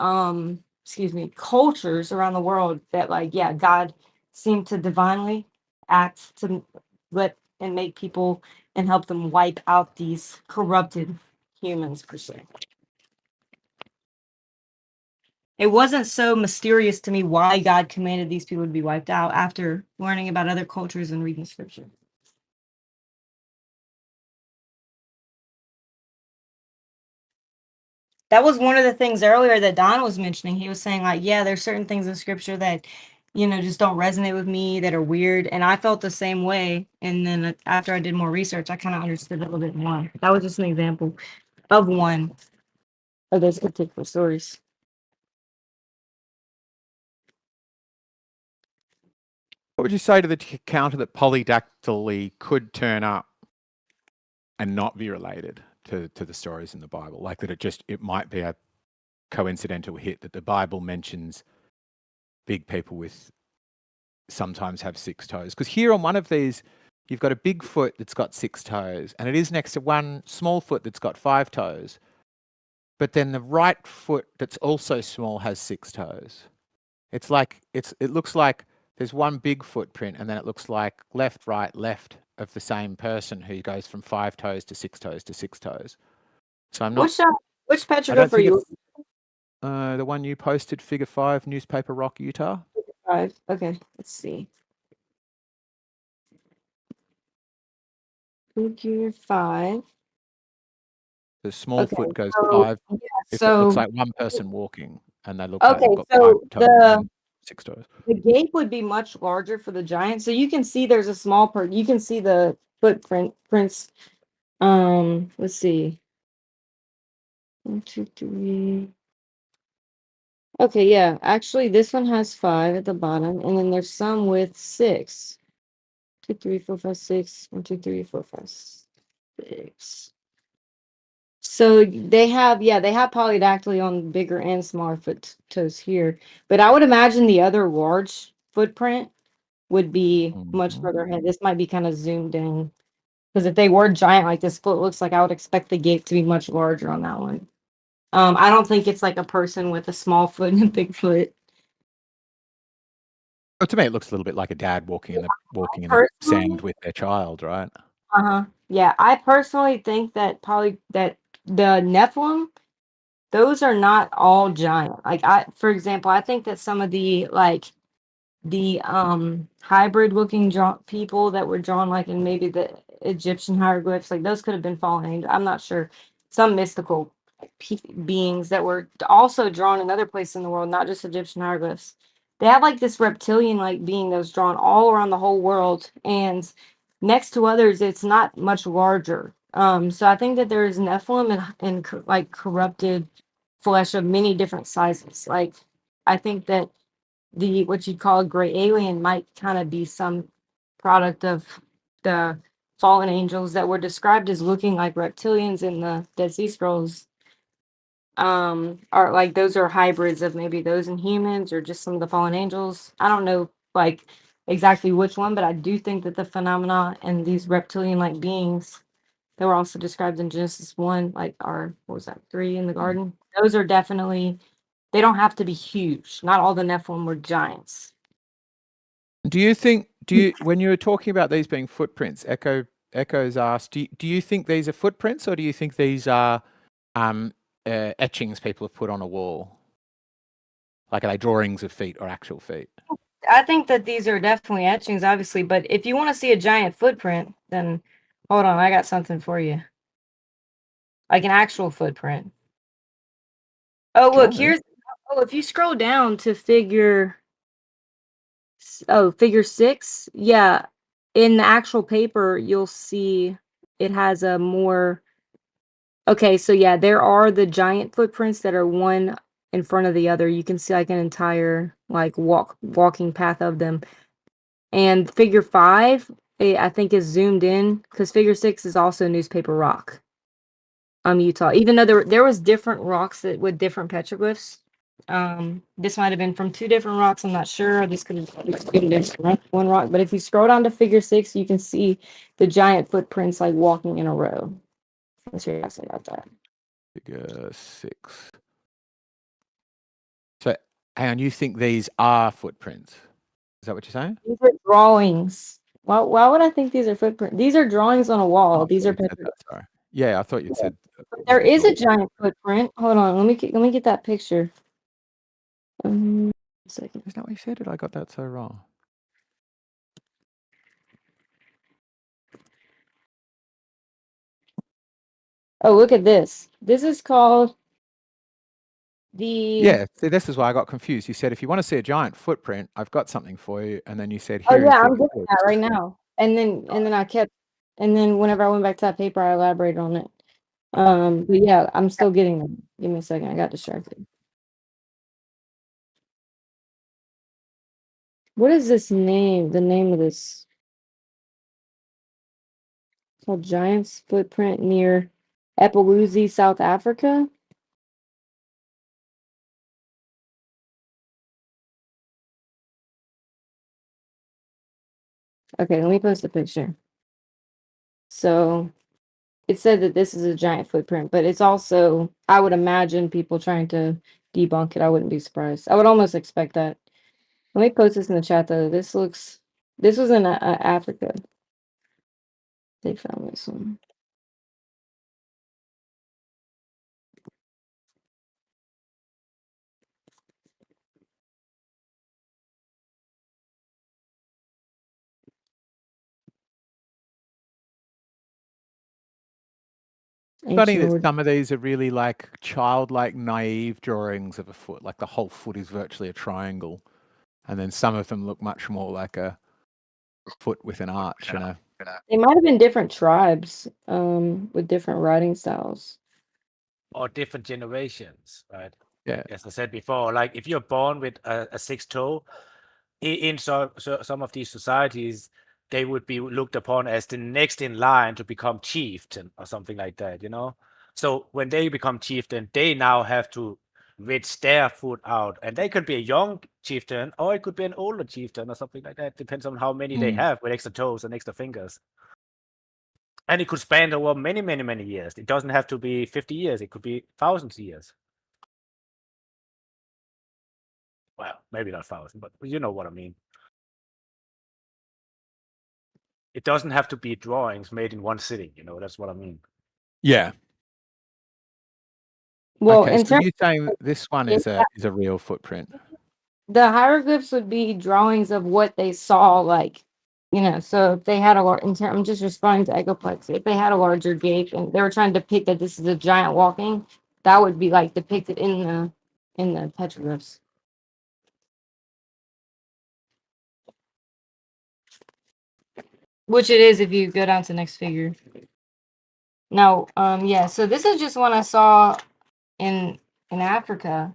cultures around the world, that like, yeah, God seemed to divinely act to let and make people and help them wipe out these corrupted humans per se. It wasn't so mysterious to me why God commanded these people to be wiped out after learning about other cultures and reading scripture. That was one of the things earlier that Don was mentioning. He was saying, like, yeah, there's certain things in scripture that, just don't resonate with me, that are weird. And I felt the same way. And then after I did more research, I kind of understood a little bit more. That was just an example of one of those particular stories. What would you say to the counter that polydactyly could turn up and not be related to the stories in the Bible? Like that it might be a coincidental hit, that the Bible mentions big people with sometimes have 6 toes. Because here on one of these, you've got a big foot that's got 6 toes, and it is next to one small foot that's got 5 toes. But then the right foot that's also small has 6 toes. It's like it looks like there's one big footprint, and then it looks like left, right, left of the same person who goes from 5 toes to 6 toes to 6 toes. So I'm not. Which petroglyph are you? The one you posted, Figure 5, Newspaper Rock, Utah. Figure 5. Okay, let's see. Figure 5. The small foot goes 5. Yeah, it looks like one person walking, and they look like they've got 5 toes and 6 toes. The gape would be much larger for the giant. So you can see there's a small part. You can see the footprints. Let's see. 1, 2, 3. Okay, yeah. Actually, this one has 5 at the bottom, and then there's some with 6. 2, 3, 4, 5, 6. 1, 2, 3, 4, 5, 6. So they have polydactyly on bigger and smaller foot toes here. But I would imagine the other large footprint would be much further ahead. This might be kind of zoomed in, because if they were giant like this foot looks like, I would expect the gape to be much larger on that one. I don't think it's like a person with a small foot and a big foot. Well, to me, it looks a little bit like a dad walking in the sand with their child, right? Yeah, I personally think that the Nephilim, those are not all giant. Like for example, I think that some of the hybrid looking people that were drawn like in maybe the Egyptian hieroglyphs, like those could have been fallen angels. I'm not sure. Some mystical beings that were also drawn in other places in the world, not just Egyptian hieroglyphs. They have like this reptilian like being that was drawn all around the whole world, and next to others, it's not much larger. So I think that there is Nephilim and like corrupted flesh of many different sizes. Like I think that what you'd call a gray alien might kind of be some product of the fallen angels that were described as looking like reptilians in the Dead Sea Scrolls. Are like those are hybrids of maybe those in humans or just some of the fallen angels. I don't know like exactly which one, but I do think that the phenomena and these reptilian-like beings that were also described in Genesis 1, like are what was that, 3 in the garden? Those are definitely they don't have to be huge. Not all the Nephilim were giants. Do you when you were talking about these being footprints, Echo's asked, do you think these are footprints or do you think these are etchings people have put on a wall? Like, are they drawings of feet or actual feet? I think that these are definitely etchings, obviously, but if you want to see a giant footprint, then hold on, I got something for you. Like an actual footprint. Oh, look, here's if you scroll down to figure 6, yeah, in the actual paper, you'll see it has a more okay, so yeah, there are the giant footprints that are one in front of the other. You can see like an entire like walking path of them. And figure 5, I think is zoomed in because figure 6 is also newspaper rock. Utah. Even though there was different rocks with different petroglyphs. This might have been from 2 different rocks. I'm not sure. This could have been one rock. But if you scroll down to figure 6, you can see the giant footprints like walking in a row. Let's hear you say about that. Figure 6. So, hang on, you think these are footprints? Is that what you're saying? These are drawings. Why would I think these are footprints? These are drawings on a wall. These are petroglyphs. Sorry. Yeah, I thought you'd said. There is a giant footprint. Hold on, let me get that picture. A second. Is that what you said? Did I got that so wrong? Oh, look at this. This is called the. Yeah, see, this is why I got confused. You said if you want to see a giant footprint, I've got something for you, and then you said Oh here. yeah, I'm doing that right now. And then I kept, and then whenever I went back to that paper, I elaborated on it. But yeah, I'm still getting them. Give me a second. I got distracted. What is this name? The name of this? It's called Giant's Footprint near Epaloozi, South Africa. Okay, let me post a picture. So it said that this is a giant footprint, but it's also, I would imagine people trying to debunk it. I wouldn't be surprised. I would almost expect that. Let me post this in the chat though. This was in Africa. They found this one. Funny that some of these are really like childlike, naive drawings of a foot. Like the whole foot is virtually a triangle, and then some of them look much more like a foot with an arch. You know, They might have been different tribes, with different writing styles. Or different generations, right? Yeah. As I said before, like if you're born with a 6 toe, in some of these societies, they would be looked upon as the next in line to become chieftain or something like that, you know? So when they become chieftain, they now have to ridge their foot out. And they could be a young chieftain or it could be an older chieftain or something like that. Depends on how many they have with extra toes and extra fingers. And it could span over many, many, many years. It doesn't have to be 50 years. It could be thousands of years. Well, maybe not 1,000, but you know what I mean. It doesn't have to be drawings made in one sitting, you know, that's what I mean. Yeah. Well, okay, in so terms you're saying this one is a real footprint. the hieroglyphs would be drawings of what they saw, like, you know, so if they had I'm just responding to Echoplex. If they had a larger gate and they were trying to depict that this is a giant walking, that would be like depicted in the petroglyphs. Which it is if you go down to the next figure. Now, yeah, so this is just one I saw in Africa.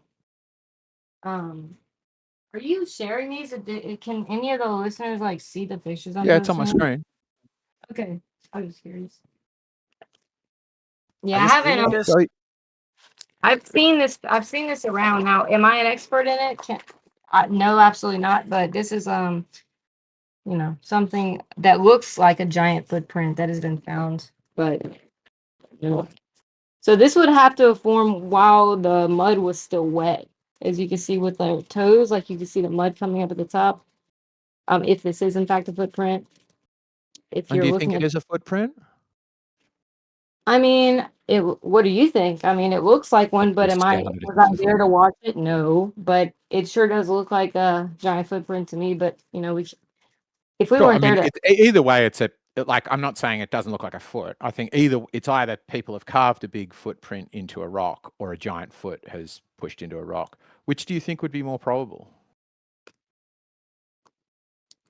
Are you sharing these? Can any of the listeners like see the pictures? Yeah, it's on my screen. Okay, I was curious. Yeah, I haven't. I've seen this. I've seen this around. Now, am I an expert in it? No, absolutely not. But this is something that looks like a giant footprint that has been found. But so this would have to have formed while the mud was still wet, as you can see with the toes. Like you can see the mud coming up at the top. If this is in fact a footprint, if And you're do you looking think at, it is a footprint? I mean, what do you think? I mean, it looks like one, but was I there to watch it? No, but it sure does look like a giant footprint to me. But if we weren't there to, either way, like, I'm not saying it doesn't look like a foot. I think it's either people have carved a big footprint into a rock or a giant foot has pushed into a rock. Which do you think would be more probable?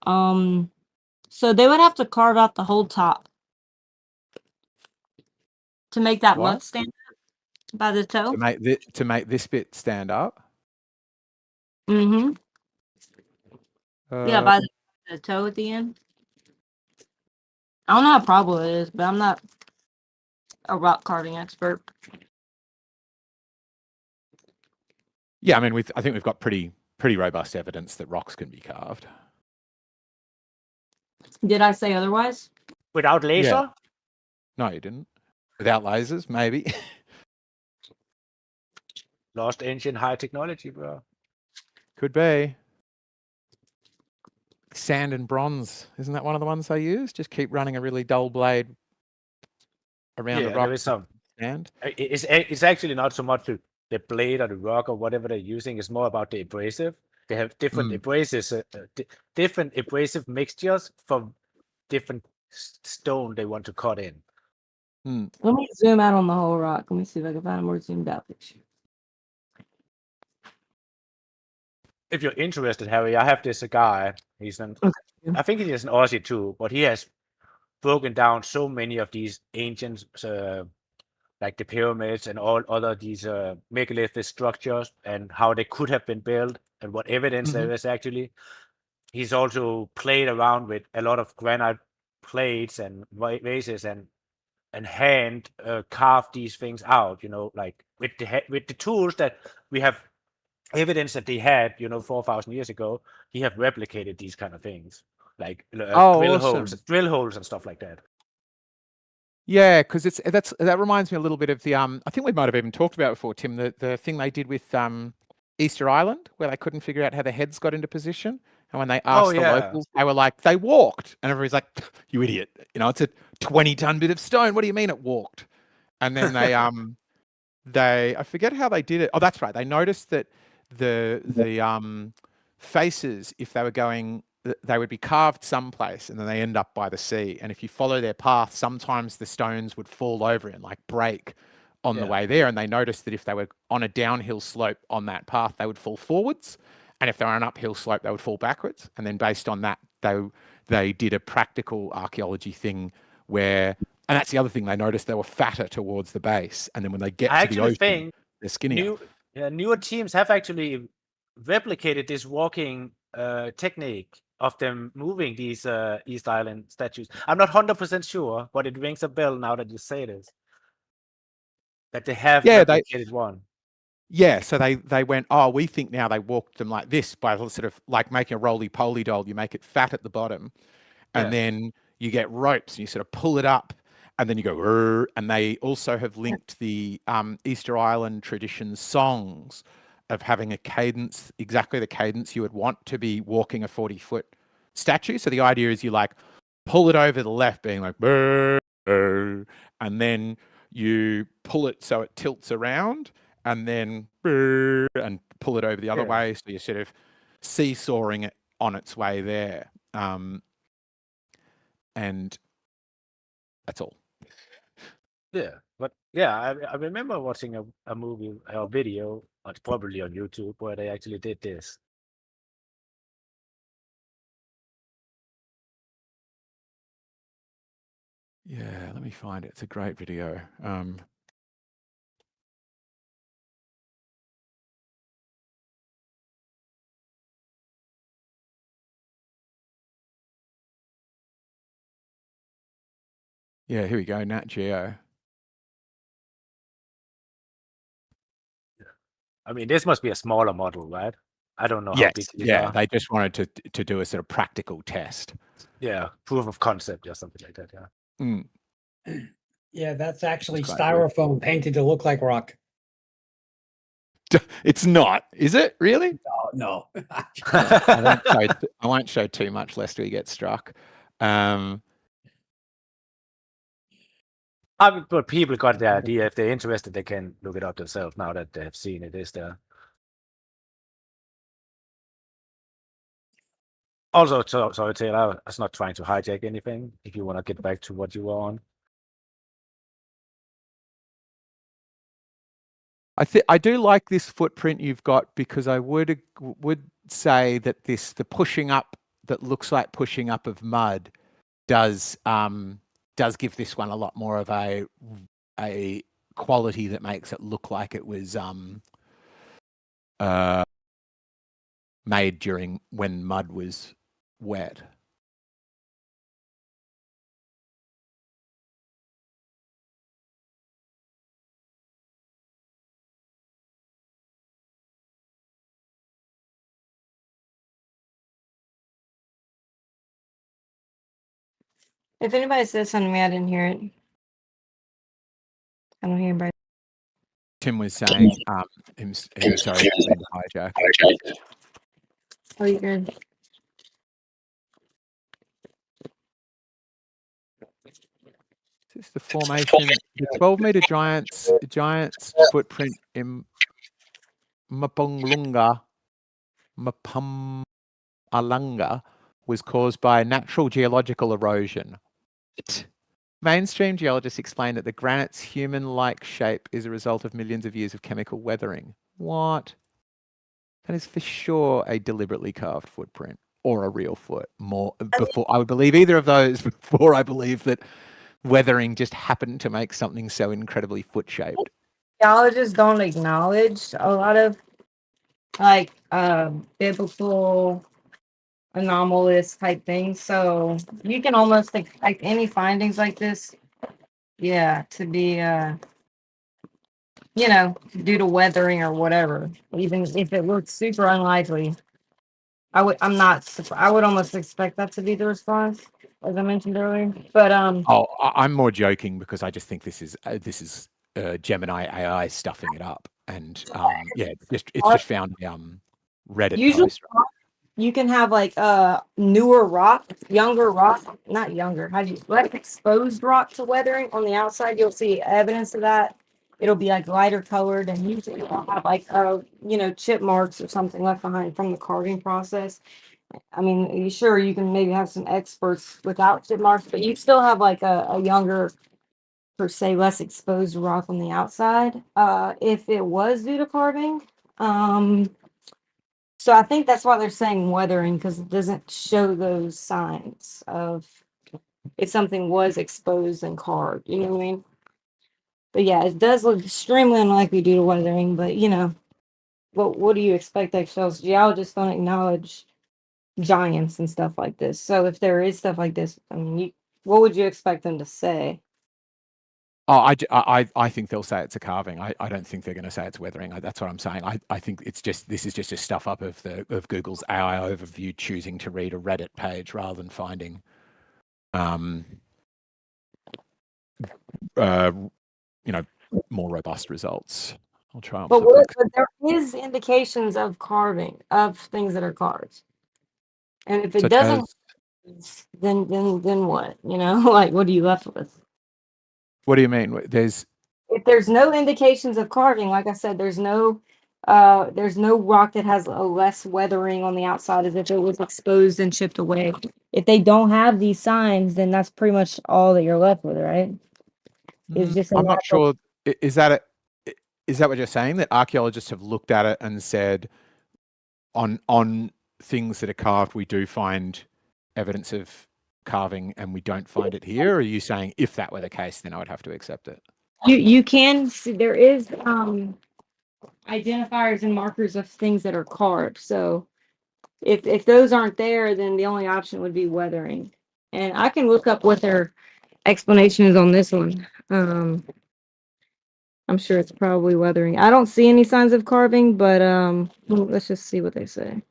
So they would have to carve out the whole top to make that mud stand up by the toe. To make this bit stand up. Mm-hmm. Yeah, by the toe at the end. I don't know how probable it is, but I'm not a rock carving expert. Yeah, I mean, I think we've got pretty robust evidence that rocks can be carved. Did I say otherwise? Without laser? Yeah. No, you didn't. Without lasers, maybe. Lost ancient high technology, bro. Could be. Sand and bronze. Isn't that one of the ones they use? Just keep running a really dull blade around a rock. There is some. Sand. It's actually not so much the blade or the rock or whatever they're using. It's more about the abrasive. They have different different abrasive mixtures for different stone they want to cut in. Let me zoom out on the whole rock. Let me see if I can find a more zoomed out picture. If you're interested, Harry, I have this guy. I think he is an Aussie too, but he has broken down so many of these ancient, like the pyramids and all other these megalithic structures and how they could have been built and what evidence there is actually. He's also played around with a lot of granite plates and vases and hand carved these things out, like with the tools that we have evidence that they had, 4,000 years ago. He have replicated these kind of things, like drill holes and stuff like that. Yeah, because that reminds me a little bit of the I think we might have even talked about it before, Tim, the thing they did with Easter Island, where they couldn't figure out how the heads got into position. And when they asked the locals, they were like, they walked. And everybody's like, you idiot. It's a 20-ton bit of stone. What do you mean it walked? And then I forget how they did it. Oh, that's right. They noticed that the faces, if they were going, they would be carved someplace and then they end up by the sea. And if you follow their path, sometimes the stones would fall over and like break on the way there. And they noticed that if they were on a downhill slope on that path, they would fall forwards. And if they were on an uphill slope, they would fall backwards. And then based on that, they did a practical archaeology thing where, and that's the other thing, they noticed they were fatter towards the base. And then when they get to the ocean, they're skinnier. Newer teams have actually replicated this walking technique of them moving these East Island statues. I'm not 100% sure, but it rings a bell now that you say this. That they have replicated one. Yeah, so they went, we think now they walked them like this by sort of like making a roly-poly doll. You make it fat at the bottom, and then you get ropes and you sort of pull it up, and then you go, and they also have linked the Easter Island tradition songs of having a cadence, exactly the cadence you would want to be walking a 40-foot statue. So the idea is you like pull it over the left, being like, and then you pull it so it tilts around, and then and pull it over the other way. So you're sort of seesawing it on its way there. And that's all. Yeah, but I remember watching a movie or video, it's probably on YouTube, where they actually did this. Yeah, let me find it. It's a great video. Yeah, here we go. Nat Geo. I mean, this must be a smaller model, right? I don't know how Yes, big these yeah. are. They just wanted to do a sort of practical test. Yeah, proof of concept or something like that. Yeah. Mm. Yeah, that's actually quite weird. styrofoam painted to look like rock. It's not, is it really? Oh, no. I won't show too much lest we get struck. But people got the idea. If they're interested, they can look it up themselves now that they've seen it is there. Also, sorry, Taylor, I was not trying to hijack anything. If you want to get back to what you were on. I do like this footprint you've got, because I would say that the pushing up that looks like pushing up of mud does give this one a lot more of a quality that makes it look like it was made during when mud was wet. If anybody says something to me, I didn't hear it. I don't hear anybody. Tim was saying, sorry, hijack. Oh, you're good. This is the formation. The 12-meter giant's footprint in Mpumalanga was caused by natural geological erosion. Mainstream geologists explain that the granite's human-like shape is a result of millions of years of chemical weathering. What? That is for sure a deliberately carved footprint or a real foot. I would believe either of those before I believe that weathering just happened to make something so incredibly foot-shaped. Geologists don't acknowledge a lot of like biblical anomalous type things, so you can almost expect any findings like this, to be due to weathering or whatever, even if it looks super unlikely. I would almost expect that to be the response, as I mentioned earlier. But I'm more joking, because I just think this is Gemini AI stuffing it up, and it's just found Reddit usually post. you can have like newer rock, younger rock, not younger, like exposed rock to weathering on the outside. You'll see evidence of that. It'll be like lighter colored, and usually it'll have like chip marks or something left behind from the carving process. I mean, sure, you can maybe have some experts without chip marks, but you still have like a younger, per se, less exposed rock on the outside. If it was due to carving, so I think that's why they're saying weathering, because it doesn't show those signs of if something was exposed and carved. You know what I mean? But yeah, it does look extremely unlikely due to weathering. But what do you expect? Eggshells geologists don't acknowledge giants and stuff like this. So if there is stuff like this, I mean, what would you expect them to say? Oh, I think they'll say it's a carving. I don't think they're going to say it's weathering. That's what I'm saying. I think this is just a stuff up of Google's AI overview choosing to read a Reddit page rather than finding more robust results. I'll try and But there is indications of carving of things that are carved, and if it doesn't, then what? Like, what are you left with? What do you mean? If there's no indications of carving, like I said, there's no rock that has a less weathering on the outside as if it was exposed and chipped away. If they don't have these signs, then that's pretty much all that you're left with, right? It's just I'm not sure. Is that what you're saying? That archaeologists have looked at it and said, on things that are carved, we do find evidence of carving, and we don't find it here? Or are you saying if that were the case, then I would have to accept it? You can see there is identifiers and markers of things that are carved. So if those aren't there, then the only option would be weathering. And I can look up what their explanation is on this one. I'm sure it's probably weathering. I don't see any signs of carving, but let's just see what they say.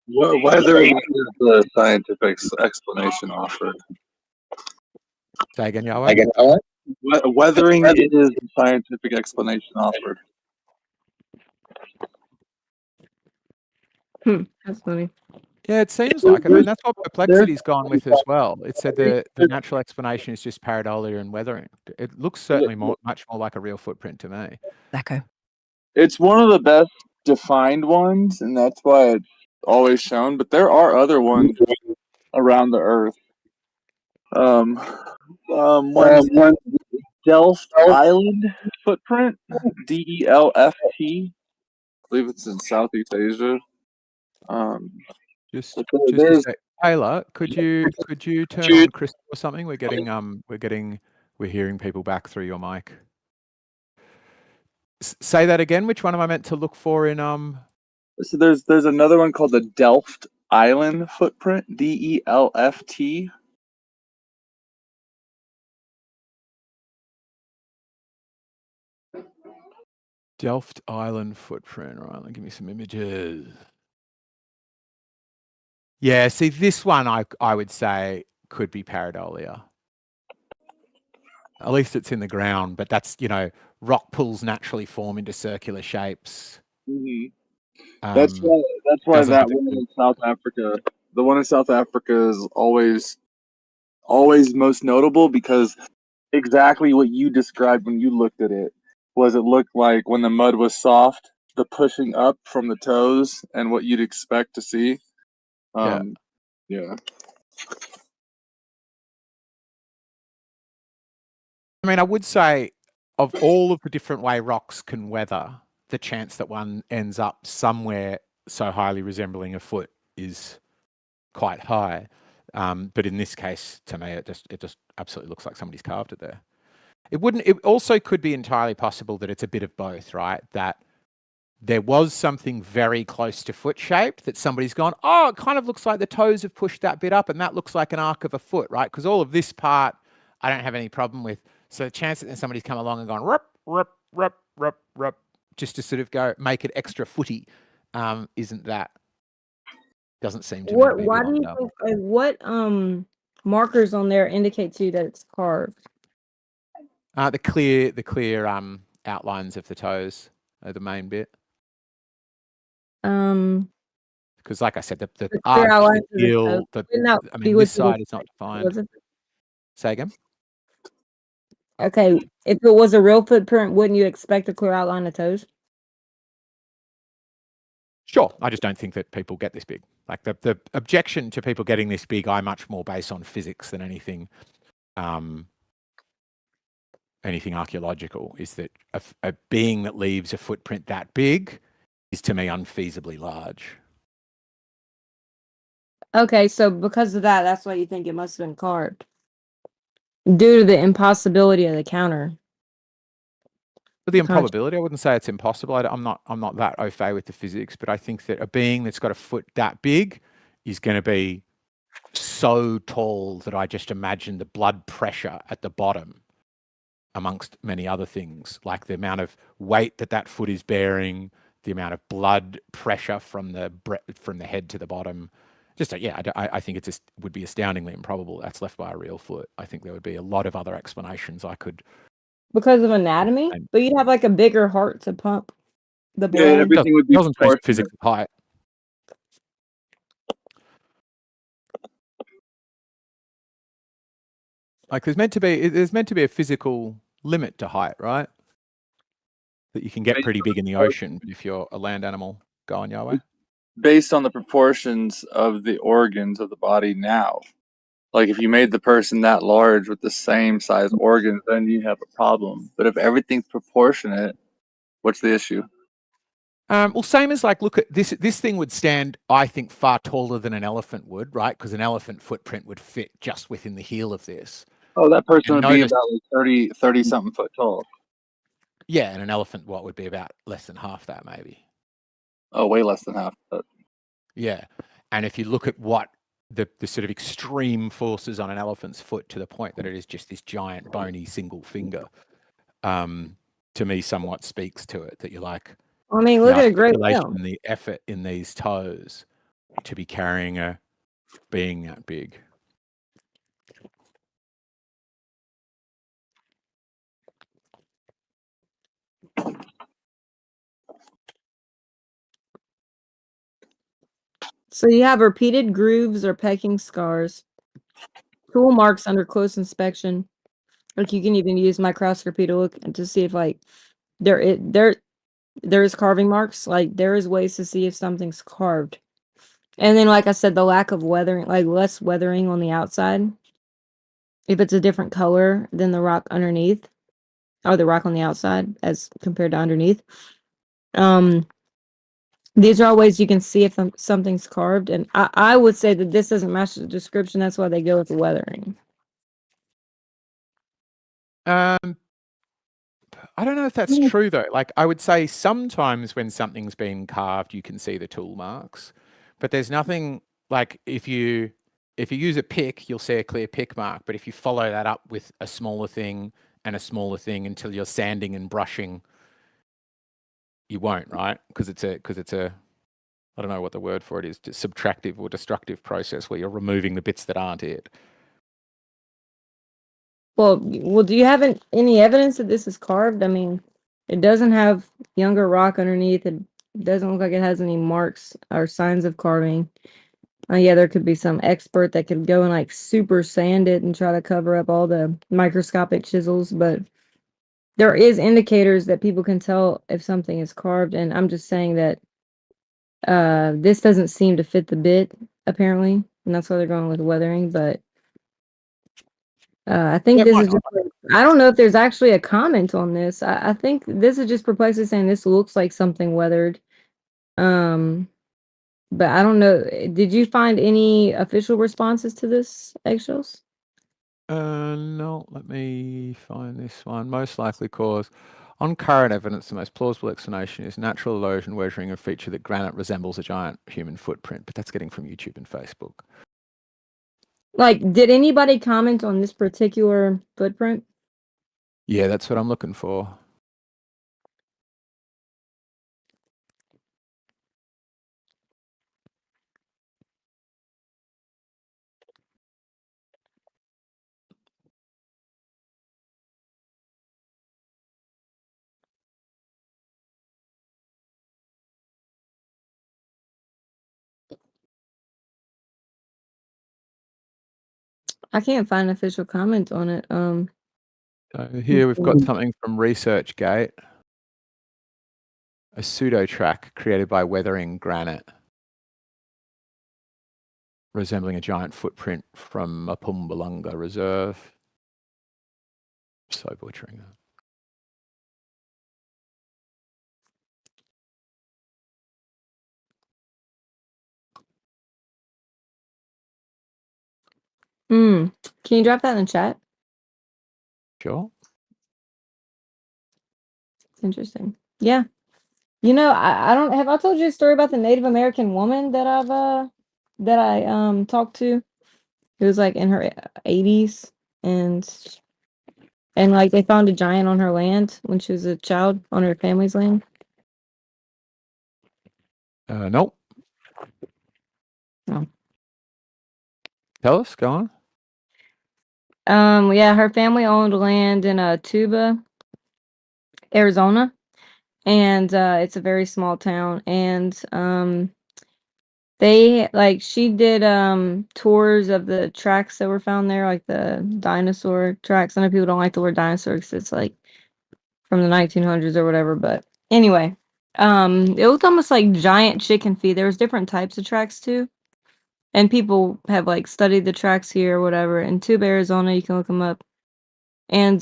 Weathering is the scientific explanation offered. Say again, Yahweh? Weathering is the scientific explanation offered. That's funny. Yeah, it seems like. I mean, that's what Perplexity's gone with as well. It said the natural explanation is just pareidolia and weathering. It looks certainly much more like a real footprint to me. Echo. It's one of the best defined ones, and that's why it's always shown. But there are other ones around the Earth. One's Delft Island footprint, DELFT. I believe it's in Southeast Asia. Just a sec. Taylor, could you turn on Crystal or something? We're hearing people back through your mic. Say that again. Which one am I meant to look for in So there's another one called the Delft Island footprint, DELFT. Delft Island footprint. All right, give me some images. Yeah, see, this one I would say could be pareidolia. At least it's in the ground, but that's, rock pools naturally form into circular shapes. Mm-hmm. That's why that one in South Africa, the one in South Africa is always most notable, because exactly what you described when you looked at it was, it looked like when the mud was soft, the pushing up from the toes and what you'd expect to see. Yeah. I mean, I would say of all of the different way rocks can weather, the chance that one ends up somewhere so highly resembling a foot is quite high. But in this case, to me, it just absolutely looks like somebody's carved it there. It also could be entirely possible that it's a bit of both, right? That there was something very close to foot shaped that somebody's gone, oh, it kind of looks like the toes have pushed that bit up and that looks like an arc of a foot, right? Because all of this part, I don't have any problem with. So the chance that somebody's come along and gone, rup, rup, rup, rup, rup, just to sort of go make it extra footy, isn't that? Doesn't seem to me to be Why do you think, like, what markers on there indicate to you that it's carved? The clear outlines of the toes are the main bit. Because, like I said, the arch, the heel, this side is not defined. Say again. Okay, if it was a real footprint, wouldn't you expect a clear outline of toes? Sure, I just don't think that people get this big. Like the objection to people getting this big, I much more base on physics than anything. Anything archaeological, is that a being that leaves a footprint that big is, to me, unfeasibly large. Okay, so because of that, that's why you think it must have been carved. Due to the impossibility of the counter. But the improbability, I wouldn't say it's impossible. I'm not that au fait with the physics, but I think that a being that's got a foot that big is going to be so tall that I just imagine the blood pressure at the bottom, amongst many other things, like the amount of weight that foot is bearing, the amount of blood pressure from the head to the bottom. I think it just would be astoundingly improbable that's left by a real foot. I think there would be a lot of other explanations I could. Because of anatomy? But you'd have like a bigger heart to pump the blood. Yeah, everything would be doesn't change physics of height. Like there's meant to be a physical limit to height, right? That you can get pretty big in the ocean if you're a land animal. Go on, Yahweh. Based on the proportions of the organs of the body now. Like if you made the person that large with the same size organs, then you have a problem. But if everything's proportionate, what's the issue? Well, same as like, look at this. This thing would stand, I think, far taller than an elephant would, right? Because an elephant footprint would fit just within the heel of this. Oh, that person would be about like 30 something foot tall. Yeah, and an elephant, what would be about less than half that, maybe. Oh, way less than half. Yeah, and if you look at what the sort of extreme forces on an elephant's foot to the point that it is just this giant bony single finger, to me somewhat speaks to it, that you're like, I mean, the look at a great articulation whale. and the effort in these toes to be carrying a being that big. So you have repeated grooves or pecking scars, tool marks under close inspection. Like you can even use microscopy to look and to see if like there's carving marks. Like there is ways to see if something's carved. And then, like I said, the lack of weathering, like less weathering on the outside. If it's a different color than the rock underneath, or the rock on the outside as compared to underneath. These are all ways you can see if something's carved. And I would say that this doesn't match the description. That's why they go with the weathering. I don't know if that's true though. Like I would say sometimes when something's been carved, you can see the tool marks, but there's nothing like if you use a pick, you'll see a clear pick mark. But if you follow that up with a smaller thing and a smaller thing until you're sanding and brushing, you won't, right? Because it's a I don't know what the word for it is, subtractive or destructive process where you're removing the bits that aren't it. Well, do you have any evidence that this is carved? I mean, it doesn't have younger rock underneath. It doesn't look like it has any marks or signs of carving. Yeah, there could be some expert that could go and like super sand it and try to cover up all the microscopic chisels, but there is indicators that people can tell if something is carved, and I'm just saying that this doesn't seem to fit the bit, apparently, and that's why they're going with weathering, but I think Yeah, this is just I don't know if there's actually a comment on this. I think this is just perplexity saying this looks like something weathered. But I don't know. Did you find any official responses to this, Eggshells? No, let me find this one. Most likely cause. On current evidence, the most plausible explanation is natural erosion weathering a feature that granite resembles a giant human footprint, but that's getting from YouTube and Facebook. Like, did anybody comment on this particular footprint? Yeah, that's what I'm looking for. I can't find an official comment on it. So here we've got something from ResearchGate, a pseudo track created by weathering granite, resembling a giant footprint from a Pumbulunga Reserve. So butchering that. Can you drop that in the chat? Sure. Interesting. Yeah. You know, I don't have I told you a story about the Native American woman that I talked to. It was like in her 80s and like they found a giant on her land when she was a child on her family's land. Nope. No. Tell us, go on. Yeah, her family owned land in Tuba, Arizona, and it's a very small town. And she did tours of the tracks that were found there, like the dinosaur tracks. I know people don't like the word dinosaur because it's like from the 1900s or whatever, but anyway, it looked almost like giant chicken feet. There was different types of tracks too. And people have like studied the tracks here or whatever. In Tuba, Arizona, you can look them up. And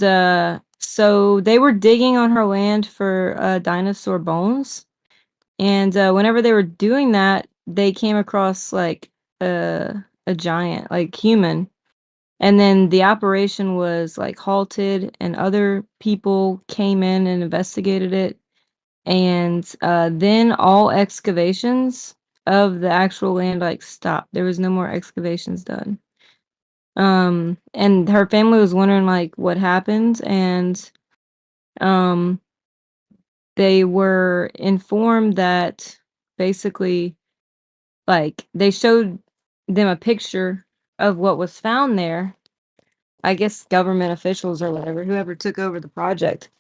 so they were digging on her land for dinosaur bones. And whenever they were doing that, they came across like a giant, like human. And then the operation was like halted, and other people came in and investigated it. And then all excavations of the actual land like stopped. There was no more excavations done. And her family was wondering like what happened, and they were informed that basically like they showed them a picture of what was found there. I guess government officials or whatever, whoever took over the project.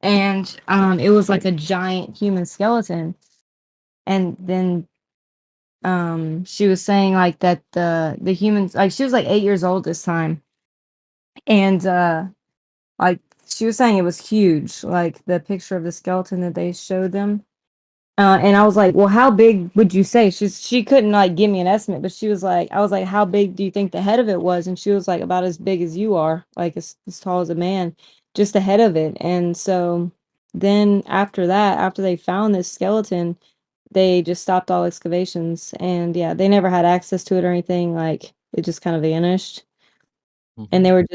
And it was like a giant human skeleton. And then she was saying like that the humans, like she was like 8 years old this time. And like she was saying it was huge, like the picture of the skeleton that they showed them. And I was like, well, how big would you say? She couldn't like give me an estimate, but she was like, I was like, how big do you think the head of it was? And she was like, about as big as you are, like as tall as a man, just the head of it. And so then after that, after they found this skeleton, they just stopped all excavations, and yeah, they never had access to it or anything. Like it just kind of vanished. And they were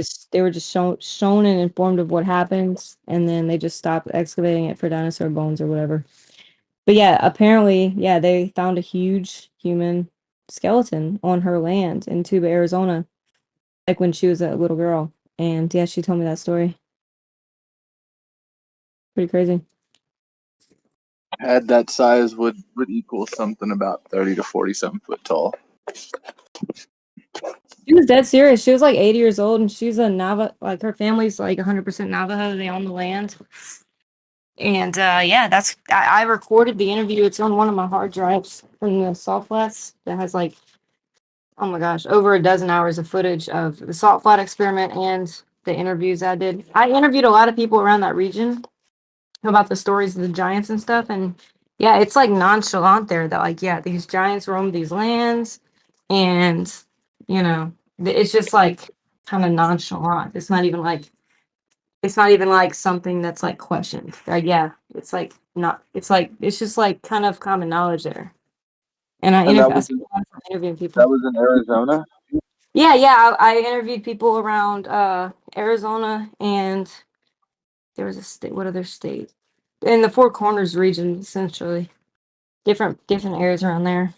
just shown and informed of what happened, and then they just stopped excavating it for dinosaur bones or whatever. But yeah, apparently, yeah, they found a huge human skeleton on her land in Tuba, Arizona, like when she was a little girl. And yeah, she told me that story. Pretty crazy. Head that size would equal something about 30 to 40 foot tall. She was dead serious. She was like 80 years old, and she's a Navajo. Like her family's like 100% Navajo. They own the land. And yeah, I recorded the interview. It's on one of my hard drives from the Salt Flats that has like, oh my gosh, over a dozen hours of footage of the Salt Flat experiment and the interviews I did. I interviewed a lot of people around that region about the stories of the giants and stuff. And yeah, it's like nonchalant there that like, yeah, these giants roam these lands, and you know, it's just like kind of nonchalant. It's not even like something that's like questioned. Like, yeah, it's like not. It's like it's just like kind of common knowledge there. And I And that I was spent a lot of time interviewing people. that was in Arizona. Yeah. I interviewed people around Arizona, and there was a state. What other state? In the Four Corners region, essentially. Different areas around there.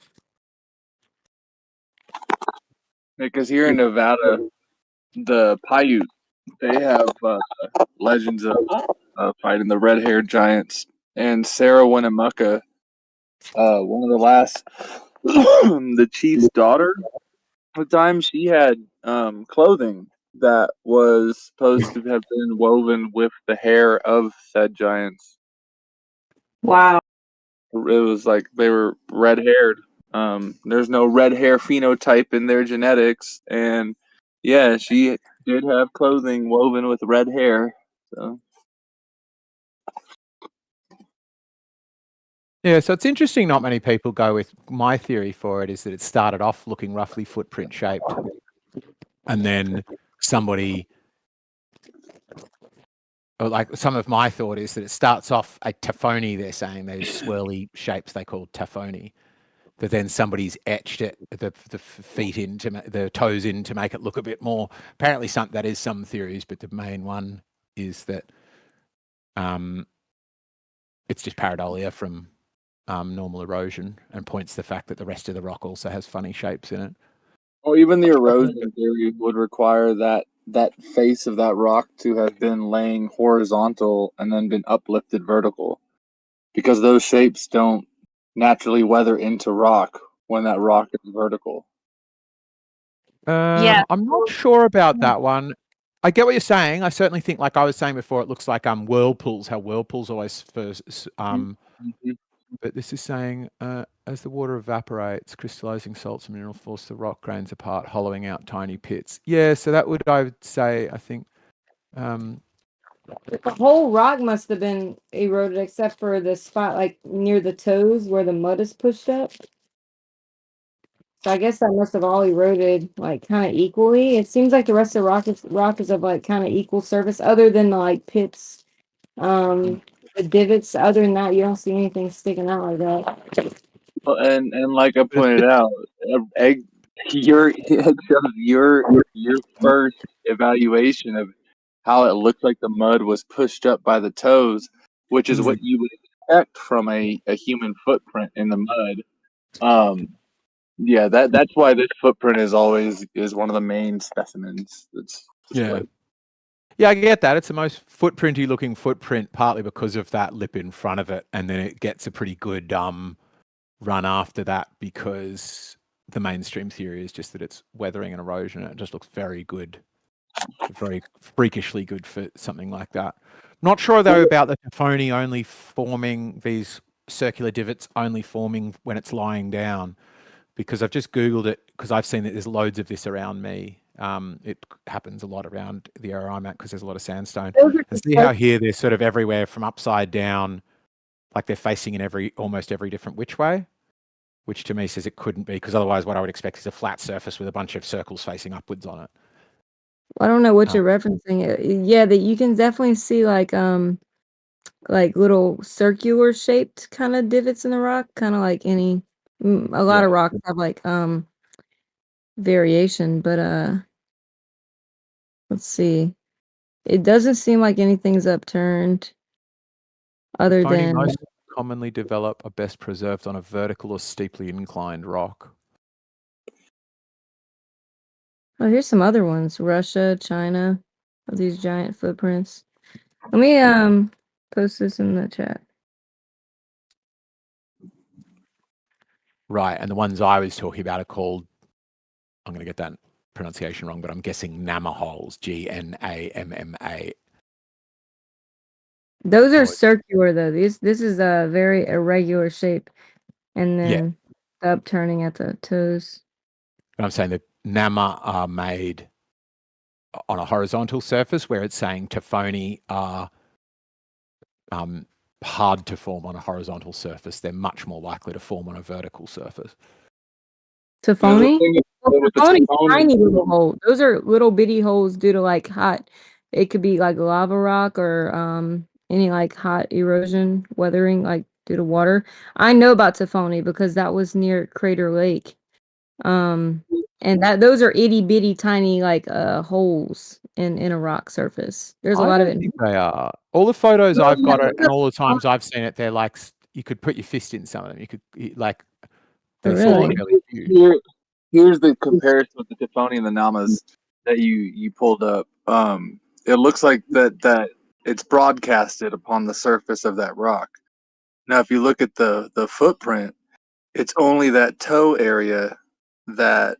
Because here in Nevada, the Paiute, they have legends of fighting the red-haired giants. And Sarah Winnemucca, one of the last, the chief's daughter, at the time she had clothing that was supposed to have been woven with the hair of said giants. Wow. It was like they were red-haired. There's no red hair phenotype in their genetics, and yeah, she did have clothing woven with red hair. So Yeah, so it's interesting not many people go with my theory for it is that it started off looking roughly footprint shaped, and then somebody, or like some of my thought is that it starts off a taphony, they're saying, those swirly shapes they call taphony, that then somebody's etched it, the feet in, the toes in to make it look a bit more. Apparently that is some theories, but the main one is that it's just pareidolia from normal erosion, and points to the fact that the rest of the rock also has funny shapes in it. Well, even the erosion theory would require that face of that rock to have been laying horizontal and then been uplifted vertical, because those shapes don't naturally weather into rock when that rock is vertical. Yeah. I'm not sure about that one. I get what you're saying. I certainly think, like I was saying before, it looks like whirlpools, how whirlpools always first. But this is saying, as the water evaporates, crystallizing salts and mineral force the rock grains apart, hollowing out tiny pits. Yeah, so that would, I would say, I think. The whole rock must have been eroded except for the spot like near the toes where the mud is pushed up. So I guess that must have all eroded like kind of equally. It seems like the rest of the rock is of like kind of equal surface, other than the like pits, the divots. Other than that, you don't see anything sticking out like that. Well, and like I pointed out, your first evaluation of how it looked like the mud was pushed up by the toes, which is what you would expect from a human footprint in the mud. Yeah, that's why this footprint is one of the main specimens that's displayed. Yeah, I get that. It's the most footprinty looking footprint, partly because of that lip in front of it, and then it gets a pretty good run after that because the mainstream theory is just that it's weathering and erosion, and it just looks very good, very freakishly good for something like that. Not sure though about the Tafoni only forming these circular divots only forming when it's lying down, because I've just Googled it because I've seen that there's loads of this around me. It happens a lot around the area I'm at because there's a lot of sandstone. And see how here they're sort of everywhere from upside down, like they're facing in almost every different which way, which to me says it couldn't be, because otherwise what I would expect is a flat surface with a bunch of circles facing upwards on it. I don't know what you're referencing. Yeah, that you can definitely see like little circular shaped kind of divots in the rock, kind of like a lot of rocks have like variation, but let's see. It doesn't seem like anything's upturned other Tafoni than most commonly develop are best preserved on a vertical or steeply inclined rock. oh, here's some other ones. Russia, China, of these giant footprints. Let me post this in the chat. Right, and the ones I was talking about are called, I'm going to get that pronunciation wrong, but I'm guessing Namaholes, Gnamma. Those are circular though. This is a very irregular shape, and then the upturning at the toes. But I'm saying that Nama are made on a horizontal surface, where it's saying Tafoni are hard to form on a horizontal surface. They're much more likely to form on a vertical surface. Tafoni? With the Tafoni's Tafoni- tiny little hole. Those are little bitty holes due to like hot. It could be like lava rock or any like hot erosion, weathering, like due to water. I know about Tafoni because that was near Crater Lake. And those are itty bitty tiny like holes in a rock surface. There's a lot of it. They are. All the photos I've got and all the times I've seen it, they're like, you could put your fist in some of them. You could like, they seem fairly huge. Here's the comparison with the Tafoni and the Namas that you pulled up. It looks like that it's broadcasted upon the surface of that rock. Now, if you look at the footprint, it's only that toe area that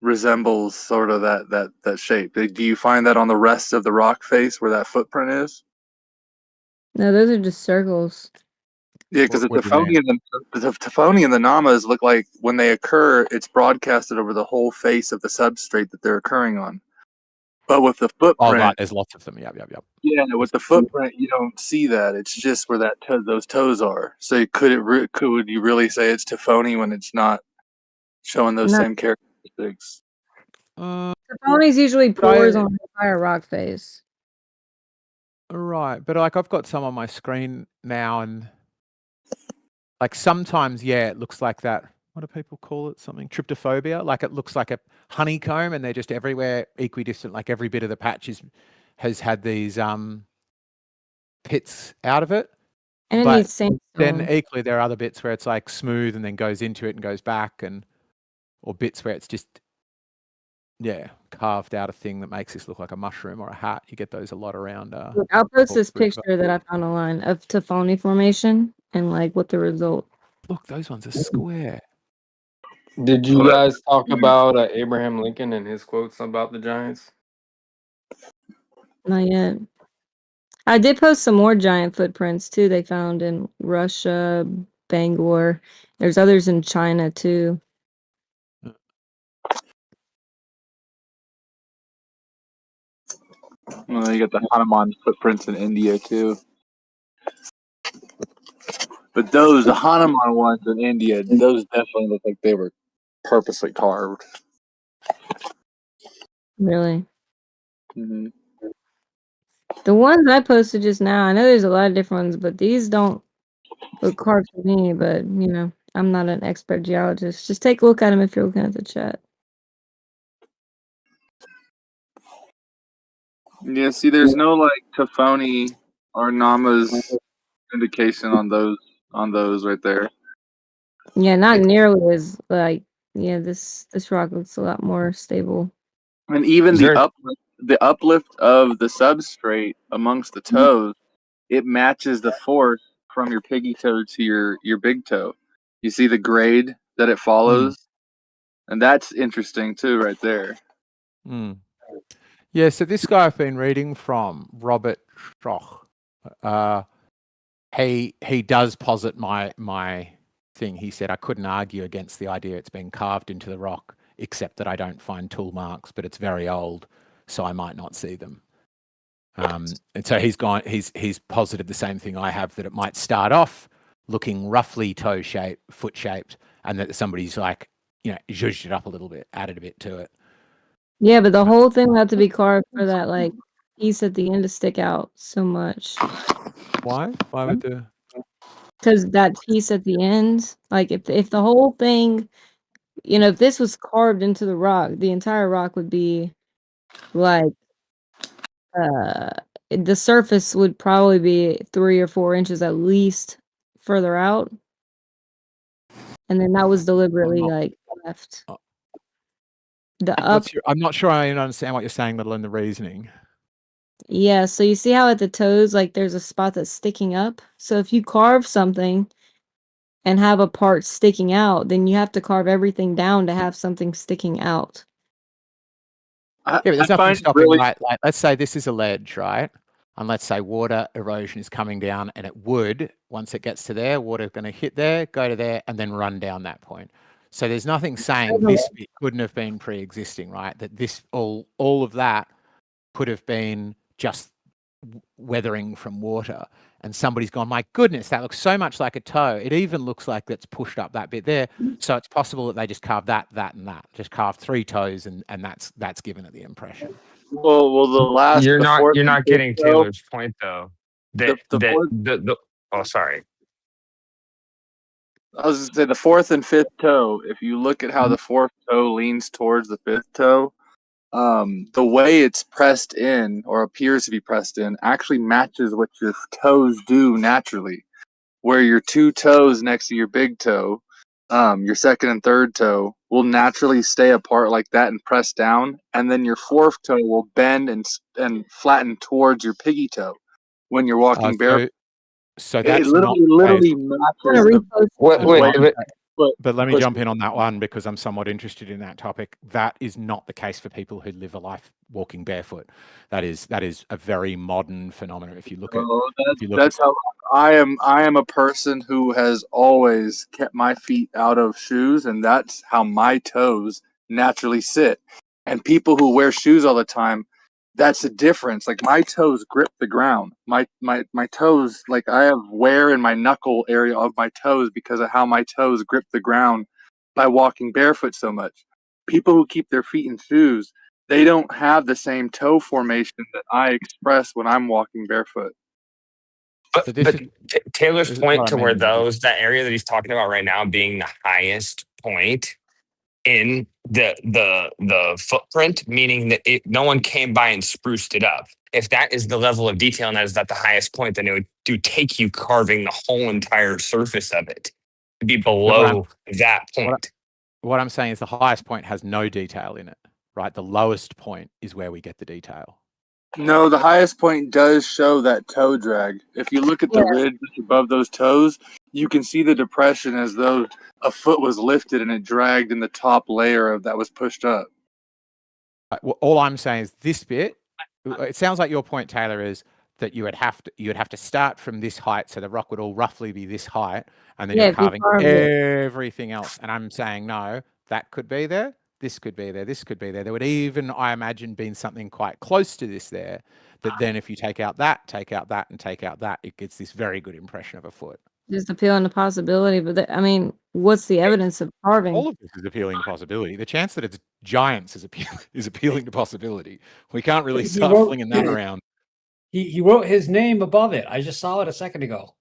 resembles sort of that shape. Do you find that on the rest of the rock face where that footprint is? No, those are just circles. Yeah, because the Tafoni and the Namas look like when they occur, it's broadcasted over the whole face of the substrate that they're occurring on. But with the footprint, oh, right, there's lots of them. Yep. Yeah, with the footprint, you don't see that. It's just where those toes are. So could you really say it's Tafoni when it's not showing those same characteristics? Tafoni's usually pores on the entire rock face. Right, but like I've got some on my screen now, and like sometimes, it looks like that. What do people call it? Something tryptophobia. Like it looks like a honeycomb, and they're just everywhere, equidistant. Like every bit of the patch has had these pits out of it. And it needs sandstone. Then equally, there are other bits where it's like smooth and then goes into it and goes back, or bits where it's just carved out a thing that makes this look like a mushroom or a hat. You get those a lot around. Look, I'll post this picture that I found online of Tafoni formation and like what the result. Look, those ones are square. Did you guys talk about Abraham Lincoln and his quotes about the giants? Not yet. I did post some more giant footprints too. They found in Russia, Bangor. There's others in China too. Well, you got the Hanuman footprints in India too. But the Hanuman ones in India, those definitely look like they were purposely carved. Really? Mm-hmm. The ones I posted just now, I know there's a lot of different ones, but these don't look carved to me. But I'm not an expert geologist. Just take a look at them if you're looking at the chat. Yeah, see, there's no like Tafoni or Nama's indication on those right there. Yeah, not nearly as like this rock looks a lot more stable. And even Is the there uplift of the substrate amongst the toes, it matches the force from your piggy toe to your big toe. You see the grade that it follows, and that's interesting too, right there. Yeah, so this guy I've been reading from, Robert Schoch, he does posit my thing. He said I couldn't argue against the idea it's been carved into the rock, except that I don't find tool marks, but it's very old, so I might not see them. And so he's posited the same thing I have, that it might start off looking roughly toe shaped, foot shaped, and that somebody's like, zhuzhed it up a little bit, added a bit to it. Yeah, but the whole thing had to be carved for that like piece at the end to stick out so much. Why? Why would the? Because that piece at the end, like if the whole thing, if this was carved into the rock, the entire rock would be like the surface would probably be 3 or 4 inches at least further out, and then that was deliberately like left. The up. I'm not sure I even understand what you're saying, let alone the reasoning. Yeah, so you see how at the toes, like there's a spot that's sticking up. So if you carve something and have a part sticking out, then you have to carve everything down to have something sticking out. Yeah, but there's nothing stopping, like, let's say this is a ledge, right? And let's say water erosion is coming down, and it would, once it gets to there, water going to hit there, go to there, and then run down that point. So there's nothing saying this bit couldn't have been pre-existing, right? That this all of that could have been just weathering from water, and somebody's gone, my goodness, that looks so much like a toe. It even looks like that's pushed up that bit there. So it's possible that they just carved that, and that. Just carved 3 toes, and that's given it the impression. Well, the last you're the not getting Taylor's point though. Oh, sorry. I was going to say the 4th and 5th toe. If you look at how the 4th toe leans towards the 5th toe, the way it's pressed in or appears to be pressed in actually matches what your toes do naturally. Where your 2 toes next to your big toe, your 2nd and 3rd toe will naturally stay apart like that and press down, and then your 4th toe will bend and flatten towards your piggy toe when you're walking barefoot. So that's literally matches but let me jump in on that one, because I'm somewhat interested in that topic. That is not the case for people who live a life walking barefoot. That is a very modern phenomenon. If you look at how I am a person who has always kept my feet out of shoes, and that's how my toes naturally sit. And people who wear shoes all the time, that's the difference. Like my toes grip the ground. My toes, like I have wear in my knuckle area of my toes because of how my toes grip the ground by walking barefoot so much. People who keep their feet in shoes, they don't have the same toe formation that I express when I'm walking barefoot. But Taylor's point to where that area that he's talking about right now being the highest point in the footprint, meaning that no one came by and spruced it up. If that is the level of detail and that is at the highest point, then it would take you carving the whole entire surface of it to be below that point. What I'm saying is the highest point has no detail in it, right? The lowest point is where we get the detail. No, the highest point does show that toe drag. If you look at the ridge above those toes, you can see the depression as though a foot was lifted and it dragged in the top layer that was pushed up. Well, all I'm saying is this bit. It sounds like your point, Taylor, is that you would have to start from this height, so the rock would all roughly be this height, and then you're carving everything else. And I'm saying no, that could be there. This could be there. This could be there. There would even, I imagine, been something quite close to this there. That then, if you take out that, and take out that, it gets this very good impression of a foot. Just appealing to possibility, but what's the evidence of carving? All of this is appealing to possibility. The chance that it's giants is appealing to possibility. We can't really start flinging that around. He wrote his name above it. I just saw it a second ago.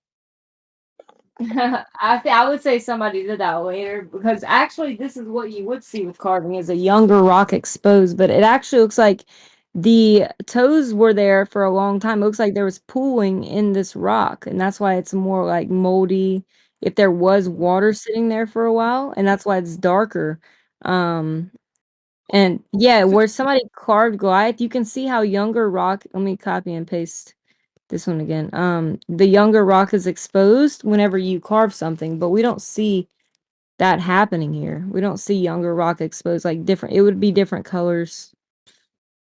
I would say somebody did that later, because actually this is what you would see with carving is a younger rock exposed, but it actually looks like the toes were there for a long time. It looks like there was pooling in this rock, and that's why it's more like moldy if there was water sitting there for a while, and that's why it's darker. And yeah, where somebody carved Goliath, you can see how younger rock. Let me copy and paste this one again. The younger rock is exposed whenever you carve something, but we don't see that happening here. We don't see younger rock exposed like different. It would be different colors.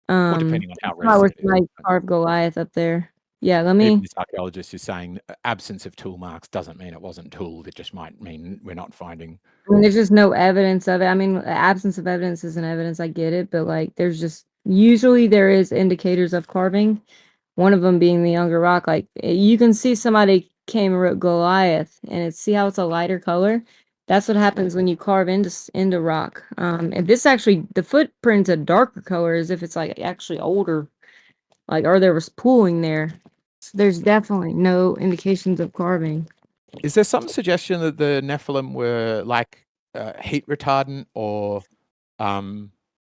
Well, depending on how That's why recent it somebody is. carved Goliath up there. Yeah, let Even me. this archaeologist is saying absence of tool marks doesn't mean it wasn't tooled. It just might mean we're not finding. I mean, there's just no evidence of it. I mean, absence of evidence isn't evidence. I get it, but like, there's just usually there is indicators of carving. One of them being the younger rock. Like you can see somebody came and wrote Goliath, and see how it's a lighter color. That's what happens when you carve into rock. And this actually, the footprint's a darker color, as if it's like actually older, like or there was pooling there. So there's definitely no indications of carving. Is there some suggestion that the Nephilim were like heat retardant or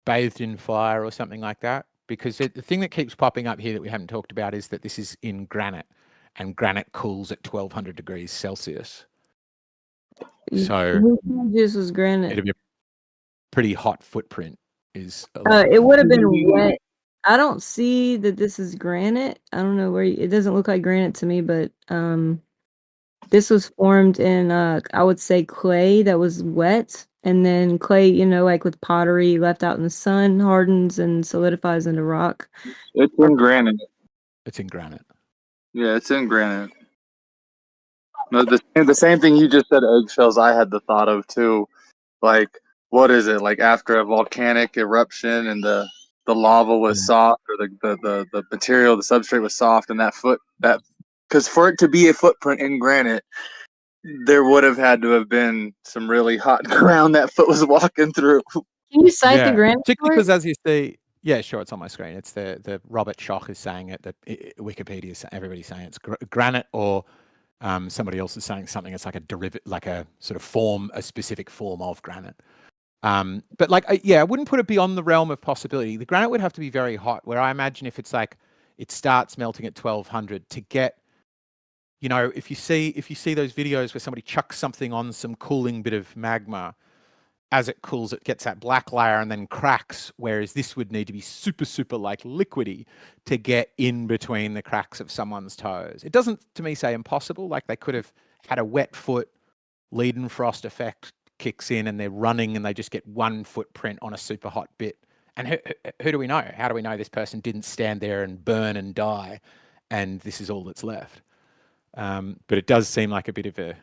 bathed in fire or something like that? Because the thing that keeps popping up here that we haven't talked about is that this is in granite, and granite cools at 1200 degrees Celsius. So this was granite. it'd be a pretty hot footprint. Is it would have been wet. I don't see that this is granite. I don't know where it doesn't look like granite to me, but this was formed in I would say clay that was wet, and then clay, like with pottery left out in the sun, hardens and solidifies into rock. It's in granite. It's in granite. Yeah, it's in granite. No, the same thing you just said, eggshells, I had the thought of too. Like, what is it? Like after a volcanic eruption and the lava was soft, or the material, the substrate was soft, and because for it to be a footprint in granite, there would have had to have been some really hot ground that foot was walking through. Can you cite the granite? Particularly because, as you see, yeah, sure, it's on my screen. It's the Robert Schoch is saying it. That Wikipedia, everybody's saying it's granite, or somebody else is saying something. It's like a derivative, like a sort of form, a specific form of granite. But like, I wouldn't put it beyond the realm of possibility. The granite would have to be very hot. Where I imagine if it's like it starts melting at 1200 to get. If you see those videos where somebody chucks something on some cooling bit of magma, as it cools, it gets that black layer and then cracks, whereas this would need to be super, super like liquidy to get in between the cracks of someone's toes. It doesn't, to me, say impossible. Like they could have had a wet foot, Leidenfrost effect kicks in and they're running and they just get one footprint on a super hot bit. And who do we know? How do we know this person didn't stand there and burn and die and this is all that's left? But it does seem like a bit of a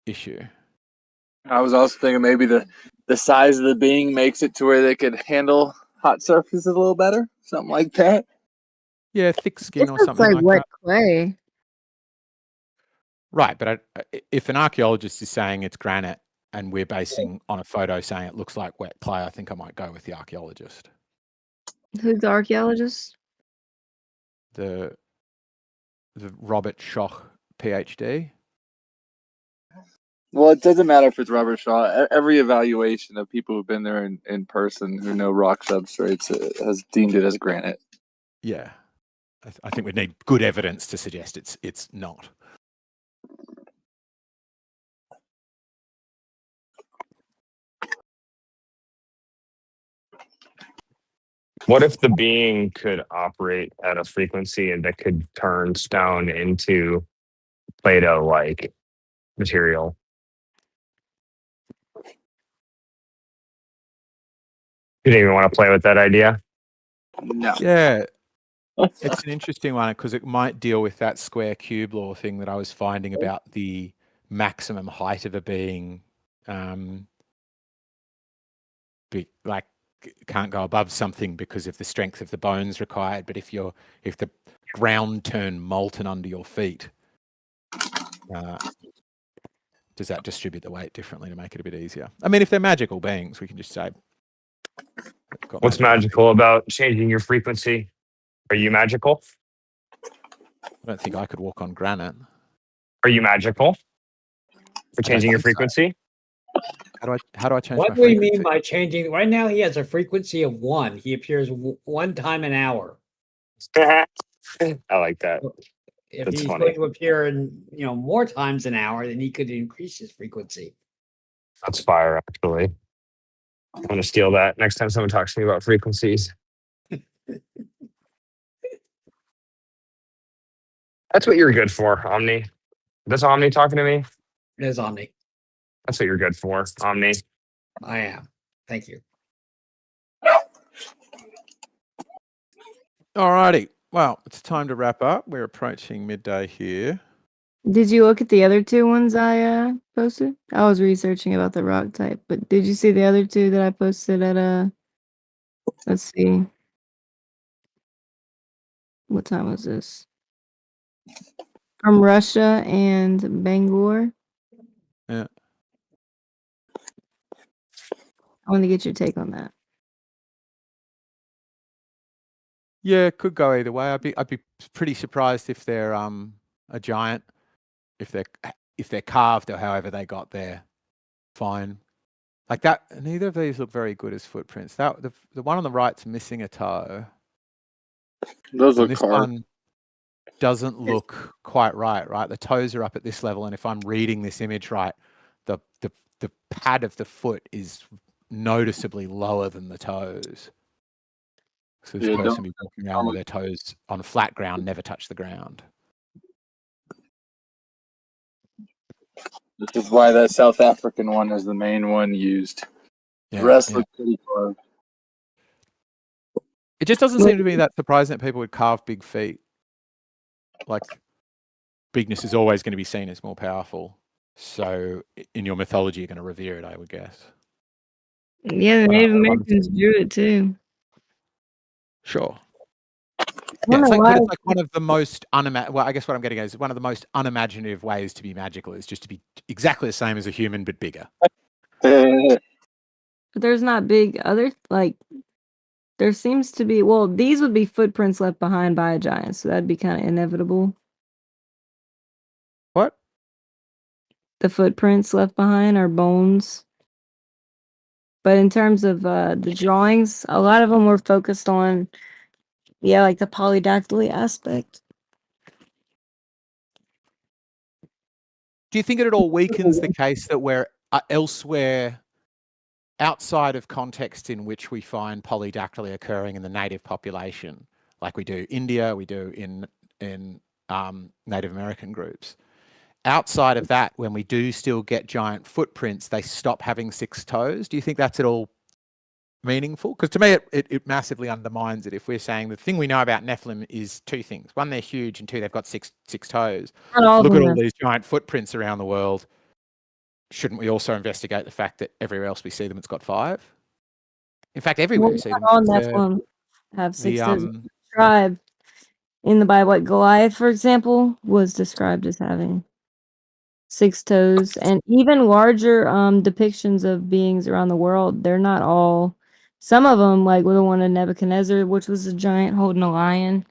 issue. I was also thinking maybe the size of the being makes it to where they could handle hot surfaces a little better, something like that. Yeah, thick skin or something like wet that. clay. Right, but if an archaeologist is saying it's granite and we're basing on a photo saying it looks like wet clay, I think I might go with the archaeologist. Who's the archaeologist? The Robert Schoch, PhD. Well, it doesn't matter if it's Robert Shaw. Every evaluation of people who've been there in person who know rock substrates has deemed it as granite. Yeah, I think we'd need good evidence to suggest it's not. What if the being could operate at a frequency and that could turn stone into Play-Doh-like material? You didn't even want to play with that idea? No. Yeah, it's an interesting one because it might deal with that square cube law thing that I was finding about the maximum height of a being, can't go above something because of the strength of the bones required. But if the ground turned molten under your feet, does that distribute the weight differently to make it a bit easier? I mean, if they're magical beings, we can just say. What's magical about changing your frequency? Are you magical? I don't think I could walk on granite. Are you magical for changing your frequency? So. How do I change what my do we frequency? mean by changing? Right now, he has a frequency of 1. He appears 1 time an hour. I like that. If That's he's funny. going to appear in more times an hour, then he could increase his frequency. That's fire, actually. I'm gonna steal that next time someone talks to me about frequencies. That's what you're good for, Omni. That's Omni talking to me. It is Omni. That's what you're good for, Omni. I am. Thank you. Alrighty. Well, it's time to wrap up. We're approaching midday here. Did you look at the other two ones I posted? I was researching about the rock type, but did you see the other two that I posted at let's see. What time was this? From Russia and Bangor. Yeah. I want to get your take on that. Yeah, it could go either way. I'd be pretty surprised if they're a giant, if they're carved or however they got there. Fine. Like that, neither of these look very good as footprints. That the one on the right's missing a toe. Those look this carved. one doesn't look quite right. The toes are up at this level, and if I'm reading this image right, the pad of the foot is noticeably lower than the toes. So this person be walking around with their toes on flat ground, never touch the ground. This is why that South African one is the main one used. The rest look pretty carved. It just doesn't seem to be that surprising that people would carve big feet. Like, bigness is always going to be seen as more powerful. So in your mythology, you're going to revere it, I would guess. Yeah, the Native Americans drew it too. Sure. Yeah, but it's like one of the most well, I guess what I'm getting at is one of the most unimaginative ways to be magical is just to be exactly the same as a human, but bigger. But there's not big other, like, there seems to be, well, these would be footprints left behind by a giant, so that'd be kind of inevitable. What? The footprints left behind are bones. But in terms of the drawings, a lot of them were focused on, like the polydactyly aspect. Do you think it at all weakens the case that we're elsewhere outside of contexts in which we find polydactyly occurring in the native population, like we do India, we do in Native American groups? Outside of that, when we do still get giant footprints, they stop having 6 toes. Do you think that's at all meaningful? Because to me, it massively undermines it. If we're saying the thing we know about Nephilim is 2 things: 1, they're huge, and 2, they've got six toes. Look at all these giant footprints around the world. Shouldn't we also investigate the fact that everywhere else we see them, it's got 5? In fact, everywhere you see them. All Nephilim have 6 toes. Described in the Bible, like Goliath, for example, was described as having 6 toes, and even larger depictions of beings around the world. They're not all. Some of them, like the one of Nebuchadnezzar, which was a giant holding a lion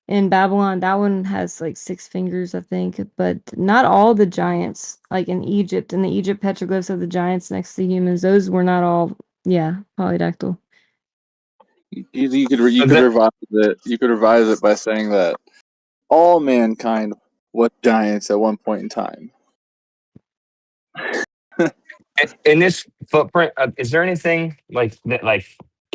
in Babylon, that one has like 6 fingers, I think. But not all the giants, like in Egypt, in the Egypt petroglyphs of the giants next to humans, those were not all, polydactyl. You could revise it. You could revise it by saying that all mankind was giants at one point in time. In this footprint, is there anything like that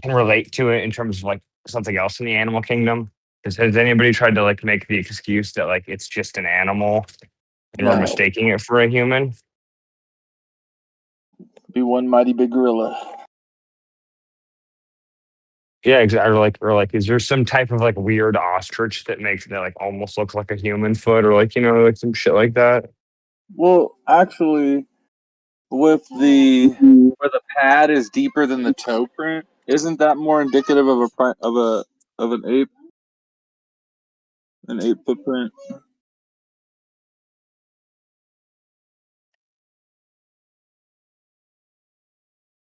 can relate to it in terms of like something else in the animal kingdom? Has anybody tried to like make the excuse that like it's just an animal and we're mistaking it for a human? Be one mighty big gorilla. Yeah, exactly. Or like, is there some type of like weird ostrich that makes that like almost looks like a human foot, or like like some shit like that? Well, actually, with where the pad is deeper than the toe print, isn't that more indicative of an ape? An ape footprint.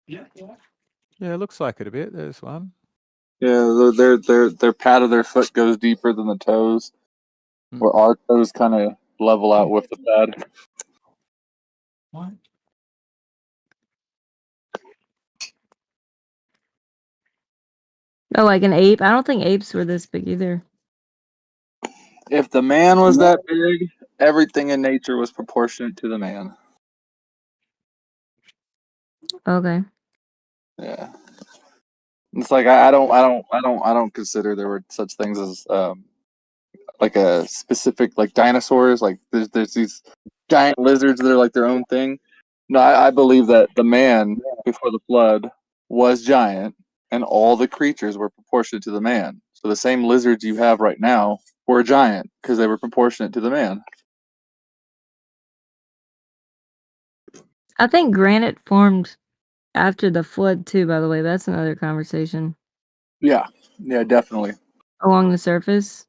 Yeah, it looks like it a bit. There's one. Yeah, their pad of their foot goes deeper than the toes, where our toes kind of level out with the pad. What? Oh, like an ape? I don't think apes were this big either. If the man was that big, everything in nature was proportionate to the man. Okay. Yeah. It's like I don't consider there were such things as like a specific like dinosaurs. Like there's these giant lizards that are like their own thing. No, I believe that the man before the flood was giant, and all the creatures were proportionate to the man. So the same lizards you have right now were giant because they were proportionate to the man. I think granite formed after the flood too, by the way. That's another conversation. Yeah, definitely. Along the surface.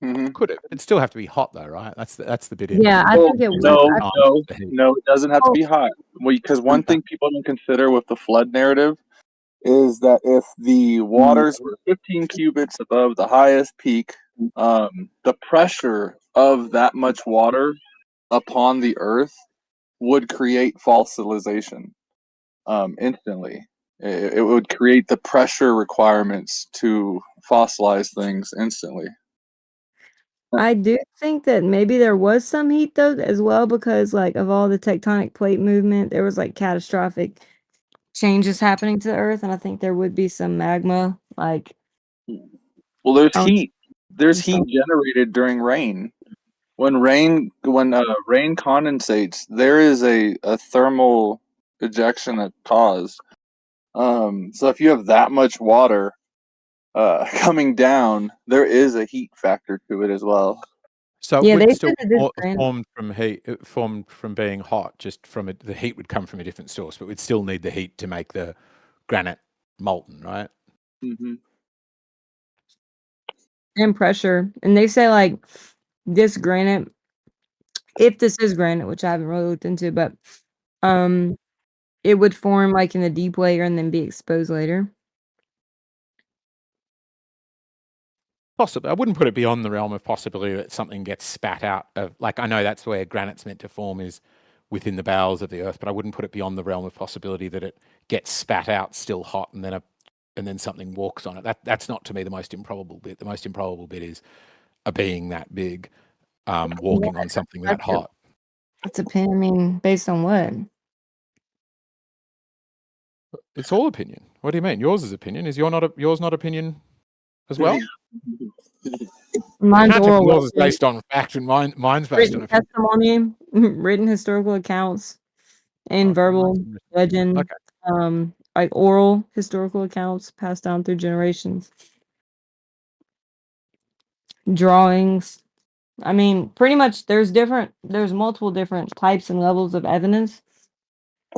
Mm-hmm. Could it? It'd still have to be hot though, right? That's the bit. Yeah, I think it would. No, it doesn't have to be hot. Because one thing people don't consider with the flood narrative is that if the waters were 15 cubits above the highest peak, the pressure of that much water upon the earth would create fossilization instantly. It would create the pressure requirements to fossilize things instantly. I do think that maybe there was some heat though as well because like of all the tectonic plate movement, there was like catastrophic changes happening to the earth, and I think there would be some magma like Well, there's heat. There's heat generated during rain. When rain condensates, there is a thermal ejection that caused. So if you have that much water coming down, there is a heat factor to it as well. So Yeah, it they would still said that this formed from heat, formed from being hot. Just from it, the heat would come from a different source, but we'd still need the heat to make the granite molten, right? Mm-hmm. and pressure. And they say like this granite, if this is granite, which I haven't really looked into, but it would form like in the deep layer and then be exposed later. Possibly. I wouldn't put it beyond the realm of possibility that something gets spat out of, like, I know that's where granite's meant to form, is within the bowels of the earth, but I wouldn't put it beyond the realm of possibility that it gets spat out still hot and then something walks on it. That's not to me the most improbable bit. The most improbable bit is a being that big walking on something that hot. It's I mean, based on what? It's all opinion. What do you mean? Yours is opinion. Is yours not opinion as well? Mine's oral. Yours is based on fact and mine's based on opinion. Testimony, written historical accounts, and verbal legend. Okay. Like oral historical accounts passed down through generations. Drawings. I mean, pretty much there's multiple different types and levels of evidence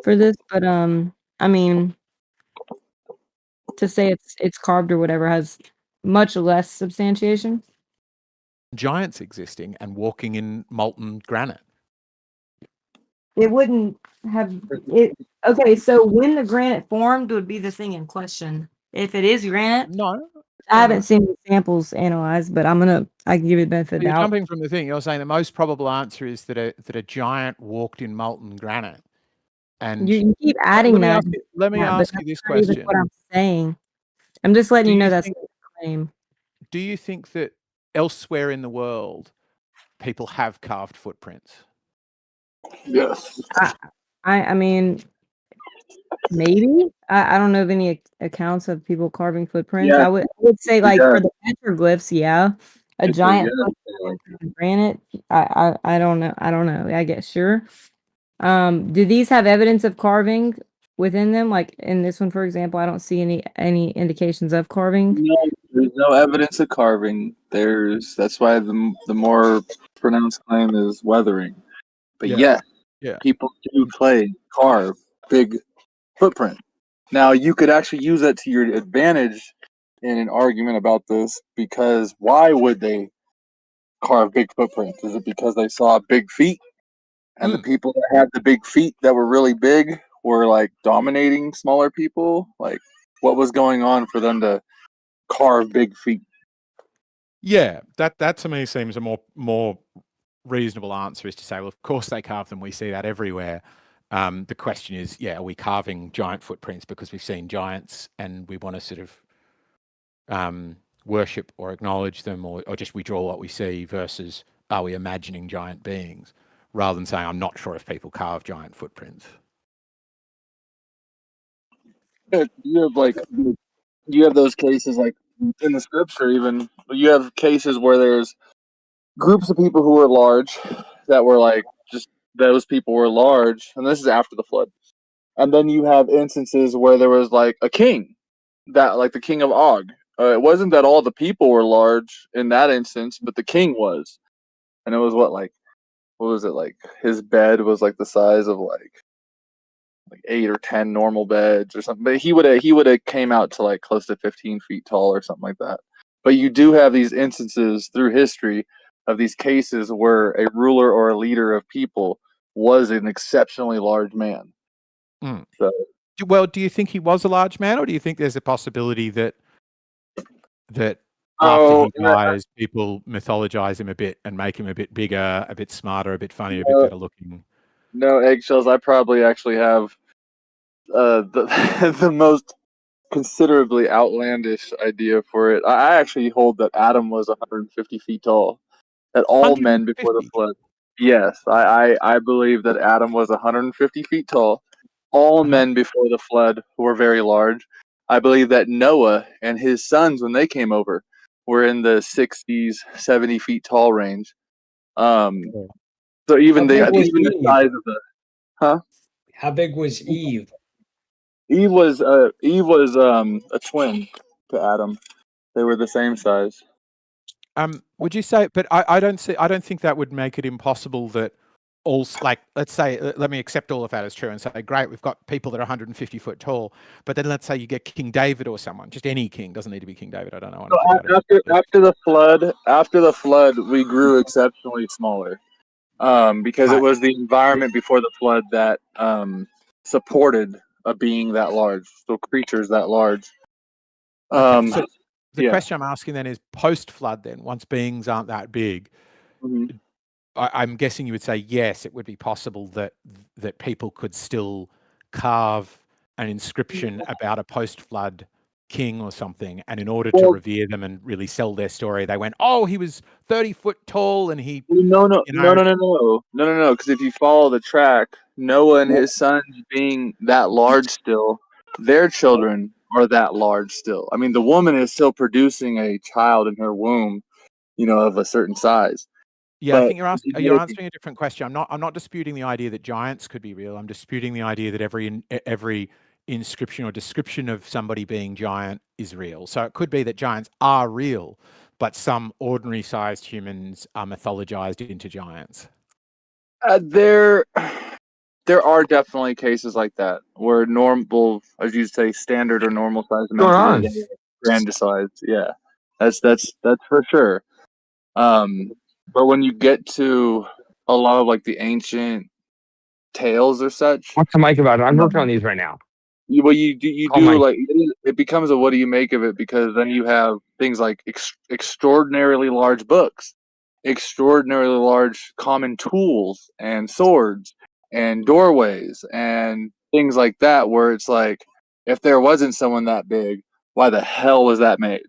for this, but I mean, to say it's carved or whatever has much less substantiation. Giants existing and walking in molten granite. It wouldn't have it. Okay, so when the granite formed would be the thing in question. If it is granite, no, I haven't seen the samples analyzed, but I can give it the benefit of the You're doubt. jumping from the thing. You're saying the most probable answer is that a giant walked in molten granite. And You keep adding that. Let me ask you this question. What I'm saying. I'm just letting you know that's the claim. Do you think that elsewhere in the world people have carved footprints? Yes. I mean, maybe. I don't know of any accounts of people carving footprints. Yeah. I would say like for the petroglyphs, yeah. A giant granite. I don't know. I guess sure. Do these have evidence of carving within them? Like in this one, for example, I don't see any indications of carving. No, there's no evidence of carving. That's why the more pronounced claim is weathering. But Yeah. People do carve big footprint. Now you could actually use that to your advantage in an argument about this, because why would they carve big footprints? Is it because they saw big feet and the people that had the big feet that were really big were like dominating smaller people? Like, what was going on for them to carve big feet? Yeah, that to me seems a more reasonable answer, is to say, well, of course they carve them. We see that everywhere. The question is, are we carving giant footprints because we've seen giants and we want to sort of worship or acknowledge them, or just we draw what we see, versus are we imagining giant beings, rather than saying I'm not sure if people carve giant footprints. You have those cases like in the scripture. Even you have cases where there's groups of people who were large, that were like just those people were large, and this is after the flood. And then you have instances where there was like a king, that like the king of Og. It wasn't that all the people were large in that instance, but the king was, and it was what was it like? His bed was like the size of like 8 or 10 normal beds or something. But he would have came out to like close to 15 feet tall or something like that. But you do have these instances through history of these cases where a ruler or a leader of people was an exceptionally large man. Mm. So, well, do you think he was a large man, or do you think there's a possibility that after he dies, people mythologize him a bit and make him a bit bigger, a bit smarter, a bit funnier, a bit better looking? No, Eggshells, I probably actually have the most considerably outlandish idea for it. I actually hold that Adam was 150 feet tall. That all men before the flood. Yes, I believe that Adam was 150 feet tall. All men before the flood were very large. I believe that Noah and his sons, when they came over, were in the 60s, 70 feet tall range. So even the size of the, huh? How big was Eve? Eve was a twin to Adam. They were the same size. Would you say? But I don't think that would make it impossible that all, like, let's say, let me accept all of that as true and say, great, we've got people that are 150 foot tall, but then let's say you get King David or someone, just any king, doesn't need to be King David. I don't know. After the flood, we grew exceptionally smaller, because it was the environment before the flood that supported a being that large, so creatures that large. So the question I'm asking then is, post flood, then once beings aren't that big, I'm guessing you would say yes, it would be possible that people could still carve an inscription about a post-flood king or something, and in order to revere them and really sell their story, they went, "Oh, he was 30 foot tall, and he." No. Because if you follow the track, Noah and his sons being that large still, their children are that large still. I mean, the woman is still producing a child in her womb, of a certain size. Yeah, I think you're answering a different question. I'm not disputing the idea that giants could be real. I'm disputing the idea that every inscription or description of somebody being giant is real. So it could be that giants are real, but some ordinary sized humans are mythologized into giants. There are definitely cases like that where normal, as you say, standard or normal size amounts are grandized. Yeah, that's for sure. But when you get to a lot of like the ancient tales or such, talk to Mike about it. I'm working on these right now. It becomes a what do you make of it, because then you have things like extraordinarily large books, extraordinarily large common tools and swords and doorways and things like that, where it's like, if there wasn't someone that big, why the hell was that made?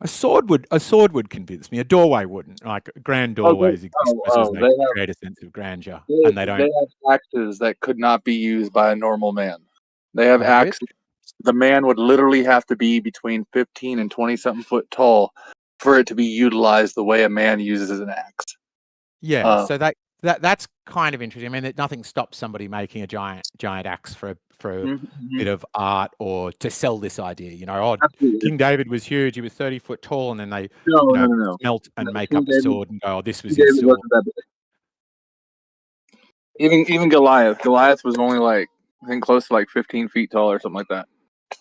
A sword would convince me. A doorway wouldn't. Like, grand doorways exist because they create a sense of grandeur, and they don't. They have axes that could not be used by a normal man. They have axes. The man would literally have to be between 15 and 20 something foot tall for it to be utilized the way a man uses an axe. Yeah, so that's kind of interesting. I mean, nothing stops somebody making a giant axe for a bit of art, or to sell this idea. King David was huge; he was 30 foot tall, and then they melt and make up a sword and go, "Oh, this was his sword." Even Goliath was only like, I think, close to like 15 feet tall or something like that.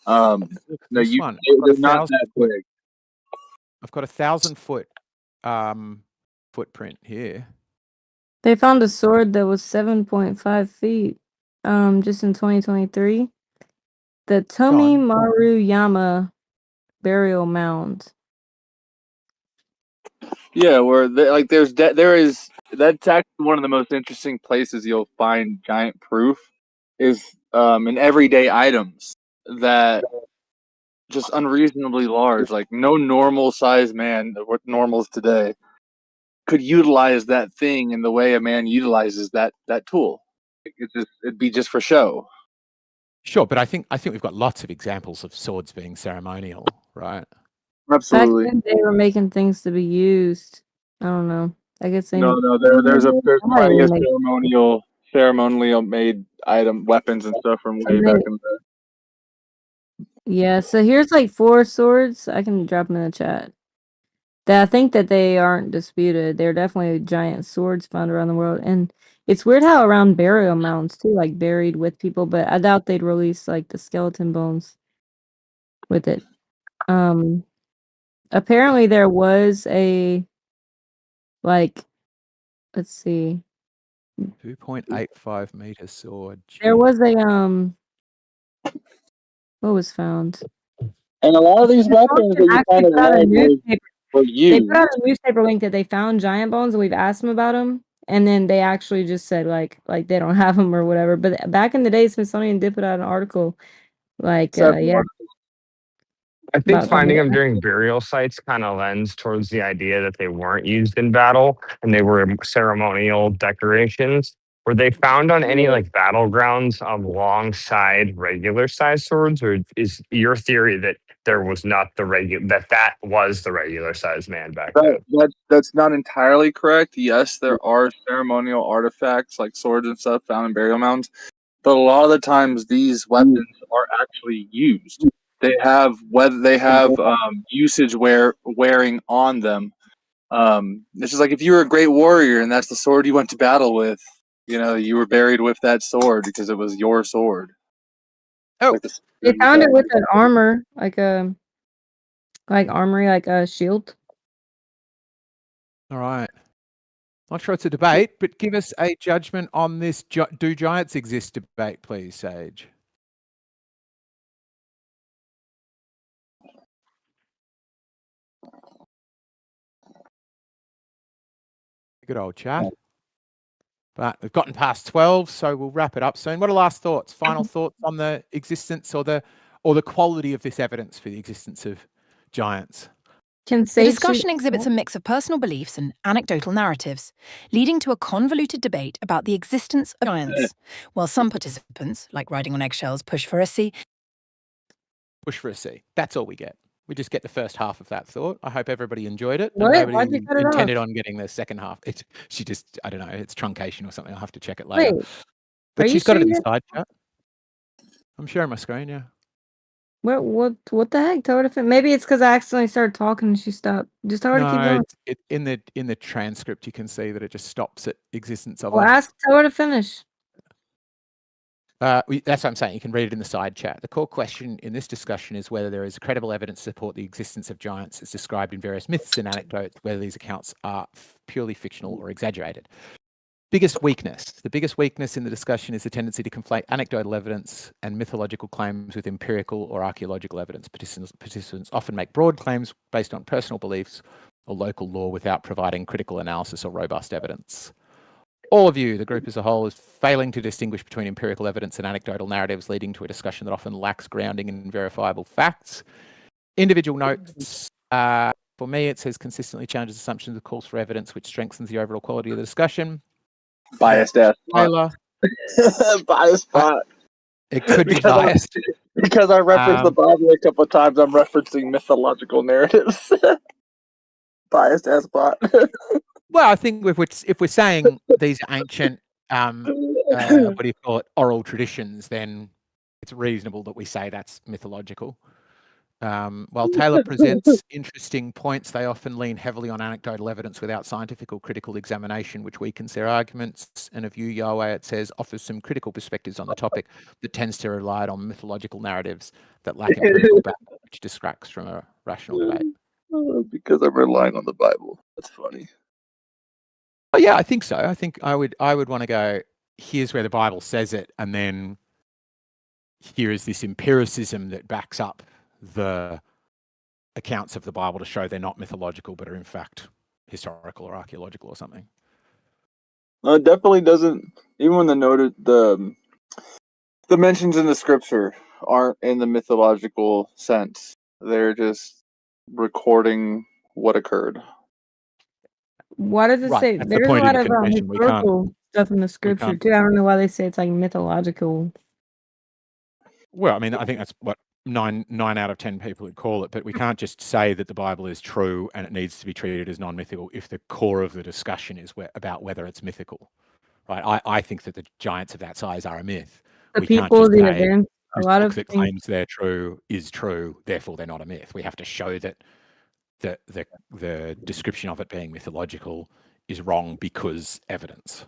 They're not that big. I've got 1,000 foot footprint here. They found a sword that was 7.5 feet, just in 2023. The Tomi Maruyama burial mound. Yeah, where there is, that's actually one of the most interesting places you'll find giant proof is in everyday items, that just unreasonably large. Like no normal sized man, what normals today, could utilize that thing in the way a man utilizes that tool. It'd be just for show. Sure, but I think we've got lots of examples of swords being ceremonial, right? Absolutely. Back then they were making things to be used. I don't know. I guess they No, there's plenty of ceremonially made weapons and stuff from way back in the Yeah, so here's like 4 swords. I can drop them in the chat. That I think that they aren't disputed. They're definitely giant swords found around the world. And it's weird how around burial mounds too, like buried with people, but I doubt they'd release like the skeleton bones with it. Apparently there was a like let's see. 2.85 meter sword. There was a what was found? And a lot of these weapons that you find were They used. put out a newspaper link that they found giant bones, and we've asked them about them, and then they actually just said like they don't have them or whatever. But back in the day, Smithsonian did put out an article, like yeah. I think about finding that. them during burial sites kind of lends towards the idea that they weren't used in battle and they were ceremonial decorations. Were they found on any like battlegrounds alongside regular size swords, or is your theory that there was not the that was the regular size man back then? That's not entirely correct. Yes, there are ceremonial artifacts like swords and stuff found in burial mounds, but a lot of the times these weapons are actually used. They have usage wearing on them. It's just like if you were a great warrior and that's the sword you went to battle with, you were buried with that sword because it was your sword. Oh, they found it with an armor, like armory, like a shield. All right. Not sure it's a debate, but give us a judgment on this do giants exist debate, please, Sage. Good old chat. But we've gotten past 12, so we'll wrap it up soon. What are last thoughts? Final thoughts on the existence or the quality of this evidence for the existence of giants? The discussion exhibits a mix of personal beliefs and anecdotal narratives, leading to a convoluted debate about the existence of giants, while some participants, like Riding on Eggshells, push for a C. Push for a C. That's all we get. We just get the first half of that thought. I hope everybody enjoyed it. What? And Why'd you nobody cut it intended off? on getting the second half. She just, I don't know, it's truncation or something. I'll have to check it later. Wait, But are you she's got sure it in you the side chat. I'm sharing my screen, yeah. What the heck? Tell her to maybe it's because I accidentally started talking and she stopped. Just tell her to keep No, going. in the transcript you can see that it just stops at existence of Well, tell her to finish. that's what I'm saying. You can read it in the side chat. The core question in this discussion is whether there is credible evidence to support the existence of giants as described in various myths and anecdotes, whether these accounts are purely fictional or exaggerated. Biggest weakness. The biggest weakness in the discussion is the tendency to conflate anecdotal evidence and mythological claims with empirical or archaeological evidence. Participants often make broad claims based on personal beliefs or local law without providing critical analysis or robust evidence. All of you, the group as a whole, is failing to distinguish between empirical evidence and anecdotal narratives, leading to a discussion that often lacks grounding in verifiable facts. Individual notes. For me, it says consistently challenges assumptions and calls for evidence, which strengthens the overall quality of the discussion. Biased ass Taylor. biased spot. It could be biased. Because I referenced the Bible a couple of times, I'm referencing mythological narratives. Biased ass spot. Well, I think if we're saying these are ancient, what do you call it, oral traditions, then it's reasonable that we say that's mythological. While Taylor presents interesting points, they often lean heavily on anecdotal evidence without scientific or critical examination, which weakens their arguments. And of you, Yahweh, it says, offers some critical perspectives on the topic that tends to rely on mythological narratives that lack empirical background, which distracts from a rational debate. Because I'm relying on the Bible. That's funny. Oh yeah, I think so. I think I would want to go, here's where the Bible says it, and then here is this empiricism that backs up the accounts of the Bible to show they're not mythological, but are in fact historical or archaeological or something. It definitely doesn't. Even when the mentions in the scripture aren't in the mythological sense. they're just recording what occurred. Why does it Right, say that's the there's a point in lot the of convention. historical stuff in the We scripture can't. too? I don't know why they say it's like mythological. Well, I mean, I think that's what nine out of 10 people would call it, but we can't just say that the Bible is true and it needs to be treated as non-mythical if the core of the discussion is about whether it's mythical, right? I think that the giants of that size are a myth. The We can't people, just the say events, a this lot book of that things. claims they're true is true, therefore they're not a myth. We have to show that the description of it being mythological is wrong because evidence.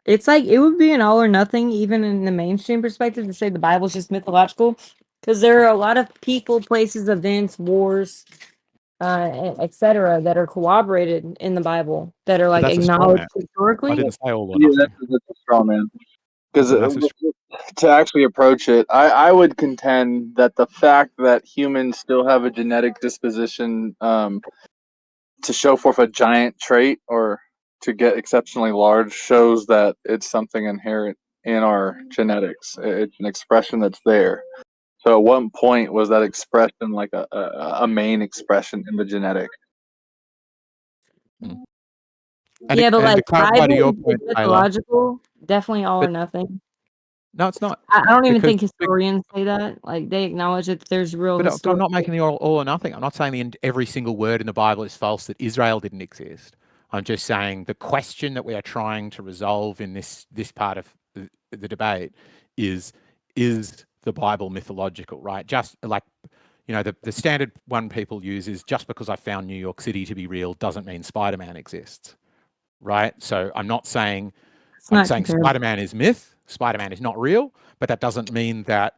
It's like it would be an all or nothing, even in the mainstream perspective, to say the Bible's just mythological, because there are a lot of people, places, events, wars, etc., that are corroborated in the Bible that are But like that's a straw acknowledged man. I historically. didn't say all or Yeah, nothing. that's a straw man. Because Well, then that's a to actually approach it, I would contend that the fact that humans still have a genetic disposition to show forth a giant trait or to get exceptionally large shows that it's something inherent in our genetics. It's an expression that's there. So at one point was that expression like a main expression in the genetic? And Yeah, but to like clarify to Bible your is point, Taylor, mythological, definitely all or but nothing. no, it's not, I don't even because think historians say that. Like they acknowledge that there's real but I'm not historical. making the all or nothing. I'm not saying every single word in the Bible is false, that Israel didn't exist. I'm just saying the question that we are trying to resolve in this part of the debate is the Bible mythological, right? Just like, you know, the standard one people use is just because I found New York City to be real doesn't mean Spider-Man exists, right? So I'm not saying, It's I'm not saying comparable. Spider-Man is myth, Spider-Man is not real, but that doesn't mean that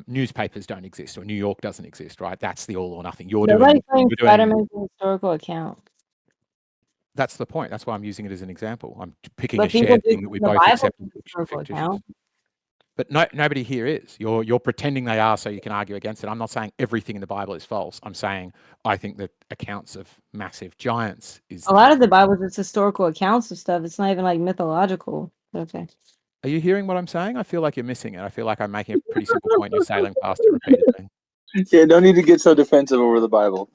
newspapers don't exist or New York doesn't exist, right? That's the all or nothing. Nobody claims You're doing. Spider-Man's an historical account. That's the point. That's why I'm using it as an example. I'm picking a But people shared do thing that we in the both Bible accept is as a historical fictitious. account. But nobody here is. You're pretending they are so you can argue against it. I'm not saying everything in the Bible is false. I'm saying I think that accounts of massive giants is. A lot of the Bible is historical accounts of stuff. It's not even like mythological. Okay. Are you hearing what I'm saying? I feel like you're missing it. I feel like I'm making a pretty simple point. You're sailing past it repeatedly. Yeah, no need to get so defensive over the Bible.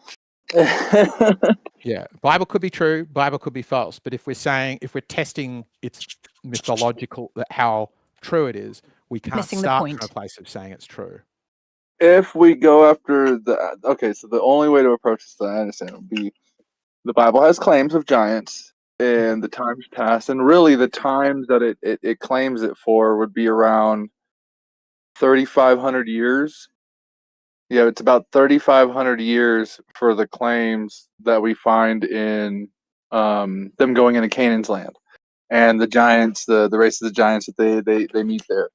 Yeah, Bible could be true, Bible could be false. But if we're testing its mythological, how true it is, we can't Missing the start point. from a place of saying it's true. If we go after so the only way to approach this that I understand would be the Bible has claims of giants in the times past, and really the times that it claims it for would be around 3,500 years. Yeah, it's about 3,500 years for the claims that we find in them going into Canaan's land and the giants, the race of the giants that they meet there.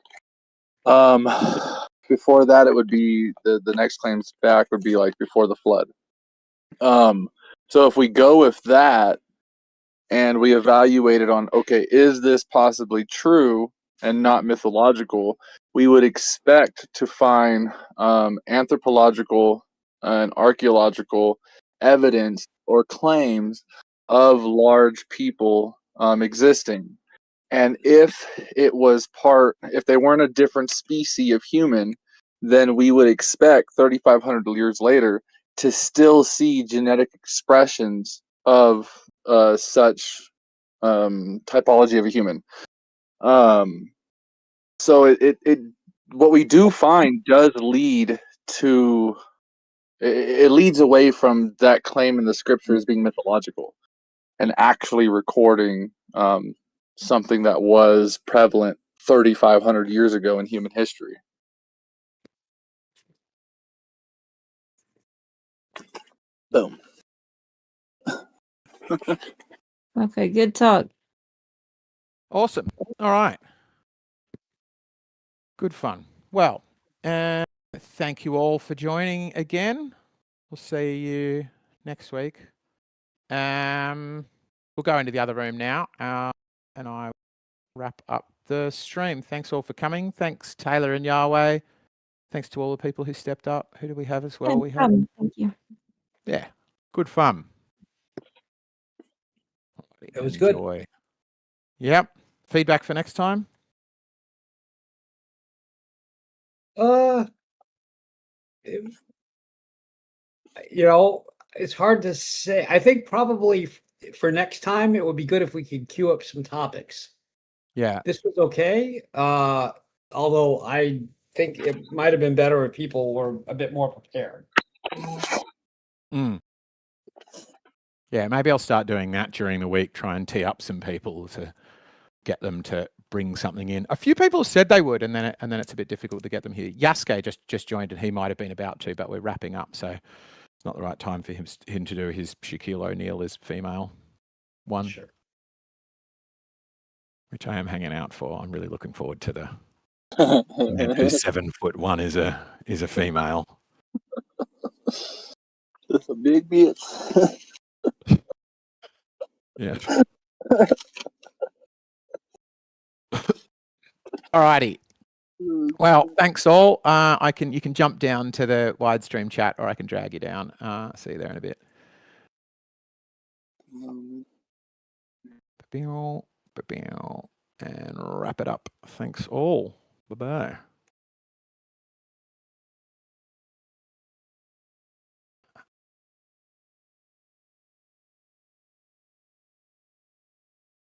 Before that, it would be the next claims back would be like before the flood. So if we go with that and we evaluate it on, okay, is this possibly true and not mythological? We would expect to find anthropological and archaeological evidence or claims of large people existing. And if if they weren't a different species of human, then we would expect 3,500 years later to still see genetic expressions of such typology of a human. So it what we do find does lead to it leads away from that claim in the scriptures being mythological and actually recording something that was prevalent 3,500 years ago in human history. Boom. Okay, good talk. Awesome. All right. Good fun. Well, thank you all for joining again. We'll see you next week. We'll go into the other room now, and I wrap up the stream. Thanks all for coming. Thanks, Taylor and Yahweh. Thanks to all the people who stepped up. Who do we have as well? Thank you. Yeah, good fun. It was good. Enjoy. Yep. Feedback for next time? you know, it's hard to say. I think probably for next time, it would be good if we could queue up some topics. Yeah. This was okay. Although I think it might have been better if people were a bit more prepared. Mm. Yeah, maybe I'll start doing that during the week, try and tee up some people to get them to bring something in. A few people said they would, and then it's a bit difficult to get them here. Yasuke just joined, and he might have been about to, but we're wrapping up, so it's not the right time for him to do his Shaquille O'Neal as female one. Sure. Which I am hanging out for. I'm really looking forward to the who's 7'1" is a female. That's a big bitch. Yeah. Alrighty. Well, thanks all. You can jump down to the wide stream chat, or I can drag you down. See you there in a bit. And wrap it up. Thanks all. Bye-bye.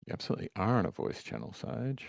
You absolutely are on a voice channel, Sage.